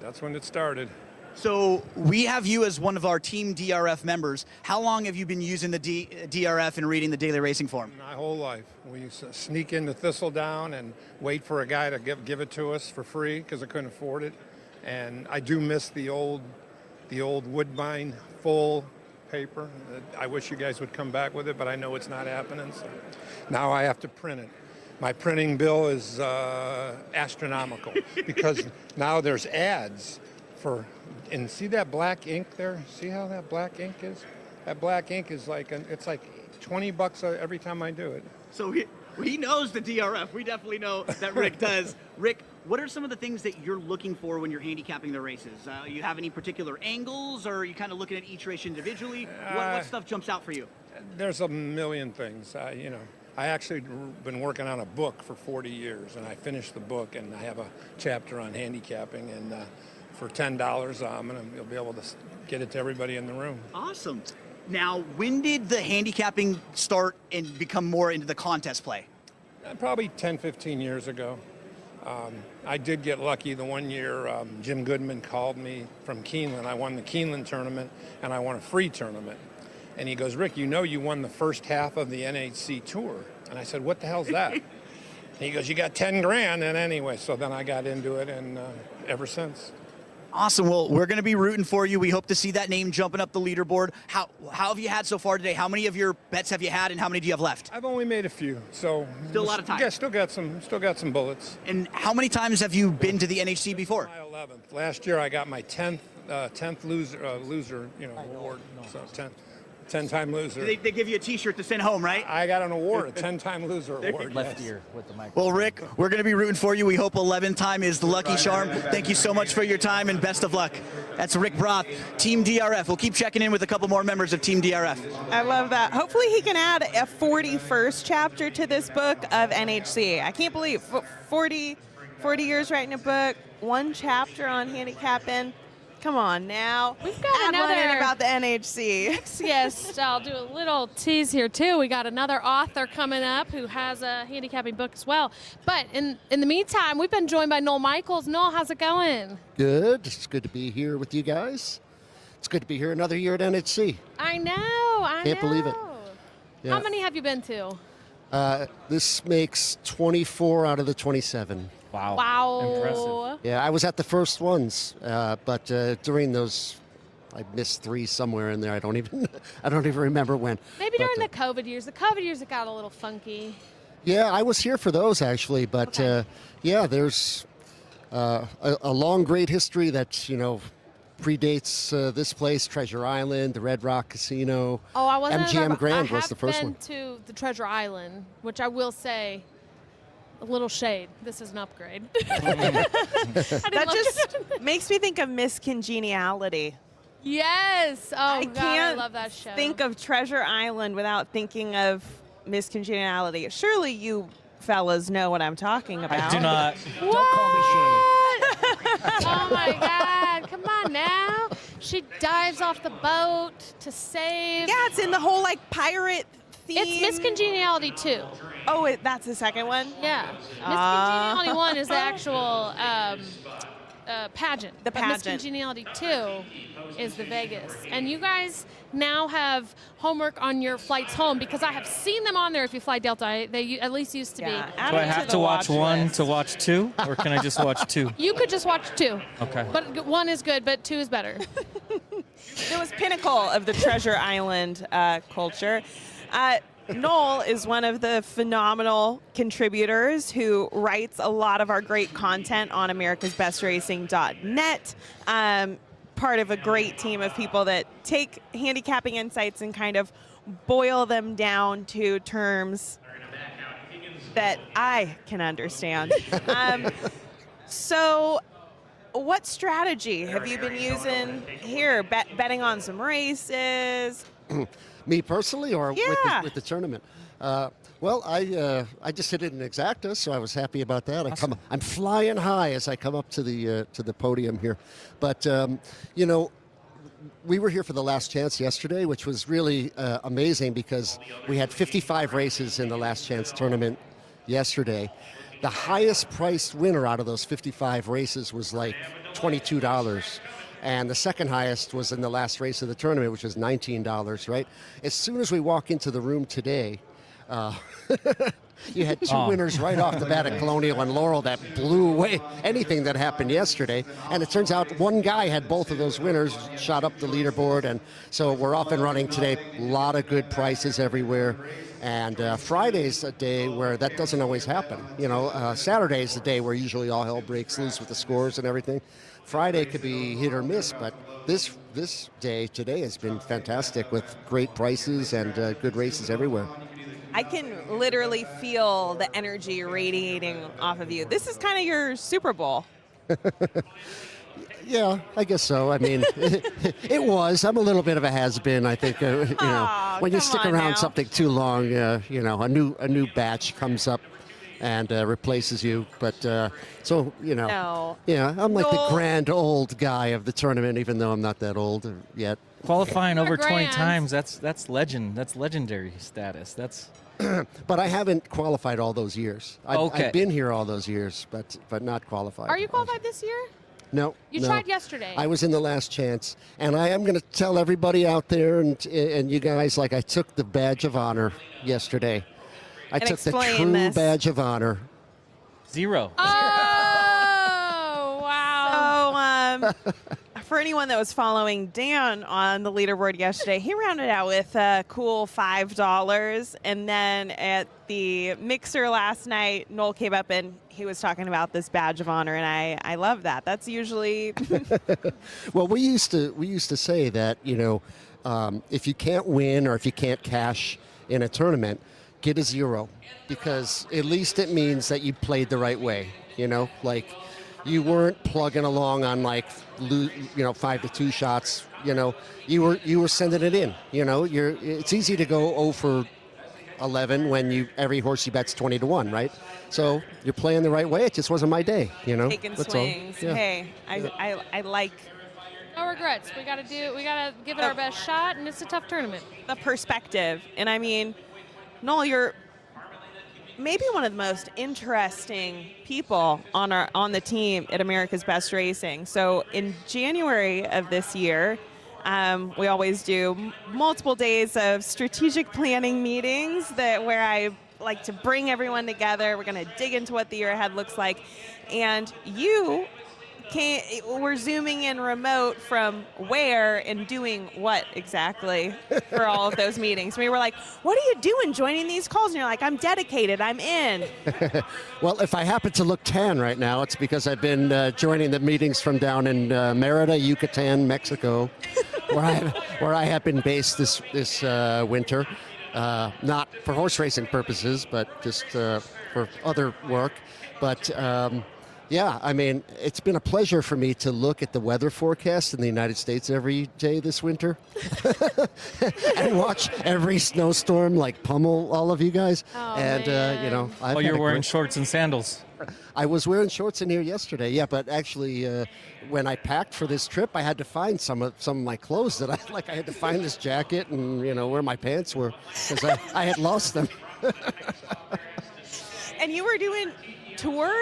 that's when it started. So we have you as one of our Team DRF members. How long have you been using the DRF and reading the Daily Racing Form? My whole life. We used to sneak into Thistledown and wait for a guy to give it to us for free because I couldn't afford it. And I do miss the old Woodbine full paper. I wish you guys would come back with it, but I know it's not happening. So now I have to print it. My printing bill is astronomical because now there's ads for. And see that black ink there? See how that black ink is? That black ink is it's like $20 every time I do it. So he knows the DRF. We definitely know that Rick does. Rick, what are some of the things that you're looking for when you're handicapping the races? You have any particular angles, or are you kind of looking at each race individually? What stuff jumps out for you? There's a million things. I actually been working on a book for 40 years, and I finished the book, and I have a chapter on handicapping, and for $10, you'll be able to get it to everybody in the room. Awesome. Now, when did the handicapping start and become more into the contest play? Probably 10, 15 years ago. I did get lucky. The one year Jim Goodman called me from Keeneland. I won the Keeneland tournament, and I won a free tournament. And he goes, Rick, you won the first half of the NHC tour. And I said, what the hell's that? And he goes, you got 10 grand. And anyway, so then I got into it, and ever since. Awesome. Well, we're going to be rooting for you. We hope to see that name jumping up the leaderboard. How have you had so far today? How many of your bets have you had, and how many do you have left? I've only made a few, so still a lot of time. Yeah, still got some bullets. And how many times have you been to the NHC before? My 11th. Last year I got my 10th loser award. So 10-time loser. They give you a T-shirt to send home, right? I got an award, a 10-time loser award. Left ear with the mic. Well, Rick, we're going to be rooting for you. We hope 11th time is the lucky charm. Thank you so much for your time, and best of luck. That's Rick Broth, Team DRF. We'll keep checking in with a couple more members of Team DRF. I love that. Hopefully he can add a 41st chapter to this book of NHC. I can't believe 40 years writing a book, one chapter on handicapping. Come on now. We've got one in another about the NHC. Yes, I'll do a little tease here too. We got another author coming up who has a handicapping book as well. But in the meantime, we've been joined by Noel Michaels. Noel, how's it going? Good. It's good to be here with you guys. It's good to be here another year at NHC. I know. Can't believe it. Yeah. How many have you been to? This makes 24 out of the 27. Wow. Impressive. Yeah, I was at the first ones, but during those, I missed 3 somewhere in there. I don't even remember when. Maybe during the COVID years. The COVID years, it got a little funky. Yeah, I was here for those actually, but yeah, there's a long, great history that predates this place, Treasure Island, the Red Rock Casino. Oh, I wasn't. MGM Grand was the first I one. have been to the Treasure Island, which I will say, a little shade. This is an upgrade. That just makes me think of Miss Congeniality. Yes. Oh, I God, can't I love that show. think of Treasure Island without thinking of Miss Congeniality. Surely you fellas know what I'm talking about. I do not. What? Don't call me Shirley. Oh my God! Come on now. She dives off the boat to save. Yeah, it's in the whole pirate theme. It's Miss Congeniality 2. Oh, that's the second one? Yeah. Miss Congeniality 1 is the actual pageant. The But Miss pageant. Congeniality 2 is the Vegas. And you guys now have homework on your flights home because I have seen them on there if you fly Delta. They at least used to be. Do I have to watch 1 to watch 2, or can I just watch 2? You could just watch 2. Okay. But 1 is good, but 2 is better. It was pinnacle of the Treasure Island culture. Noel is one of the phenomenal contributors who writes a lot of our great content on americasbestracing.net. part of a great team of people that take handicapping insights and kind of boil them down to terms that I can understand. So what strategy have you been using here? Betting on some races? Me personally, or Yeah. with the tournament? Well, I just hit it in exacta, so I was happy about that. I'm flying high as I come up to the podium here. But you know, we were here for the last chance yesterday, which was really amazing because we had 55 races in the last chance tournament yesterday. The highest priced winner out of those 55 races was like $22. And the second highest was in the last race of the tournament, which was $19, right? As soon as we walk into the room today, you had two winners right off the bat at Colonial and Laurel that blew away anything that happened yesterday. And it turns out one guy had both of those winners, shot up the leaderboard. And so we're off and running today. A lot of good prices everywhere. And Friday's a day where that doesn't always happen. You know, Saturday's the day where usually all hell breaks loose with the scores and everything. Friday could be hit or miss, but this day today has been fantastic with great prices and good races everywhere. I can literally feel the energy radiating off of you. This is kind of your Super Bowl. Yeah, I guess so. I mean, it was. I'm a little bit of a has-been, I think. You know, when you stick around something too long, you know, a new batch comes up and replaces you. But so, you know, yeah, I'm like the grand old guy of the tournament, even though I'm not that old yet. Qualifying over 20 times, that's legend. That's legendary status. That's. But I haven't qualified all those years. I've been here all those years, but not qualified. Are you qualified this year? No. You no. tried yesterday. I was in the last chance, and I am going to tell everybody out there and you guys, like, I took the badge of honor yesterday. I took the true badge of honor. 0. Oh, wow. So, for anyone that was following Dan on the leaderboard yesterday, he rounded out with a cool $5. And then at the mixer last night, Noel came up and he was talking about this badge of honor, and I love that. That's usually Well, we used to say that, you know, if you can't win or if you can't cash in a tournament, get a 0, because at least it means that you played the right way. You know, like you weren't plugging along on like 5-2 shots. You know, you were sending it in. You know, it's easy to go 0 for 11 when every horse you bet's 20-1, right? So you're playing the right way. It just wasn't my day. You know, taking that's swings. all. Yeah. Hey, I like. No regrets. We got to give it our best shot, and it's a tough tournament. The perspective, and I mean, Noel, you're maybe one of the most interesting people on the team at America's Best Racing. So in January of this year, we always do multiple days of strategic planning meetings where I like to bring everyone together. We're going to dig into what the year ahead looks like. And we're zooming in remote from where and doing what exactly for all of those meetings. We were like, what are you doing joining these calls? And you're like, I'm dedicated, I'm in. Well, if I happen to look tan right now, it's because I've been joining the meetings from down in Merida, Yucatan, Mexico, where I have been based this winter. Not for horse racing purposes, but just for other work. But yeah, I mean, it's been a pleasure for me to look at the weather forecast in the United States every day this winter and watch every snowstorm like pummel all of you guys. Oh, and, you know, you're wearing shorts and sandals. I was wearing shorts in here yesterday, yeah, but actually when I packed for this trip, I had to find some of my clothes that I had to find this jacket and, you know, where my pants were because I had lost them. And you were doing tour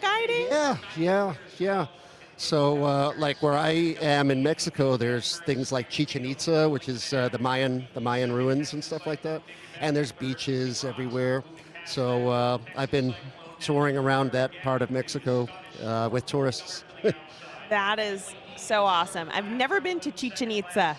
guiding? Yeah. So, like where I am in Mexico, there's things like Chichen Itza, which is the Mayan ruins and stuff like that, and there's beaches everywhere. So I've been touring around that part of Mexico with tourists. That is so awesome. I've never been to Chichen Itza.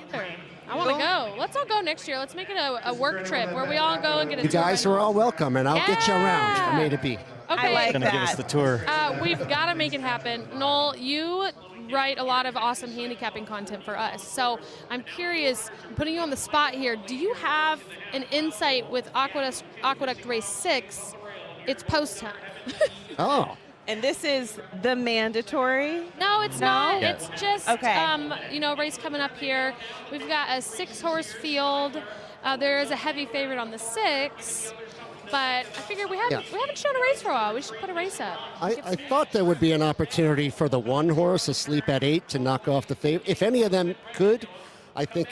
Either. I want to go. Let's all go next year. Let's make it a work trip where we all go and get a You tour. guys are all welcome, and I'll get you around from A to B. Okay. I like Gonna that. give us the tour. We've got to make it happen. Noel, you write a lot of awesome handicapping content for us. So I'm curious, putting you on the spot here, do you have an insight with Aqueduct Race 6? It's post time. Oh. And this is the mandatory? No, it's No? not. Yeah. It's just, race coming up here. We've got a 6-horse field. There is a heavy favorite on the 6. But I figure we haven't shown a race for a while. We should put a race up. I thought there would be an opportunity for the 1 horse asleep at 8 to knock off the favorite. If any of them could, I think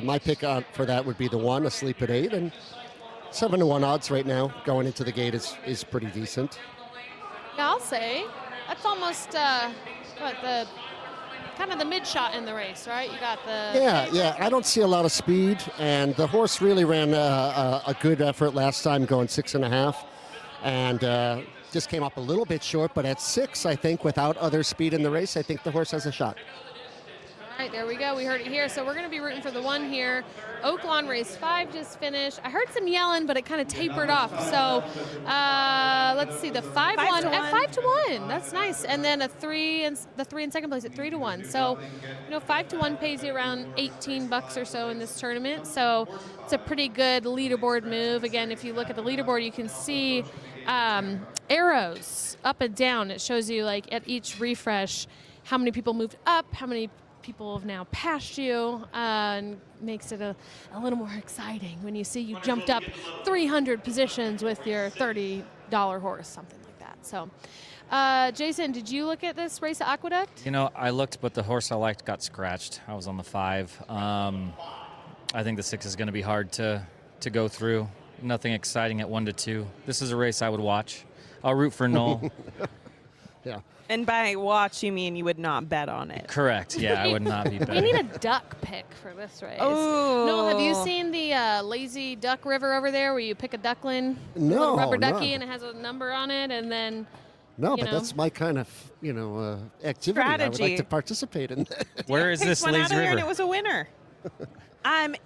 my pick for that would be the 1 asleep at 8. And 7-1 odds right now going into the gate is pretty decent. Yeah, I'll say. That's almost the kind of the mid shot in the race, right? You got the Yeah. I don't see a lot of speed, and the horse really ran a good effort last time, going 6.5, and just came up a little bit short. But at 6, I think, without other speed in the race, I think the horse has a shot. All right, there we go. We heard it here. So we're going to be rooting for the 1 here. Oaklawn Race 5 just finished. I heard some yelling, but it kind of tapered off. So let's see, the 5-1 at 5-1. That's nice. And then the 3 in second place at 3-1. So 5-1 pays you around $18 or so in this tournament. So it's a pretty good leaderboard move. Again, if you look at the leaderboard, you can see arrows up and down. It shows you like at each refresh how many people moved up, how many people have now passed you, and makes it a little more exciting when you see you jumped up 300 positions with your $30 horse, something like that. So, Jason, did you look at this race at Aqueduct? I looked, but the horse I liked got scratched. I was on the 5. I think the 6 is going to be hard to go through. Nothing exciting at 1-2. This is a race I would watch. I'll root for Noel. Yeah. And by watch, you mean you would not bet on it? Correct. Yeah, I would not be betting. We need a duck pick for this race. Oh. Noel, have you seen the lazy duck river over there where you pick a duckling, a No, little rubber no. ducky, and it has a number on it, and then No, but that's my kind of, activity. I would like Strategy. to participate in. Where is this Went out lazy of there and river? it was a winner.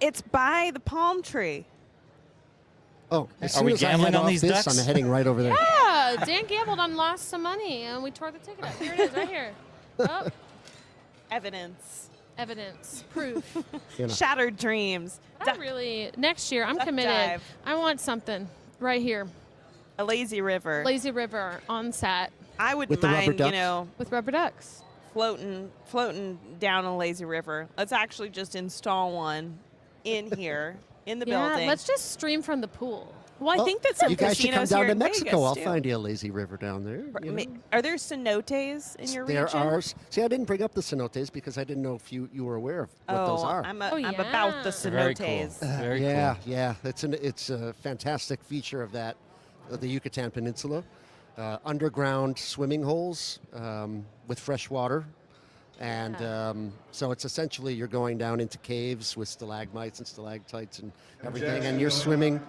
It's by the palm tree. Oh, as Are soon we as I gambling head on off these this, ducks? I'm heading right over there. Yeah, Dan gambled and lost some money, and we tore the ticket up. Here it is, right here. Oh, Evidence. proof. Shattered dreams. Next year, I'm Duck committed. dive. I want something right here. A lazy river. Lazy river on sat. I wouldn't With the rubber mind, ducks? With rubber ducks. floating down a lazy river. Let's actually just install one in here in the building. Let's just stream from the pool. Well, I think that some you guys should come casinos down here to in Mexico. Vegas I'll do. find you a lazy river down there. Are there cenotes in your There region? are. See, I didn't bring up the cenotes because I didn't know if you were aware of what those are. I'm about the Very cool. cenotes. Very yeah, cool. yeah. It's a fantastic feature of the Yucatan Peninsula. Underground swimming holes with fresh water. And so it's essentially you're going down into caves with stalagmites and stalactites and everything, and you're swimming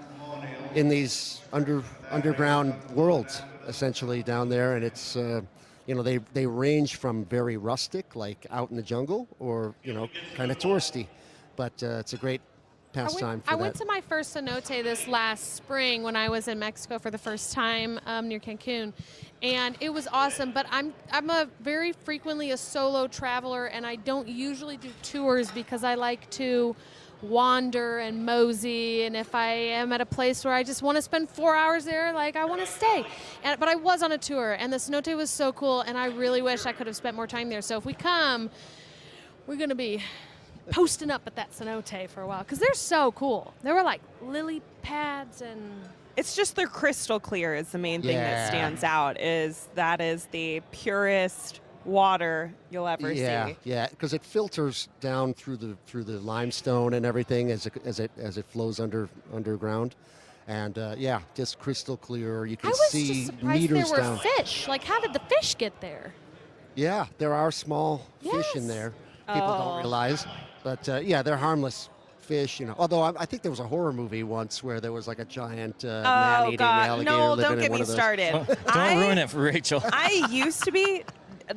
in these underground worlds essentially down there. And it's they range from very rustic, like out in the jungle, or kind of touristy, but it's a great pastime for I that. went to my first cenote this last spring when I was in Mexico for the first time near Cancun, and it was awesome. But I'm very frequently a solo traveler, and I don't usually do tours because I like to wander and mosey, and if I am at a place where I just want to spend 4 hours there, like I want to stay. But I was on a tour, and the cenote was so cool, and I really wish I could have spent more time there. So if we come, we're going to be posting up at that cenote for a while because they're so cool. There were like lily pads, and It's just they're crystal clear is the main thing that stands out. That is the purest water you'll ever see. Yeah, because it filters down through the limestone and everything as it flows underground, and just crystal clear. You can I was see just surprised meters there were down. fish. Like, how did the fish get there? Yeah, there are small fish in there. People don't realize, but they're harmless fish. Although I think there was a horror movie once where there was like a giant man-eating alligator no, living don't in get one me of those. started. Don't ruin it for Rachel. I used to be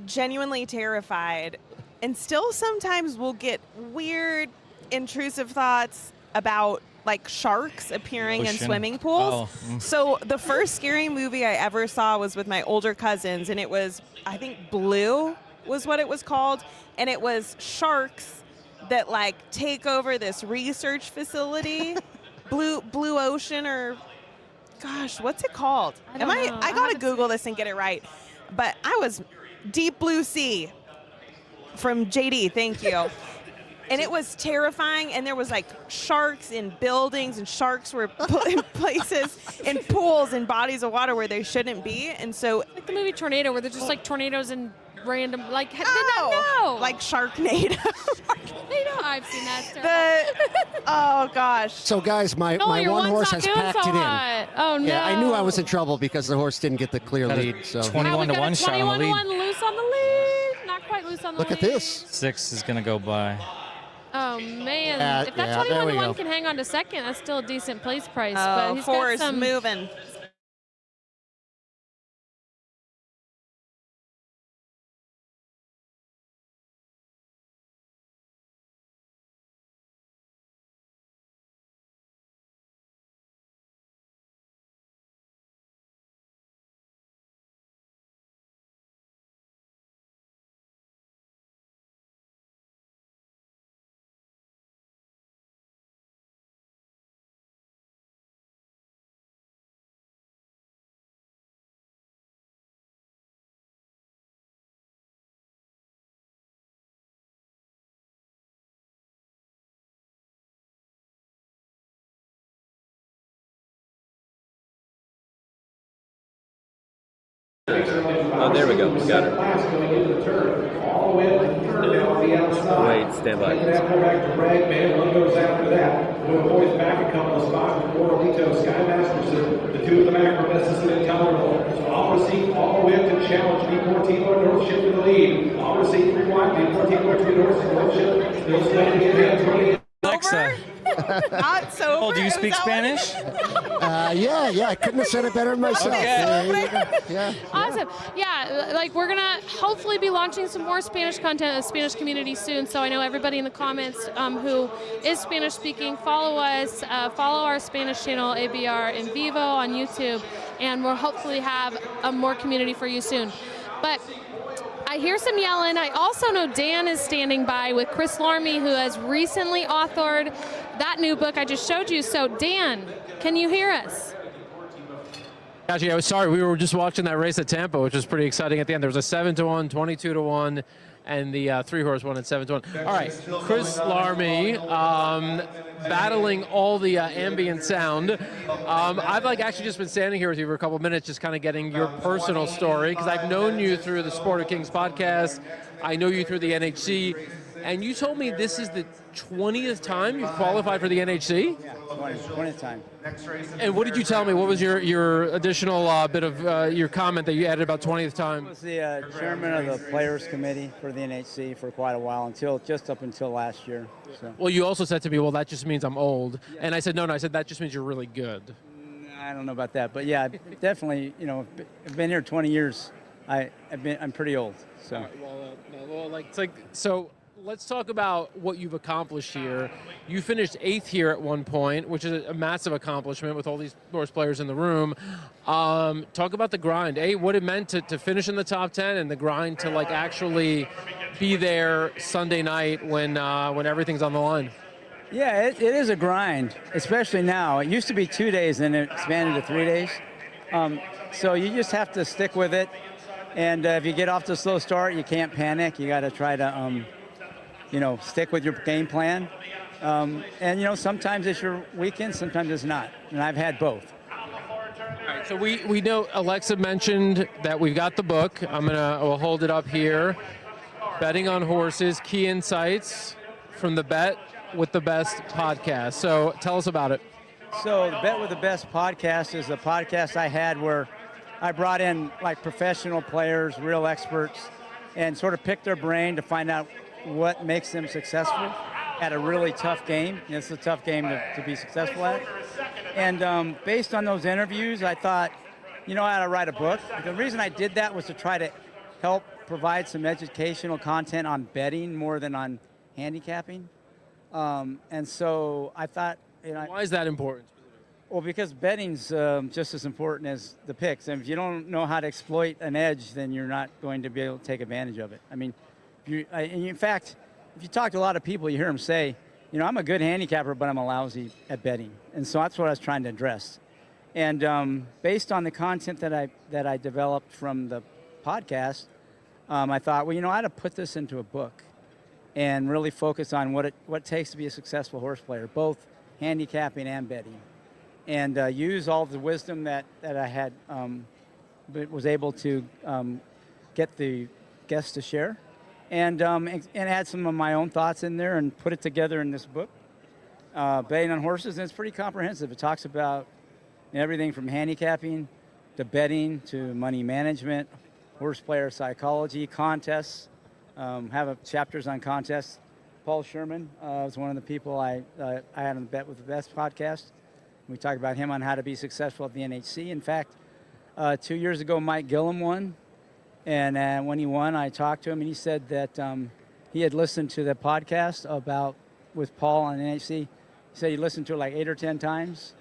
genuinely terrified, and still sometimes will get weird, intrusive thoughts about like sharks appearing in Ocean. swimming pools. Oh. So the first scary movie I ever saw was with my older cousins, and it was, I think, Blue. was what it was called, and it was sharks that like take over this research facility, Blue Ocean, or gosh, what's it called? I don't know. I gotta Google this and get it right. But I was Deep Blue Sea from JD. Thank you. And it was terrifying, and there was like sharks in buildings, and sharks were put in places, in pools and bodies of water where they shouldn't be. And so, like the movie Tornado, where they're just like tornadoes and random, like, did not know. Like Sharknado. I've seen that. Oh gosh. So guys, my one horse has packed it in. Oh no. Yeah, I knew I was in trouble because the horse didn't get the clear Got a lead. So 21 to 1 shot on the lead. 21 to 1 loose on the lead. Not quite loose on the lead. Look at this. 6 is going to go by. Oh man. If that yeah, 21 there to we 1 go. can hang on to second, that's still a decent place price. Oh, But he's 4 got is some moving. Oh, there we go. We got it. Wait, stand by. goes after that. Boys back a couple of spots with Moralito, Sky Masterson. The two of the back are necessarily intolerable. So I'll receive all the way up to challenge Deportivo North Ship in the lead. I'll receive 3 wide. Deportivo to North Ship. Still standing in hand 20. Alexa. Not sober. Oh, do you speak Spanish? Yeah, I couldn't have said it better myself. Yeah. Awesome. Yeah, like we're gonna hopefully be launching some more Spanish content in the Spanish community soon. So I know everybody in the comments who is Spanish speaking, follow us, follow our Spanish channel ABR in Vivo on YouTube, and we'll hopefully have a more community for you soon. But I hear some yelling. I also know Dan is standing by with Chris Larmy, who has recently authored that new book I just showed you. So Dan, can you hear us? Actually, I was sorry. We were just watching that race at Tampa, which was pretty exciting at the end. There was a 7 to 1, 22 to 1, and the 3-horse won at 7 to 1. All right, Chris Larmy, battling all the ambient sound. I've actually just been standing here with you for a couple of minutes, just kind of getting your personal story, because I've known you through the Sport of Kings podcast. I know you through the NHC, and you told me this is the 20th time you've qualified for the NHC? Yeah, 20th time. And what did you tell me? What was your additional bit of your comment that you added about 20th time? I was the chairman of the Players Committee for the NHC for quite a while, just up until last year. So. Well, you also said to me, well, that just means I'm old. And I said, no, I said, that just means you're really good. I don't know about that, but yeah, definitely, I've been here 20 years. I'm pretty old, so. So let's talk about what you've accomplished here. You finished 8th here at one point, which is a massive accomplishment with all these horse players in the room. Talk about the grind. What it meant to finish in the top 10, and the grind to actually be there Sunday night when everything's on the line. Yeah, it is a grind, especially now. It used to be 2 days, and it expanded to 3 days. So you just have to stick with it. And if you get off to a slow start, you can't panic. You got to try to, stick with your game plan. And, sometimes it's your weekend, sometimes it's not. And I've had both. All right, so we know Alexa mentioned that we've got the book. We'll hold it up here. Betting on Horses, Key Insights from the Bet with the Best podcast. So tell us about it. So the Bet with the Best podcast is a podcast I had where I brought in professional players, real experts, and sort of picked their brain to find out what makes them successful at a really tough game. It's a tough game to be successful at. And based on those interviews, I thought, I ought to write a book. The reason I did that was to try to help provide some educational content on betting more than on handicapping. And so I thought, why is that important? Well, because betting's just as important as the picks. And if you don't know how to exploit an edge, then you're not going to be able to take advantage of it. I mean, in fact, if you talk to a lot of people, you hear them say, you know, I'm a good handicapper, but I'm a lousy at betting. And so that's what I was trying to address. And based on the content that I developed from the podcast, I thought, well, you know, I ought to put this into a book and really focus on what it takes to be a successful horse player, both handicapping and betting, and use all the wisdom that I had, was able to get the guests to share, and add some of my own thoughts in there and put it together in this book, Betting on Horses. And it's pretty comprehensive. It talks about everything from handicapping to betting to money management, horse player psychology, contests. Have chapters on contests. Paul Sherman was one of the people I had on the Bet with the Best podcast. We talked about him on how to be successful at the NHC. In fact, 2 years ago, Mike Gillum won. And when he won, I talked to him, and he said that he had listened to the podcast with Paul on NHC. He said he listened to it like 8 or 10 times,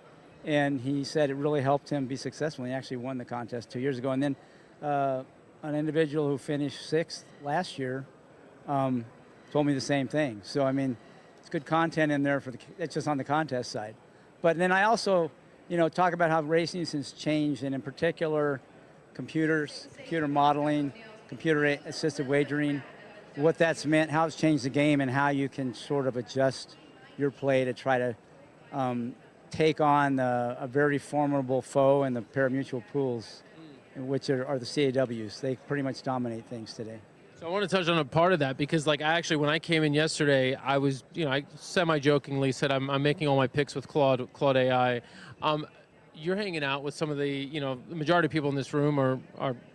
and he said it really helped him be successful. He actually won the contest 2 years ago. And then an individual who finished 6th last year told me the same thing. So, I mean, it's good content in there it's just on the contest side. But then I also, you know, talk about how racing has changed, and in particular, computer modeling, computer-assisted wagering, what that's meant, how it's changed the game, and how you can sort of adjust your play to try to take on a very formidable foe in the pari-mutuel pools, which are the CAWs. They pretty much dominate things today. So I want to touch on a part of that because, like, when I came in yesterday, I was, you know, I semi-jokingly said I'm making all my picks with Claude AI. You're hanging out with some of the, you know, the majority of people in this room are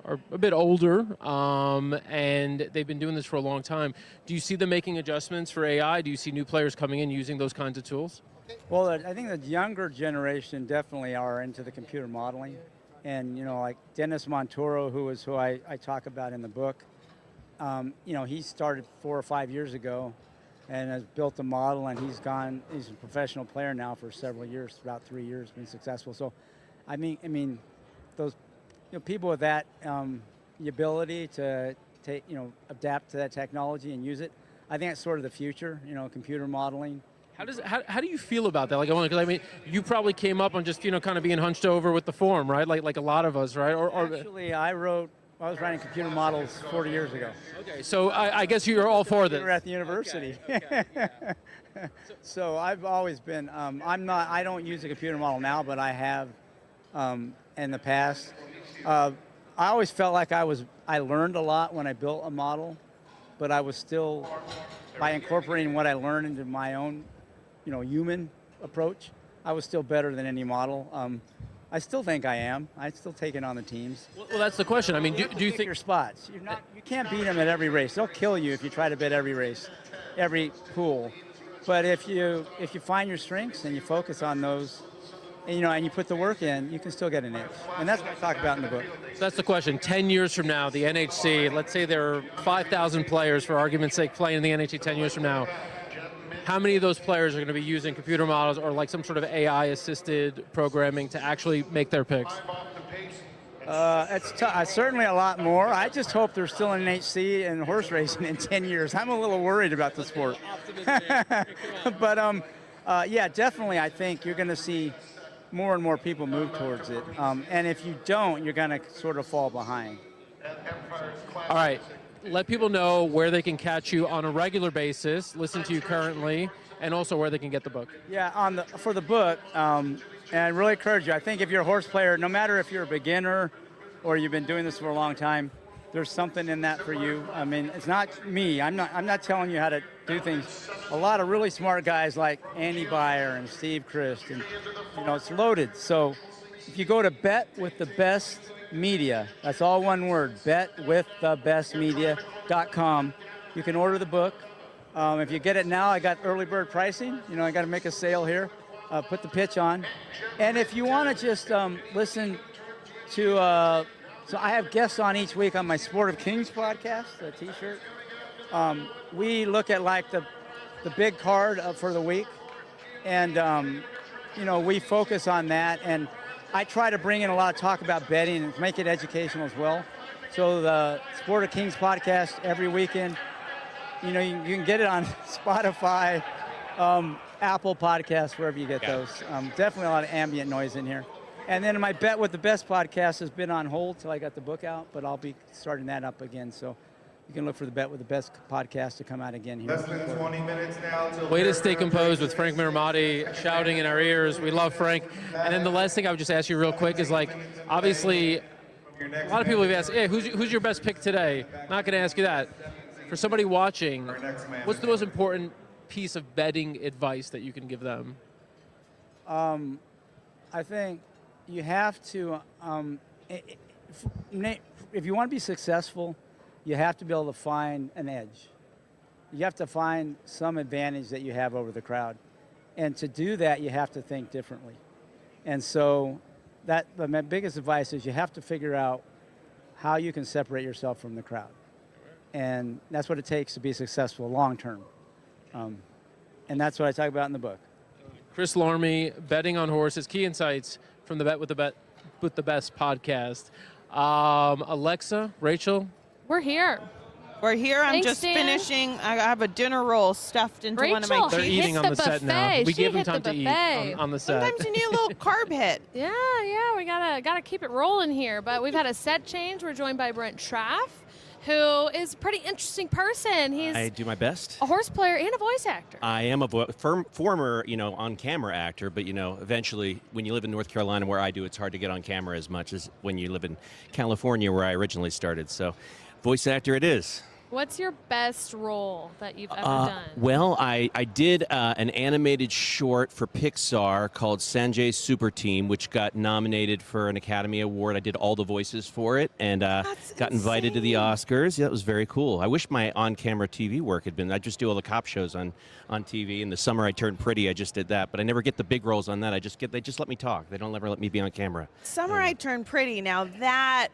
a bit older, and they've been doing this for a long time. Do you see them making adjustments for AI? Do you see new players coming in using those kinds of tools? Well, I think the younger generation definitely are into the computer modeling. And, you know, like Dennis Montoro, who I talk about in the book, you know, he started 4 or 5 years ago and has built a model, and he's a professional player now for several years, about 3 years, been successful. So, I mean, those, you know, people with that, the ability to adapt to that technology and use it, I think it's sort of the future, you know, computer modeling. How do you feel about that? Like, because I mean, you probably came up on just, you know, kind of being hunched over with the form, right? Like a lot of us, right? Actually, I was writing computer models 40 years ago. Okay, so I guess you're all for this. We were at the university. Okay, yeah. So I've always been, I don't use a computer model now, but I have in the past. I always felt like I learned a lot when I built a model, but I was still, by incorporating what I learned into my own, you know, human approach, I was still better than any model. I still think I am. I still take it on the teams. Well, that's the question. I mean, do you think your spots? You can't beat them at every race. They'll kill you if you try to bet every race, every pool. But if you find your strengths and you focus on those, and, you know, and you put the work in, you can still get an edge. And that's what I talk about in the book. So that's the question. 10 years from now, the NHC, let's say there are 5,000 players, for argument's sake, playing in the NHC 10 years from now. How many of those players are going to be using computer models or like some sort of AI-assisted programming to actually make their picks? It's certainly a lot more. I just hope there's still an NHC and horse racing in 10 years. I'm a little worried about the sport. But yeah, definitely I think you're going to see more and more people move towards it. And if you don't, you're going to sort of fall behind. All right. Let people know where they can catch you on a regular basis, listen to you currently, and also where they can get the book. Yeah, for the book, and I really encourage you. I think if you're a horse player, no matter if you're a beginner or you've been doing this for a long time, there's something in that for you. I mean, it's not me. I'm not telling you how to do things. A lot of really smart guys like Andy Beyer and Steve Christ, and you know, it's loaded. So if you go to Bet with the Best Media, that's all one word, betwiththebestmedia.com. You can order the book. If you get it now, I got early bird pricing. You know, I got to make a sale here. Put the pitch on. And if you want to just listen to, so I have guests on each week on my Sport of Kings podcast, the t-shirt. We look at like the big card for the week. And we focus on that, and I try to bring in a lot of talk about betting and make it educational as well. So the Sport of Kings podcast every weekend, you can get it on Spotify, Apple Podcasts, wherever you get those. Definitely a lot of ambient noise in here. And then my Bet with the Best podcast has been on hold till I got the book out, but I'll be starting that up again. So you can look for the Bet with the Best podcast to come out again here. Less than 20 minutes now. Way to stay composed with Frank Miramati shouting in our ears. We love Frank. And then the last thing I would just ask you real quick is, like, obviously, a lot of people have asked, hey, who's your best pick today? Not going to ask you that. For somebody watching, what's the most important piece of betting advice that you can give them? I think you have to, if you want to be successful, you have to be able to find an edge. You have to find some advantage that you have over the crowd. And to do that, you have to think differently. And so my biggest advice is you have to figure out how you can separate yourself from the crowd. And that's what it takes to be successful long term. And that's what I talk about in the book. Chris Lorme, betting on horses, key insights from the Bet with the Best podcast. Alexa, Rachel? We're here. We're here. I'm Thanks, just Dan. finishing. I have a dinner roll stuffed into one of my Rachel, cakes. They're eating on the set now. We give them time to eat on the set. Sometimes you need a little carb hit. Yeah, we gotta keep it rolling here. But we've had a set change. We're joined by Brent Traf, who is a pretty interesting person. He's I do my best. a horse player and a voice actor. I am a former, on-camera actor, but, eventually when you live in North Carolina where I do, it's hard to get on camera as much as when you live in California where I originally started. So voice actor it is. What's your best role that you've ever done? Well, I did an animated short for Pixar called Sanjay's Super Team, which got nominated for an Academy Award. I did all the voices for it and got invited to the Oscars. Yeah, that was very cool. I wish my on-camera TV work had been. I just do all the cop shows on TV. In the summer, I turned pretty. I just did that, but I never get the big roles on that. They just let me talk. They don't ever let me be on camera. Summer I Turned Pretty. Now that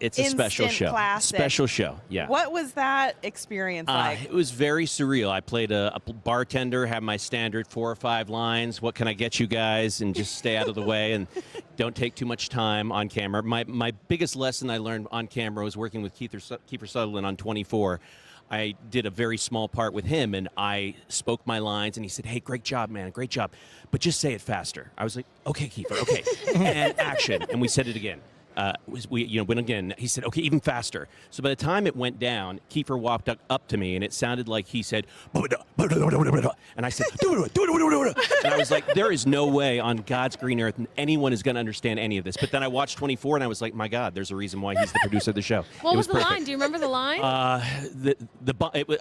It's a special instant show. classic. Special show, yeah. What was that experience like? It was very surreal. I played a bartender, had my standard 4 or 5 lines. What can I get you guys? And just stay out of the way and don't take too much time on camera. My biggest lesson I learned on camera was working with Kiefer Sutherland on 24. I did a very small part with him, and I spoke my lines, and he said, hey, great job, man, great job. But just say it faster. I was like, okay, Kiefer, okay. And action. And we said it again. Went again. He said, okay, even faster. So by the time it went down, Kiefer walked up to me, and it sounded like he said, and I said, and I was like, there is no way on God's green earth anyone is going to understand any of this. But then I watched 24, and I was like, my God, there's a reason why he's the producer of the show. What was the line? Do you remember the line? I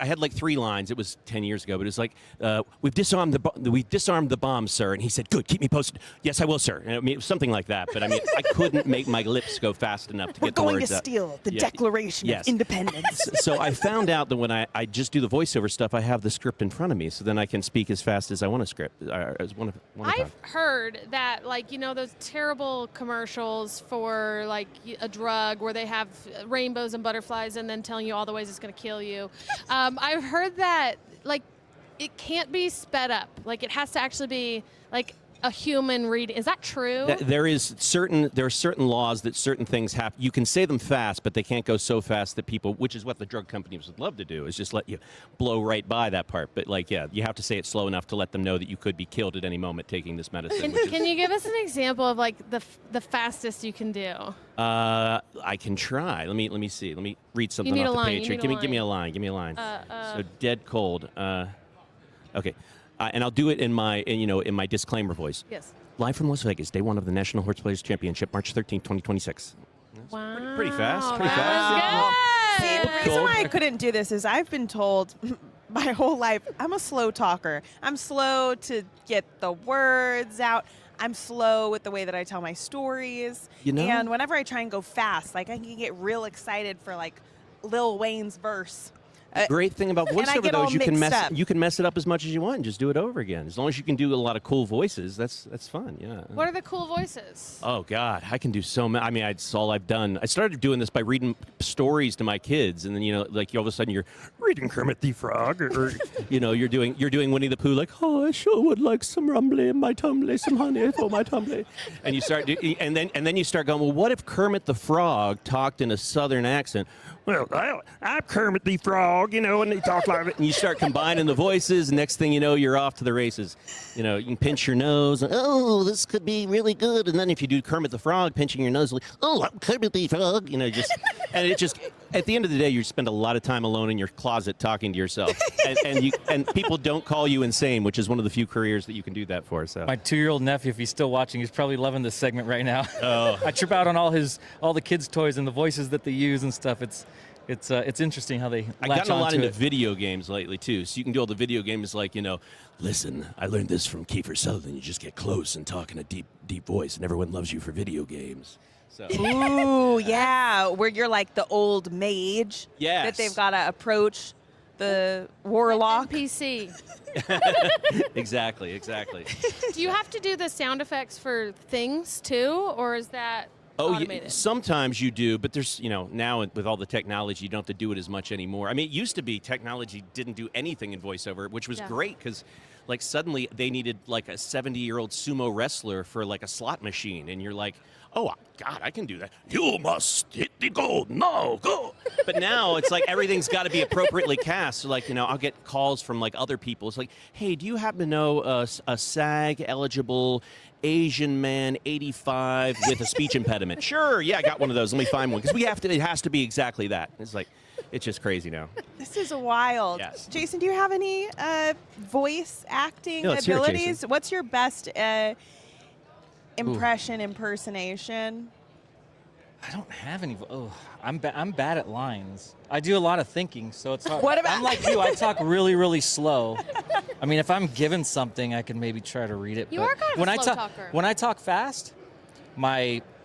had like 3 lines. It was 10 years ago, but it was like, we've disarmed the bomb, sir. And he said, good, keep me posted. Yes, I will, sir. And I mean, it was something like that. But I mean, I couldn't make my lips go fast enough to get the words out. We're going to steal the Declaration of Independence. So I found out that when I just do the voiceover stuff, I have the script in front of me, so then I can speak as fast as I want to script. I've heard that, those terrible commercials for, a drug where they have rainbows and butterflies and then telling you all the ways it's going to kill you. I've heard that, it can't be sped up. It has to actually be, a human reading. Is that true? There are certain laws that certain things have. You can say them fast, but they can't go so fast that people, which is what the drug companies would love to do, is just let you blow right by that part. But you have to say it slow enough to let them know that you could be killed at any moment taking this medicine. Can you give us an example of the fastest you can do? I can try. Let me see. Let me read something off the page here. Give me a line. Give me a line. So dead cold. Okay. And I'll do it in my disclaimer voice. Yes. Live from Las Vegas, day 1 of the National Horseplayers Championship, March 13, 2026. Wow. Pretty fast. See, the reason why I couldn't do this is I've been told my whole life I'm a slow talker. I'm slow to get the words out. I'm slow with the way that I tell my stories. And whenever I try and go fast, I can get real excited for Lil Wayne's verse. Great thing about and I voiceover get though all is you can mixed up. mess it up as much as you want and just do it over again. As long as you can do a lot of cool voices, that's fun. Yeah. What are the cool voices? Oh God, I can do so many. I mean, it's all I've done. I started doing this by reading stories to my kids, and then like all of a sudden you're reading Kermit the Frog, or you're doing Winnie the Pooh, like, oh, I sure would like some rumbly in my tumbly, some honey for my tumbly, and you start and then you start going, well, what if Kermit the Frog talked in a Southern accent? Well, I'm Kermit the Frog, and they talk like it. And you start combining the voices, and next thing you know, you're off to the races. You can pinch your nose, and, oh, this could be really good. And then if you do Kermit the Frog, pinching your nose, like, oh, I'm Kermit the Frog, and it just, at the end of the day, you spend a lot of time alone in your closet talking to yourself. And people don't call you insane, which is one of the few careers that you can do that for. So My 2-year-old nephew, if he's still watching, he's probably loving this segment right now. Oh. I trip out on all the kids' toys and the voices that they use and stuff. It's interesting how they I've latch gotten a lot onto into it. video games lately, too. So you can do all the video games like, listen, I learned this from Kiefer Sutherland. You just get close and talk in a deep, deep voice, and everyone loves you for video games. So. Ooh, yeah, where you're like the old mage Yes. that they've got to approach the warlock. NPC. Exactly. Do you have to do the sound effects for things too, or is that automated? Sometimes you do, but there's, now with all the technology, you don't have to do it as much anymore. I mean, it used to be technology didn't do anything in voiceover, which was great because, like, suddenly they needed like a 70-year-old sumo wrestler for like a slot machine, and you're like, oh God, I can do that. You must hit the gold. No, go. But now it's like everything's got to be appropriately cast. So like, I'll get calls from like other people. It's like, hey, do you happen to know a SAG eligible Asian man, 85, with a speech impediment? Sure, yeah, I got one of those. Let me find one, because it has to be exactly that. It's like, it's just crazy now. This is wild. Yes. Jason, do you have any voice acting Yeah, let's hear it, abilities? Jason. What's your best impersonation? I don't have any. I'm bad at lines. I do a lot of thinking, so it's hard. What about- I'm like you. I talk really, really slow. I mean, if I'm given something, I can maybe try to read it. You but are kind of when a I slow talk, talker. When I talk fast,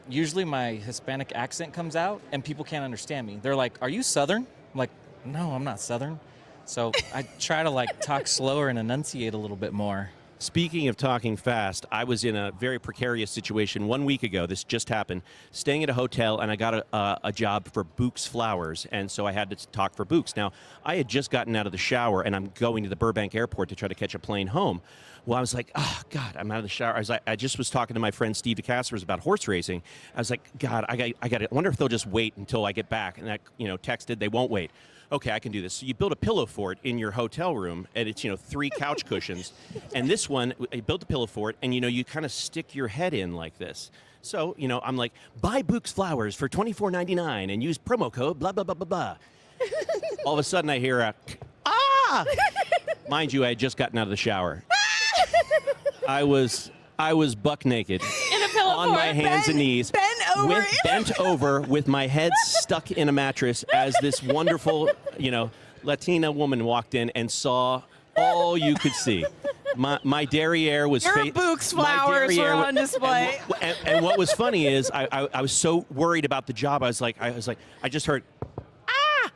usually my Hispanic accent comes out, and people can't understand me. They're like, "Are you Southern?" I'm like, "No, I'm not Southern." So I try to talk slower and enunciate a little bit more. Speaking of talking fast, I was in a very precarious situation 1 week ago. This just happened. Staying at a hotel, and I got a job for Books Flowers, and so I had to talk for Books. Now, I had just gotten out of the shower, and I'm going to the Burbank airport to try to catch a plane home. Well, I was like, oh, God, I'm out of the shower. I just was talking to my friend Steve DeCasters about horse racing. I was like, God, I wonder if they'll just wait until I get back. And I, texted, they won't wait. Okay, I can do this. So you build a pillow fort in your hotel room, and it's 3 couch cushions. And this one, you build a pillow fort, and you kind of stick your head in like this. So I'm like, buy Books Flowers for $24.99 and use promo code blah blah blah blah blah. All of a sudden, I hear a ah. Mind you, I had just gotten out of the shower. I was buck naked In a pillow on fort. my hands and knees, bent over with my head stuck in a mattress as this wonderful, Latina woman walked in and saw all you could see. My derriere was Your Books Flowers were on display. And what was funny is I was so worried about the job. I was like, I just heard, ah.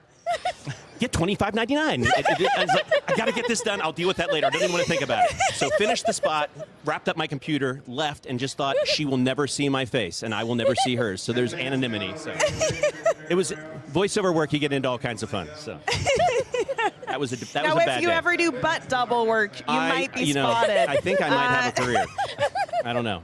Get $25.99. I was like, I got to get this done. I'll deal with that later. I don't even want to think about it. So finished the spot, wrapped up my computer, left, and just thought she will never see my face, and I will never see hers. So there's anonymity. So it was voiceover work. You get into all kinds of fun. So that was a bad Now, if you day. ever do butt double work, you might be spotted. I think I might have a career. I don't know.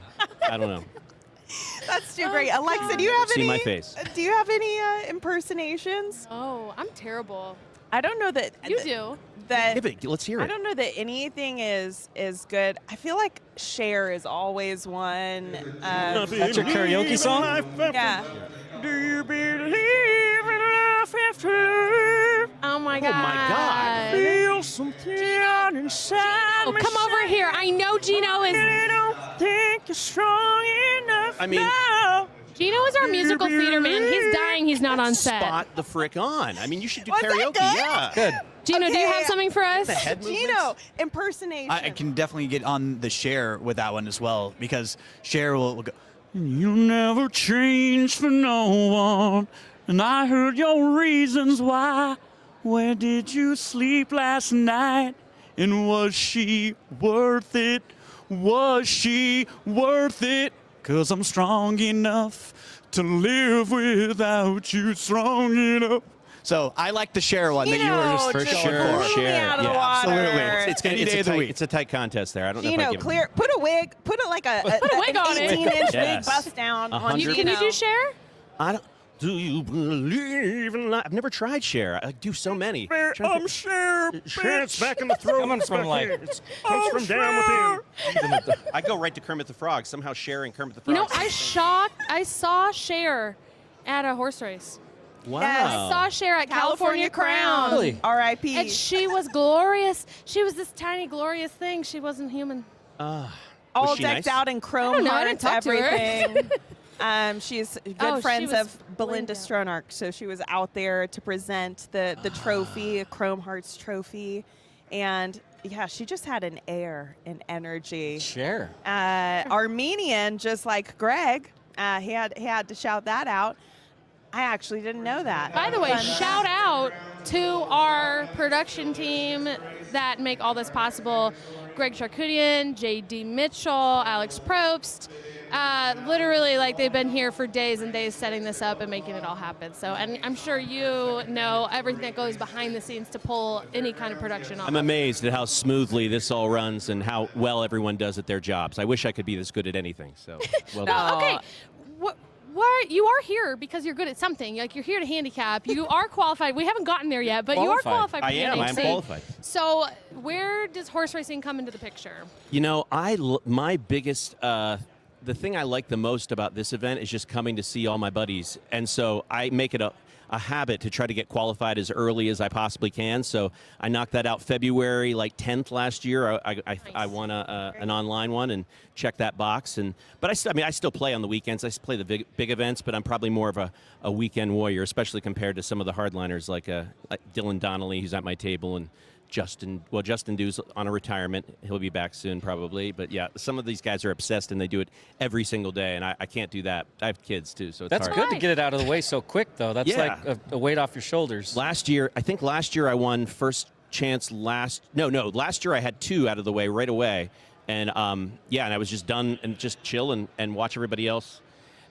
That's too great. Alexa, do you have See any? my face. Do you have any impersonations? Oh, I'm terrible. I don't know that. You do. That Let's hear it. I don't know that anything is good. I feel like Cher is always one. That's your karaoke song? Yeah. Do you believe in life after love? Oh my God. Oh my God. Feel something on inside Gino, come over here. I know Gino is. I don't think you're strong enough. I mean, now. Gino is our musical theater man. He's dying. He's not on set. Spot the frick on. I mean, you should do Was that karaoke. good? Yeah. Good. Gino, do you have something for us? The head movements? Gino, impersonation. I can definitely get on the Cher with that one as well, because Cher will go, You'll never change for no one, and I heard your reasons why. Where did you sleep last night? And was she worth it? Was she worth it? 'Cause I'm strong enough to live without you, strong enough. So I like the Cher one that you were just For going sure, for. share. out of the water. Absolutely. It's gonna, Any day of the tight, week. it's a tight contest there. I don't know if I Gino, give clear. Put a wig. Put a like a wig on it. 18-inch Yes. wig bust down on 100. Can you do share? I don't. Do you believe in life? I've never tried share. I do so many. I'm Cher. It's back in the throat. Coming from like, It comes from down within. I go right to Kermit the Frog. Somehow Cher and Kermit the You Frog. know, I saw Cher at a horse race. Wow. I saw Cher at California Crown. Really? R.I.P. And she was glorious. She was this tiny, glorious thing. She wasn't human. All Was she decked nice? out in I chrome don't know, I didn't hearts, talk to her. everything. She's good Oh, she friends was of Belinda Stronach, so she was out there to present the trophy, a Chrome Hearts trophy, and yeah, she just had an air and energy. Cher. Armenian, just like Greg, he had to shout that out. I actually didn't know that. By the way, shout out to our production team that make all this possible. Greg Charkoudian, J.D. Mitchell, Alex Probst. Literally, like, they've been here for days and days setting this up and making it all happen. So, and I'm sure you know everything that goes behind the scenes to pull any kind of production off. I'm amazed at how smoothly this all runs and how well everyone does at their jobs. I wish I could be this good at anything. So, well done. Okay. What you are here because you're good at something. Like, you're here to handicap. You are qualified. We haven't gotten there yet, but you are qualified for I am. NHC. I'm qualified. So, where does horse racing come into the picture? You know, my biggest, the thing I like the most about this event is just coming to see all my buddies. And so I make it a habit to try to get qualified as early as I possibly can. So I knocked that out February, like 10th last year. I won an online one and checked that box. But I still play on the weekends. I play the big events, but I'm probably more of a weekend warrior, especially compared to some of the hardliners like Dylan Donnelly, who's at my table, and Justin Du's on a retirement. He'll be back soon probably. But yeah, some of these guys are obsessed and they do it every single day, and I can't do that. I have kids too, so it's That's hard. good to get it out of the way so quick, though. That's like a weight off your shoulders. Last year I won first chance last year I had 2 out of the way right away. And and I was just done and just chill and watch everybody else.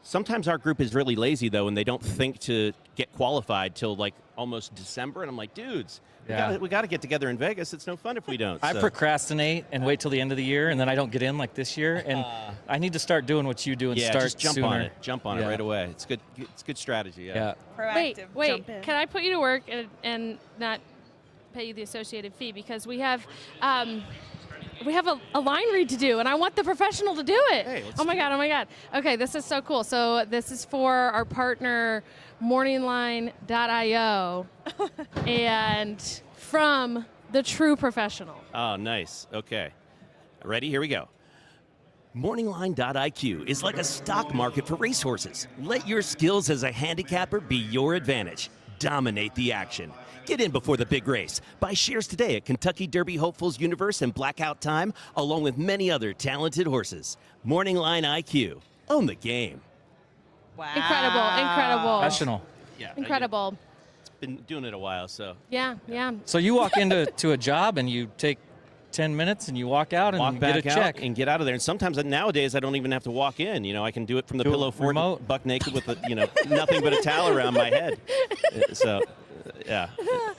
Sometimes our group is really lazy, though, and they don't think to get qualified till like almost December. And I'm like, dudes, we got to get together in Vegas. It's no fun if we don't. I procrastinate and wait till the end of the year, and then I don't get in like this year. And I need to start doing what you do and start just jump sooner. on it. Jump on it right away. It's good. It's good strategy. Yeah. Proactive, Wait, jump in. can I put you to work and not pay you the associated fee, because we have a line read to do, and I want the professional to do it. Hey, oh my God. Okay, this is so cool. So this is for our partner, morningline.io, and from the true professional. Oh, nice. Okay. Ready? Here we go. Morningline.iq is like a stock market for racehorses. Let your skills as a handicapper be your advantage. Dominate the action. Get in before the big race. Buy shares today at Kentucky Derby Hopefuls Universe and Blackout Time, along with many other talented horses. Morningline IQ. Own the game. Wow. Incredible. Professional. Yeah. Incredible. It's been doing it a while, so. Yeah. So you walk into a job and you take 10 minutes and you walk out and Walk you back get a out check. and get out of there. And sometimes nowadays I don't even have to walk in. You know, I can do it from the pillow fort, remote. buck naked with nothing but a towel around my head. So, yeah,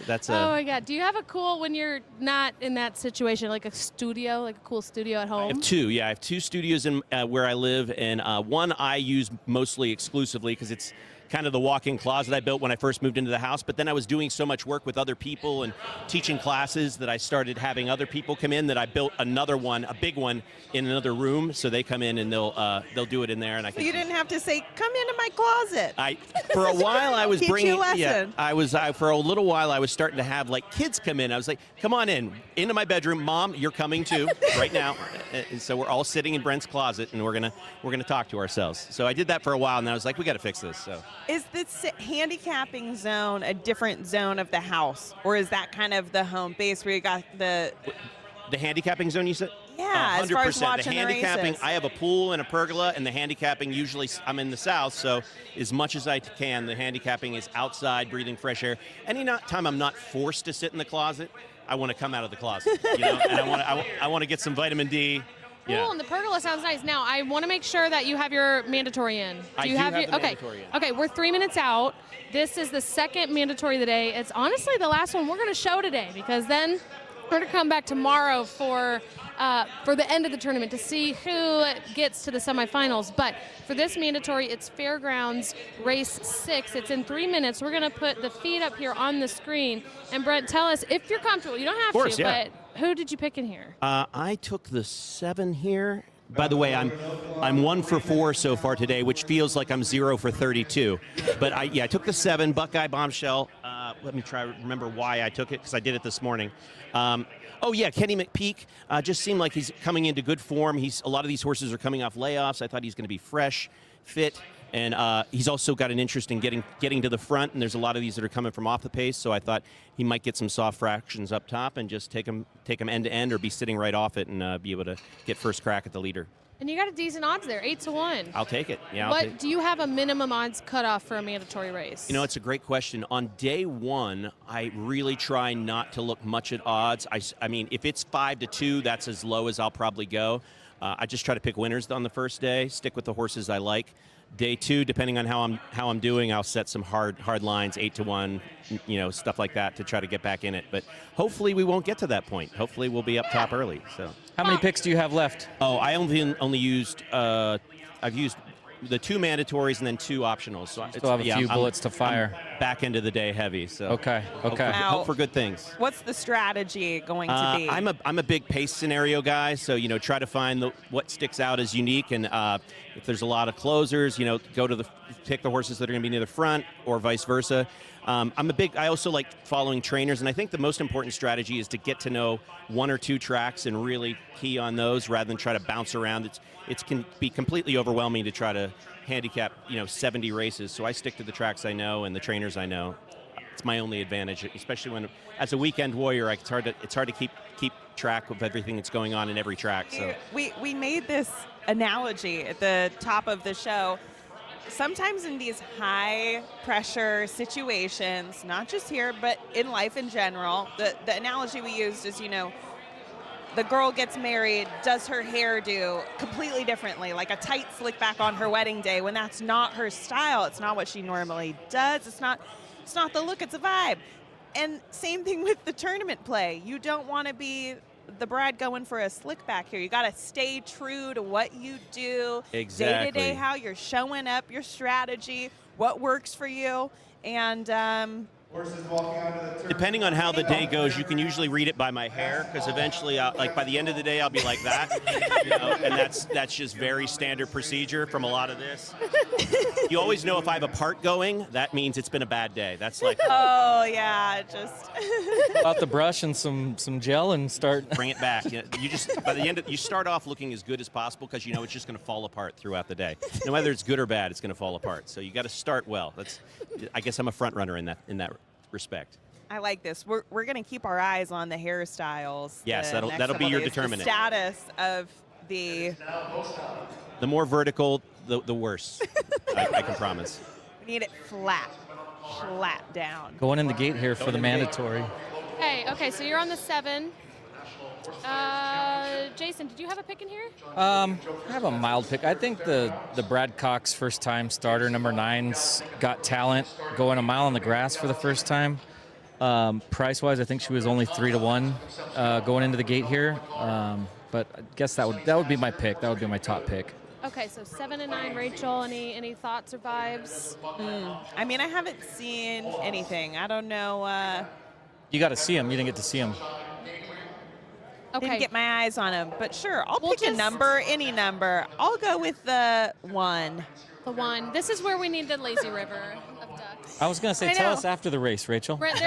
that's Oh my God. Do you have a cool, when you're not in that situation, like a studio, like a cool studio at home? I have 2. Yeah, I have 2 studios in where I live, and one I use mostly exclusively because it's kind of the walk-in closet I built when I first moved into the house. But then I was doing so much work with other people and teaching classes that I started having other people come in, that I built another one, a big one, in another room. So they come in and they'll do it in there, and I So can. you didn't have to say, "Come into my closet." For a while I was Teach you bringing. a lesson. For a little while I was starting to have like kids come in. I was like, "Come on into my bedroom, Mom. You're coming too right now." And so we're all sitting in Brent's closet, and we're gonna talk to ourselves. So I did that for a while, and I was like, "We got to fix this." So. Is this handicapping zone a different zone of the house, or is that kind of the home base where you got the handicapping zone, you said? Yeah, as far as 100%. watching The the handicapping, races. I have a pool and a pergola, and the handicapping usually, I'm in the south, so as much as I can, the handicapping is outside, breathing fresh air. Any time I'm not forced to sit in the closet, I want to come out of the closet, you know, and I want to get some vitamin D. Cool, Yeah. and the pergola sounds nice. Now, I want to make sure that you have your mandatory in. I you do have your, the okay. mandatory in. Okay, we're 3 minutes out. This is the second mandatory of the day. It's honestly the last one we're going to show today, because then we're going to come back tomorrow for the end of the tournament to see who gets to the semifinals. But for this mandatory, it's Fairgrounds Race 6. It's in 3 minutes. We're going to put the feed up here on the screen. And Brent, tell us if you're comfortable. You don't have Of course, to, yeah. but who did you pick in here? I took the 7 here. By the way, I'm 1 for 4 so far today, which feels like I'm 0 for 32. But I took the 7 Buckeye Bombshell. Let me try to remember why I took it, because I did it this morning. Kenny McPeak just seemed like he's coming into good form. A lot of these horses are coming off layoffs. I thought he's going to be fresh, fit, and he's also got an interest in getting to the front. And there's a lot of these that are coming from off the pace, so I thought he might get some soft fractions up top and just take him end to end, or be sitting right off it and be able to get first crack at the leader. And you got a decent odds there, 8-1. I'll take it. Yeah. What do you have a minimum odds cutoff for a mandatory race? You know, it's a great question. On day 1, I really try not to look much at odds. I mean, if it's 5-2, that's as low as I'll probably go. I just try to pick winners on the first day, stick with the horses I like. Day 2, depending on how I'm doing, I'll set some hard lines, 8-1, you know, stuff like that, to try to get back in it. But hopefully we won't get to that point. Hopefully we'll be up top early. So. How many picks do you have left? Oh, I only used I've used the 2 mandatories and then 2 optionals. So still have a few bullets to fire. I'm back into the day heavy. So okay. Hope for good things. What's the strategy going to be? I'm a big pace scenario guy, so you know, try to find what sticks out as unique, and if there's a lot of closers, you know, pick the horses that are going to be near the front, or vice versa. I also like following trainers, and I think the most important strategy is to get to know 1 or 2 tracks and really key on those rather than try to bounce around. It can be completely overwhelming to try to handicap, you know, 70 races. So I stick to the tracks I know and the trainers I know. It's my only advantage, especially when, as a weekend warrior, it's hard to keep track of everything that's going on in every track. So we made this analogy at the top of the show. Sometimes in these high pressure situations, not just here, but in life in general, the analogy we used is, you know, the girl gets married, does her hair do completely differently, like a tight slick back on her wedding day, when that's not her style. It's not what she normally does. It's not the look, it's a vibe. And same thing with the tournament play. You don't want to be the bride going for a slick back here. You got to stay true to what you do. Exactly. Day to day, how you're showing up, your strategy, what works for you. And depending on how the day goes, you can usually read it by my hair, because eventually, by the end of the day, I'll be like that. You know, and that's just very standard procedure from a lot of this. You always know if I have a part going, that means it's been a bad day. That's like, oh yeah, just Out the brush and some gel and start. Bring it back. You just, by the end, you start off looking as good as possible, because you know it's just going to fall apart throughout the day. No matter it's good or bad, it's going to fall apart. So you got to start well. I guess I'm a front runner in that respect. I like this. We're going to keep our eyes on the hairstyles. Yes, the that'll next be your couple days. determinant. The status of the The more vertical, the worse. I can promise. we need it flat down. Going in the gate here for the mandatory. Okay, so you're on the 7. Jason, did you have a pick in here? I have a mild pick. I think the Brad Cox first-time starter, number 9's got talent, going a mile on the grass for the first time. Price-wise, I think she was only 3-1 going into the gate here. But I guess that would be my pick. That would be my top pick. Okay, so 7 and 9, Rachel. Any thoughts or vibes? I mean, I haven't seen anything. I don't know. You got to see him. You didn't get to see him. Okay. Didn't get my eyes on him, but sure, I'll We'll pick a just- number, any number. I'll go with the 1. The 1. This is where we need the lazy river of ducks. I was going to say, I tell know. us after the race, Rachel. Brent,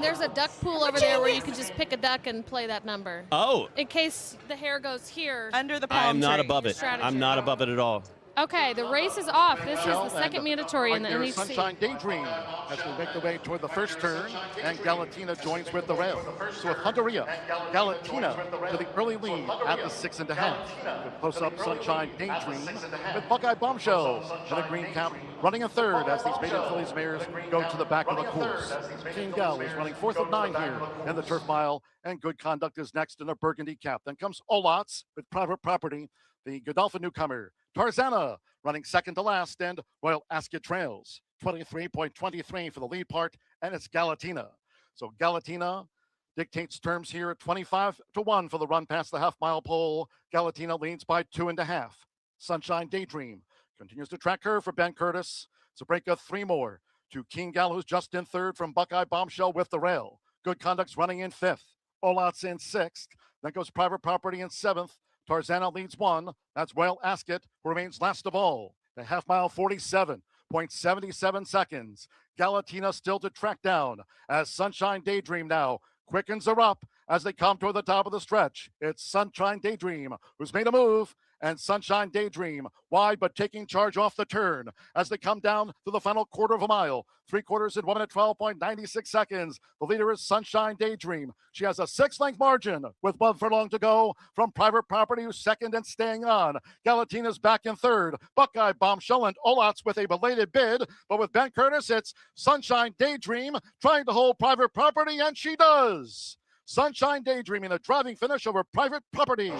there's a duck pool over there where you can just pick a duck and play that number. Oh. In case the hair goes here. Under the palm I'm not tree. above it. Strategy. I'm not above it at all. Okay, the race is off. This is the And second mandatory in the right there, NHC. Sunshine Daydream as we make the way toward the first turn, and Galatina joins with the rail. So with Honduria, Galatina to the early lead at the 6.5. With close-up Sunshine Daydream with Buckeye Bombshell and the green cap running a third as these maiden fillies mares go to the back of the course. King Gal is running 4th of 9 here in the turf mile, and Good Conduct is next in a burgundy cap. Then comes Olats with Private Property, the Godolphin newcomer. Tarzana running second to last, and Royal Ascot trails 23.23 for the lead part, and it's Galatina. So Galatina dictates terms here at 25-1 for the run past the half-mile pole. Galatina leads by 2.5. Sunshine Daydream continues to track her for Ben Curtis. It's a break of 3 more to King Gal, who's just in 3rd from Buckeye Bombshell with the rail. Good Conduct's running in 5th. Olats in 6th. Then goes Private Property in 7th. Tarzana leads 1. That's Royal Ascot, who remains last of all. The half mile, 47.77 seconds. Galatina still to track down as Sunshine Daydream now quickens her up as they come toward the top of the stretch. It's Sunshine Daydream who's made a move, and Sunshine Daydream wide but taking charge off the turn as they come down to the final quarter of a mile. 3/4 in 1 minute 12.96 seconds. The leader is Sunshine Daydream. She has a 6-length margin with 1 furlong to go from Private Property, who's second and staying on. Galatina's back in 3rd. Buckeye Bombshell and Olats with a belated bid, but with Ben Curtis, it's Sunshine Daydream trying to hold Private Property, and she does. Sunshine Daydream in a driving finish over Private Property.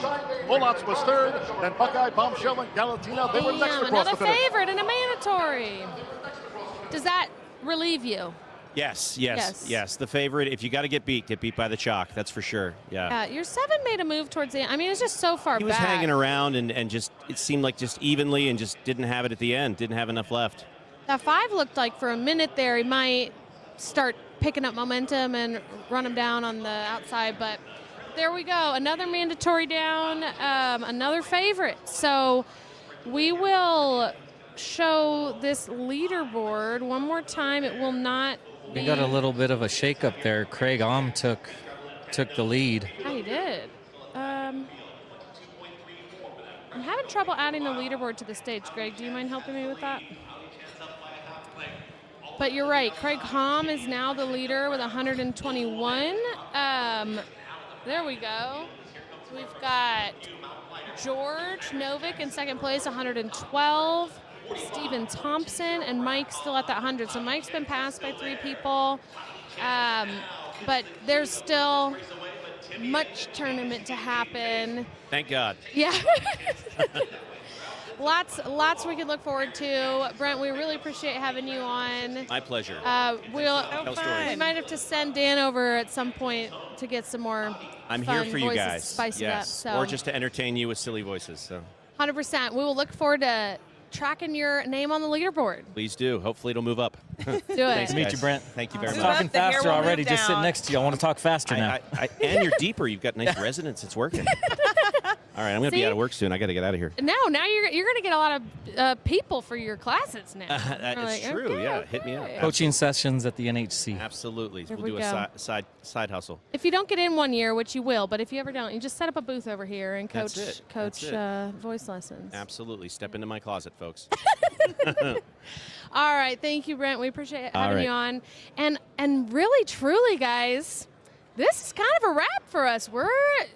Olats was 3rd, then Buckeye Bombshell and Galatina, they were next across the Another finish. favorite and a mandatory. Does that relieve you? Yes. The favorite, if you got to get beat by the chalk. That's for sure. Yeah. Your 7 made a move towards the end. I mean, it's just so far back. He was hanging around and just, it seemed like just evenly, and just didn't have it at the end. Didn't have enough left. That 5 looked like for a minute there he might start picking up momentum and run him down on the outside, but there we go. Another mandatory down, another favorite. So we will show this leaderboard one more time. It will not be... We got a little bit of a shake-up there. Craig Ohm took the lead. Yeah, he did. I'm having trouble adding the leaderboard to the stage. Greg, do you mind helping me with that? But you're right. Craig Ohm is now the leader with 121. There we go. So we've got George Novick in second place, 112. Stephen Thompson and Mike still at that 100. So Mike's been passed by 3 people. But there's still much tournament to happen. Thank God. Yeah. Lots we can look forward to. Brent, we really appreciate having you on. My pleasure. We might have to send Dan over at some point to get some more I'm fun here for you voices guys. to spice it up. So. Or just to entertain you with silly voices. So 100%. We will look forward to tracking your name on the leaderboard. please do. Hopefully it'll move up. Do it. Thanks, Meet guys. you, Brent. Thank you very I'm much. talking faster already, just sitting next to you. I want to talk faster now. And you're deeper. You've got nice resonance. It's working. All right, I'm going to be out of work soon. I got to get out of here. Now you're going to get a lot of people for your classes now. That is like, true. okay, Yeah, hit me up. Coaching sessions at the NHC. Absolutely. There We'll we do go. a side hustle. If you don't get in one year, which you will, but if you ever don't, you just set up a booth over here and coach That's it. voice lessons. Absolutely. Step into my closet, folks. All right, thank you, Brent. We appreciate All having right. you on. And really, truly, guys, this is kind of a wrap for us. We're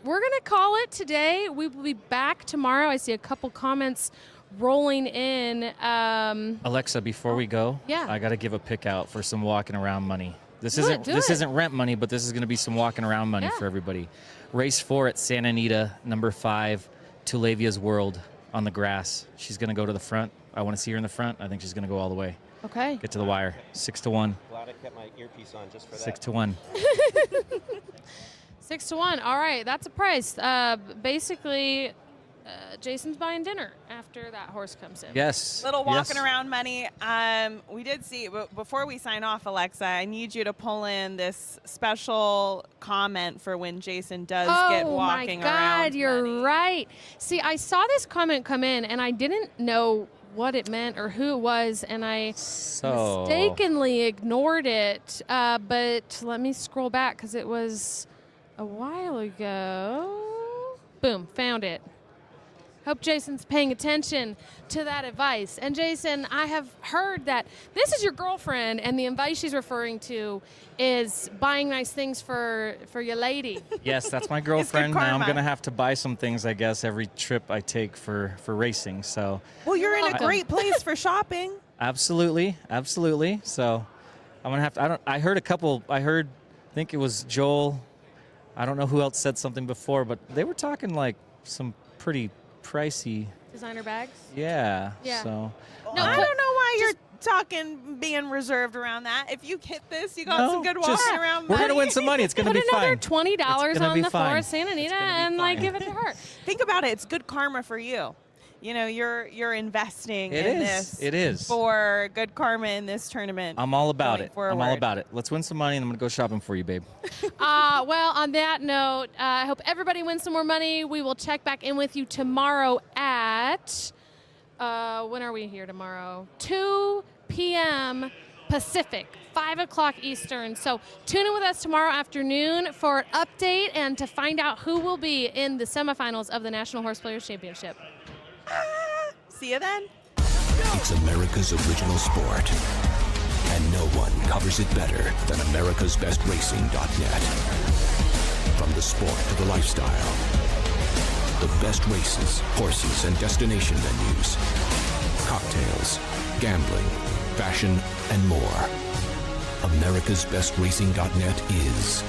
gonna call it today. We will be back tomorrow. I see a couple comments rolling in. Alexa, before we go, Yeah. I got to give a pick out for some walking around money. This Do it, do it. isn't rent money, but this is going to be some walking around money for everybody. Race 4 at Santa Anita, number 5, Tulavia's World on the grass. She's going to go to the front. I want to see her in the front. I think she's going to go all the way. Okay. Get to the wire. 6-1. Glad I kept my earpiece on just for that. 6-1. 6-1. All right, that's a price. Basically, Jason's buying dinner after that horse comes in. Yes. Little walking around money. We did see, but before we sign off, Alexa, I need you to pull in this special comment for when Jason does get walking around. Oh my God, you're right. See, I saw this comment come in, and I didn't know what it meant or who it was, and I mistakenly ignored it. But let me scroll back because it was a while ago. Boom, found it. Hope Jason's paying attention to that advice. And Jason, I have heard that this is your girlfriend, and the advice she's referring to is buying nice things for your lady. Yes, that's my girlfriend. Now I'm going to have to buy some things, I guess, every trip I take for racing. So. Well, you're in a great place for shopping. Absolutely. So I'm going to have to, I think it was Joel. I don't know who else said something before, but they were talking like some pretty pricey Designer bags? Yeah. Yeah. So. No, I don't know why you're talking being reserved around that. If you hit this, you got some good walking around money. We're going to win some money. It's going to be fine. Put another $20 on the floor of Santa Anita and fine. give it to her. Think about it. It's good karma for you. You know, you're investing in this. It is. For good karma in this tournament. I'm all about it. Forward. I'm all about it. Let's win some money, and I'm going to go shopping for you, babe. Well, on that note, I hope everybody wins some more money. We will check back in with you tomorrow at, when are we here tomorrow? 2 p.m. Pacific, 5 o'clock Eastern. So tune in with us tomorrow afternoon for an update and to find out who will be in the semifinals of the National Horseplayers Championship. See you then. It's America's original sport, and no one covers it better than americasbestracing.net. From the sport to the lifestyle, the best races, horses, and destination venues, cocktails, gambling, fashion, and more. americasbestracing.net is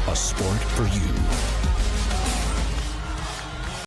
a sport for you.